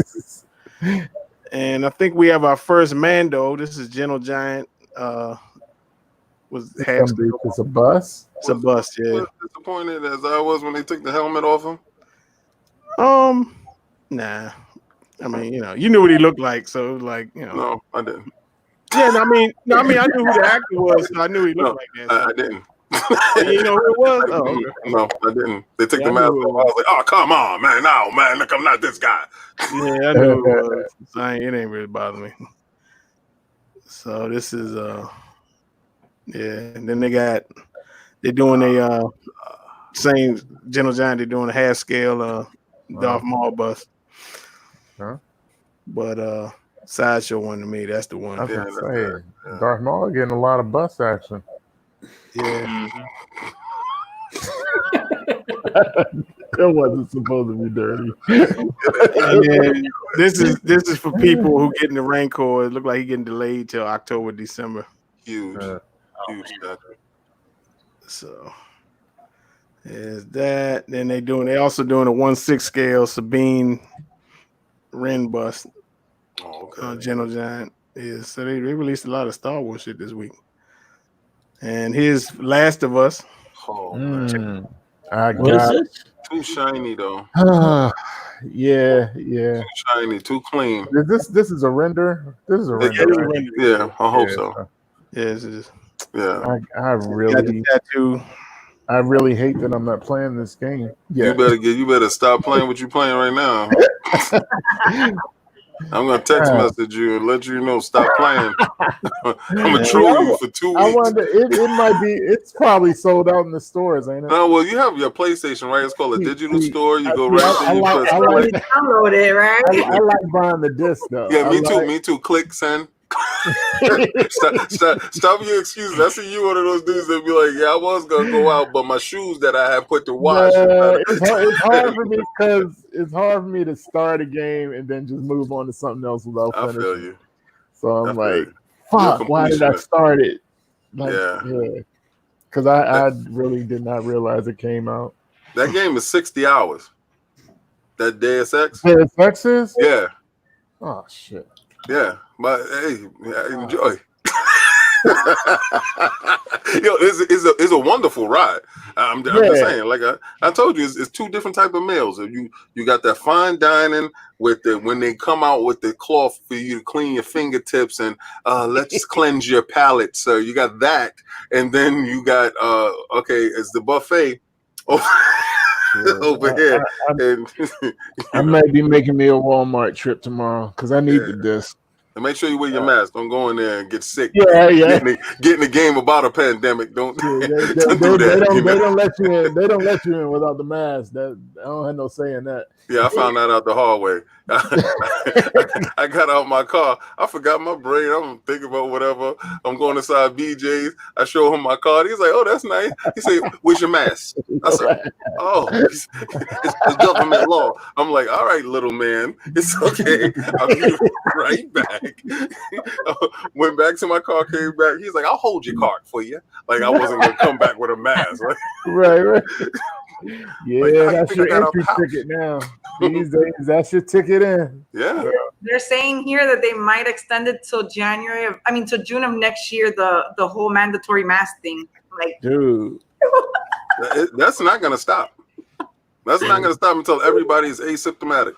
And I think we have our first Mando. This is Gentle Giant. It's a bus. It's a bust, yeah. Was disappointed as I was when they took the helmet off him. Nah. I mean, you knew what he looked like, so like, No, I didn't. Yeah, I mean, I knew who the actor was, so I knew he looked like that. So. I didn't. You know who it was? Oh, okay. No, I didn't. They took the mask off. I was like, oh, come on, man. No, man. Look, I'm not this guy. Yeah, I knew who it was. So it ain't really bothering me. So this is and then they're doing a same Gentle Giant, they're doing a half scale Darth Maul bust. Huh? But Sideshow one to me, that's the one. I was gonna say Darth Maul getting a lot of bus action. Yeah. That wasn't supposed to be dirty. And this is for people who getting the Rancor. It looked like he getting delayed till October, December. Huge. Huge. So is that. Then they also doing a 1/6 scale Sabine Wren bust. Oh, okay. Gentle Giant is. So they released a lot of Star Wars shit this week. And here's Last of Us. Oh, I What is got it? too shiny though. yeah. Too shiny, too clean. This is a render. This is a render. Right? Yeah, I hope so. Yeah, this is. Yeah. got I the tattoo. I really hate that I'm not playing this game. Yeah. You better stop playing what you're playing right now. I'm gonna text message you and let you know stop playing. I'm gonna troll you for 2 weeks. I wonder it might be. It's probably sold out in the stores, ain't it? No, well, you have your PlayStation, right? It's called a digital store. You go right there. I like Download it, right? I like buying the disc though. Yeah, me too. Me too. Click send. Stop your excuses. I see you one of those dudes that be like, yeah, I was gonna go out, but my shoes that I had put to wash. It's hard for me because it's hard for me to start a game and then just move on to something else without I finishing. feel you. So I'm like, you. fuck, why did I start it? Like, Yeah. Because I really did not realize it came out. That game is 60 hours. That Deus Ex? Deus Ex is? Yeah. Oh shit. Yeah. But hey, enjoy. it's a wonderful ride. I'm just saying, like I told you, it's two different type of meals. You got that fine dining with when they come out with the cloth for you to clean your fingertips and let's cleanse your palate. So you got that, and then you got it's the buffet over here. I might be making me a Walmart trip tomorrow because I need the disc. And make sure you wear your mask. Don't go in there and get sick. Yeah. Get in the game about a pandemic. Don't do that. They don't let you in. They don't let you in without the mask. I don't have no say in that. Yeah, I found that out the hallway. I got out my car. I forgot my brain. I'm thinking about whatever. I'm going inside BJ's. I show him my card. He's like, "Oh, that's nice." He said, "Where's your mask?" I said, "Oh, it's government law." I'm like, "All right, little man, it's okay. I'll be right back." Went back to my car, came back. He's like, "I'll hold your card for you." Like I wasn't gonna come back with a mask. Right. Yeah, that's your entry ticket now. These days, that's your ticket in. Yeah. They're saying here that they might extend it till till June of next year. The whole mandatory mask thing. Like, dude, that's not gonna stop. That's not gonna stop until everybody's asymptomatic.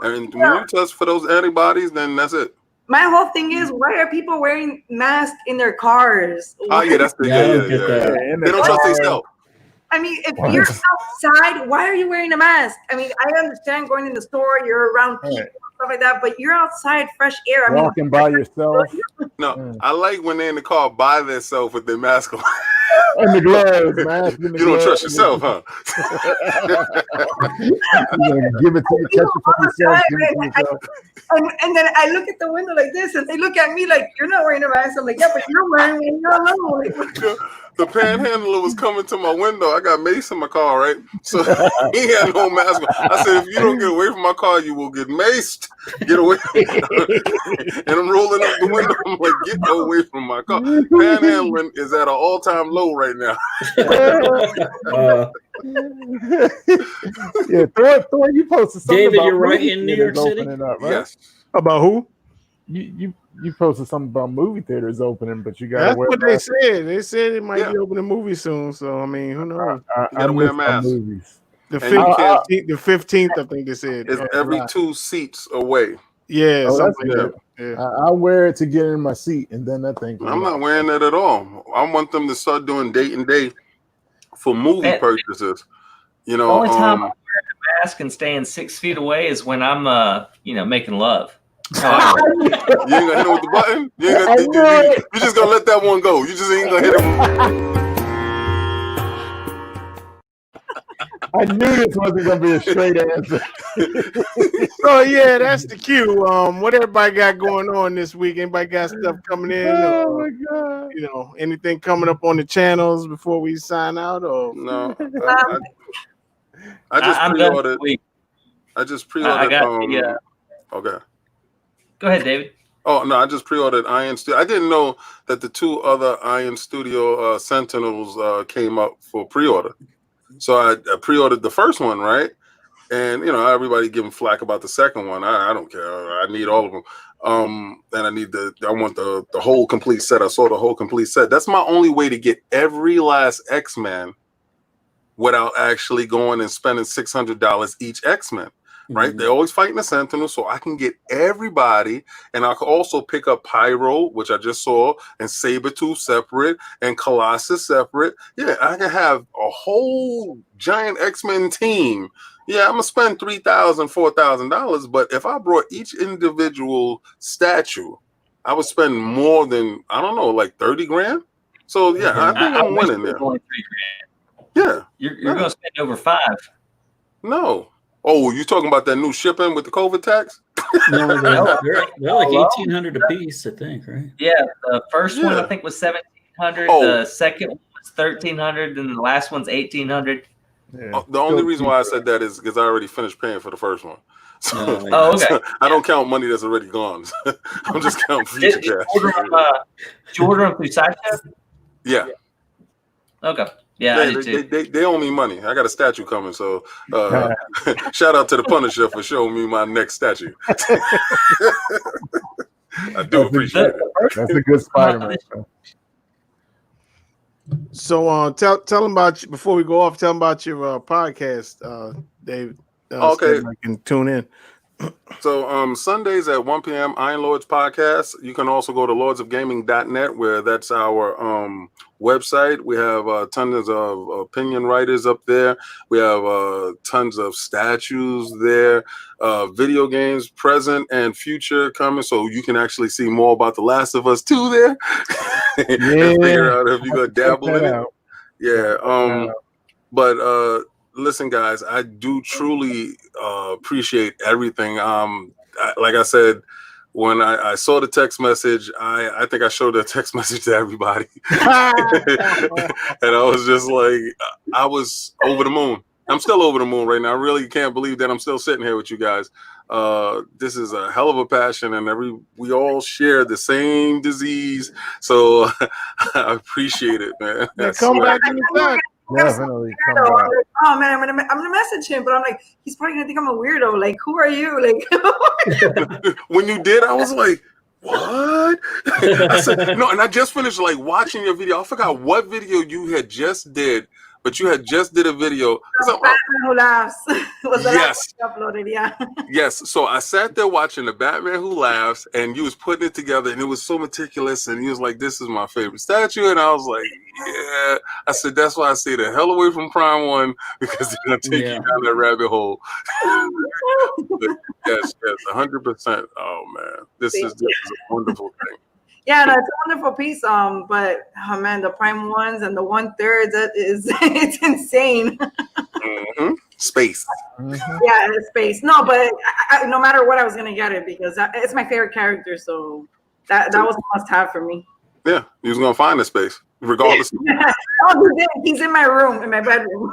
And when you test for those antibodies, then that's it. My whole thing is, why are people wearing masks in their cars? Oh yeah, that's the They don't trust themselves. I mean, if you're outside, why are you wearing a mask? I mean, I understand going in the store, you're around people and stuff like that, but you're outside, fresh air. Walking by yourself. No, I like when they're in the car by themselves with their mask on. And the gloves, man. You don't trust yourself, huh? Give it to you, catch it for yourself. And then I look at the window like this, and they look at me like, "You're not wearing a mask." I'm like, "Yeah, but you're wearing one. You're alone." The panhandler was coming to my window. I got Mace in my car, right? So he had no mask on. I said, "If you don't get away from my car, you will get maced. Get away." And I'm rolling up the window. I'm like, "Get away from my car." Panhandling is at an all-time low right now. Yeah, Thor, you posted something David, about you're right in New York City? Up, right? Yes. About who? You posted something about movie theaters opening, but you got. That's what they said. They said it might be opening movies soon. So I mean, who knows? You gotta wear a mask. The 15th, I think they said. It's every 2 seats away. Yeah, something like that. Yeah. I wear it to get in my seat, and then that thing. I'm not wearing that at all. I want them to start doing date and day for movie purchases. You know, the only time I'm wearing a mask and staying 6 feet away is when I'm, making love. You ain't gonna hit him with the button. You just gonna let that one go. You just ain't gonna hit him. I knew this wasn't gonna be a straight answer. So yeah, that's the cue. What everybody got going on this week? Anybody got stuff coming in? Oh my god! Anything coming up on the channels before we sign out? Or no? I just pre-ordered. I just pre-ordered. Okay. Go ahead, David. Oh no, I just pre-ordered Iron Studio. I didn't know that the 2 other Iron Studio Sentinels came up for pre-order. So I pre-ordered the first one, right? And everybody giving flack about the second one. I don't care. I need all of them. And I want the whole complete set. I saw the whole complete set. That's my only way to get every last X-Men without actually going and spending $600 each X-Men. Right? Mm-hmm. They're always fighting the Sentinel, so I can get everybody, and I can also pick up Pyro, which I just saw, and Sabretooth separate, and Colossus separate. Yeah, I can have a whole giant X-Men team. Yeah, I'm gonna spend $3,000, $4,000, but if I brought each individual statue, I would spend more than like 30 grand. So yeah, I think I'm winning there. Only $3 grand. Yeah, you're gonna spend over 5. No. Oh, you talking about that new shipping with the COVID tax? No, they're like $1,800 a piece, I think, right? Yeah, the first one I think was $1,700. The second one was $1,300, and the last one's $1,800. Yeah. The only reason why I said that is because I already finished paying for the first one. So, okay. So I don't count money that's already gone. I'm just counting future cash. Did you order them through Sideshow? Yeah. Okay. Yeah, they owe me money. I got a statue coming, so shout out to the Punisher for showing me my next statue. I do appreciate it. That's a good Spider-Man. So tell them about you before we go off. Tell them about your podcast, Dave. Okay, so I can tune in. So Sundays at 1 p.m. Iron Lords podcast. You can also go to lordsofgaming.net, where that's our website. We have tons of opinion writers up there. We have tons of statues there, video games present and future coming, so you can actually see more about The Last of Us 2 there. And figure out if you're gonna dabble in it. Yeah. But listen, guys, I do truly appreciate everything. Like I said, when I saw the text message, I think I showed the text message to everybody. And I was just like, I was over the moon. I'm still over the moon right now. I really can't believe that I'm still sitting here with you guys. This is a hell of a passion, and we all share the same disease. So I appreciate it, man. Yeah, come back anytime. Definitely come back. Oh man, I'm gonna message him, but I'm like, he's probably gonna think I'm a weirdo. Like, who are you? Like, when you did, I was like, what? I said no, and I just finished like watching your video. I forgot what video you had just did, but you had just did a video. Batman Who Laughs was the yes, last one uploaded. Yeah. Yes. So I sat there watching the Batman Who Laughs, and you was putting it together, and it was so meticulous. And he was like, "This is my favorite statue," and I was like, "Yeah." I said, "That's why I stay the hell away from Prime One, because they're gonna take you down that rabbit hole." Yes, 100%. Oh man, this is a wonderful thing. Yeah, no, it's a wonderful piece. But oh man, the Prime Ones and the 1/3, that is, it's insane. Mm-hmm. Space. Mm-hmm. Yeah, it's space. No, but I, no matter what, I was gonna get it because it's my favorite character. So that was a must-have for me. Yeah, he was gonna find the space, regardless. Oh, he did. He's in my room, in my bedroom.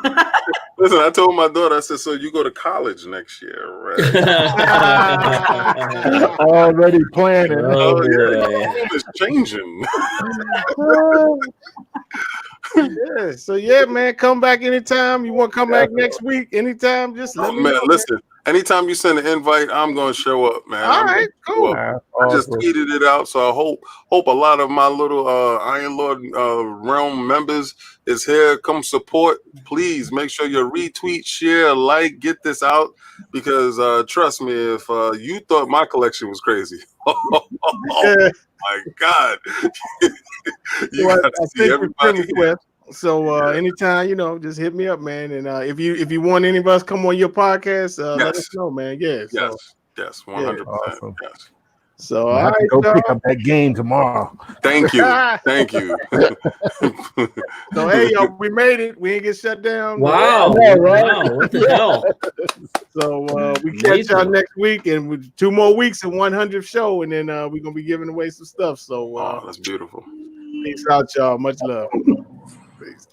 Listen, I told my daughter, I said, "So you go to college next year, right?" Already planning. Oh, yeah, the home is changing. Yeah. So yeah, man, come back anytime. You want to come back next week? Anytime, just let me know. Listen. Anytime you send an invite, I'm going to show up, man. All right, cool. I just tweeted it out, so I hope a lot of my little Iron Lord realm members is here. Come support. Please make sure you retweet, share, like, get this out, because trust me, if you thought my collection was crazy, oh my God, you got to see everybody here. So anytime, just hit me up, man. And if you want any of us come on your podcast, let us know, man. Yeah. So, yes, 100%. Awesome. Yes. So I have to go pick up that game tomorrow. Thank you. So hey, y'all, we made it. We ain't get shut down. Wow. Wow. What the hell? So we catch y'all next week, and with 2 more weeks and 100th show, and then we're gonna be giving away some stuff. So that's beautiful. Peace out, y'all. Much love. Peace.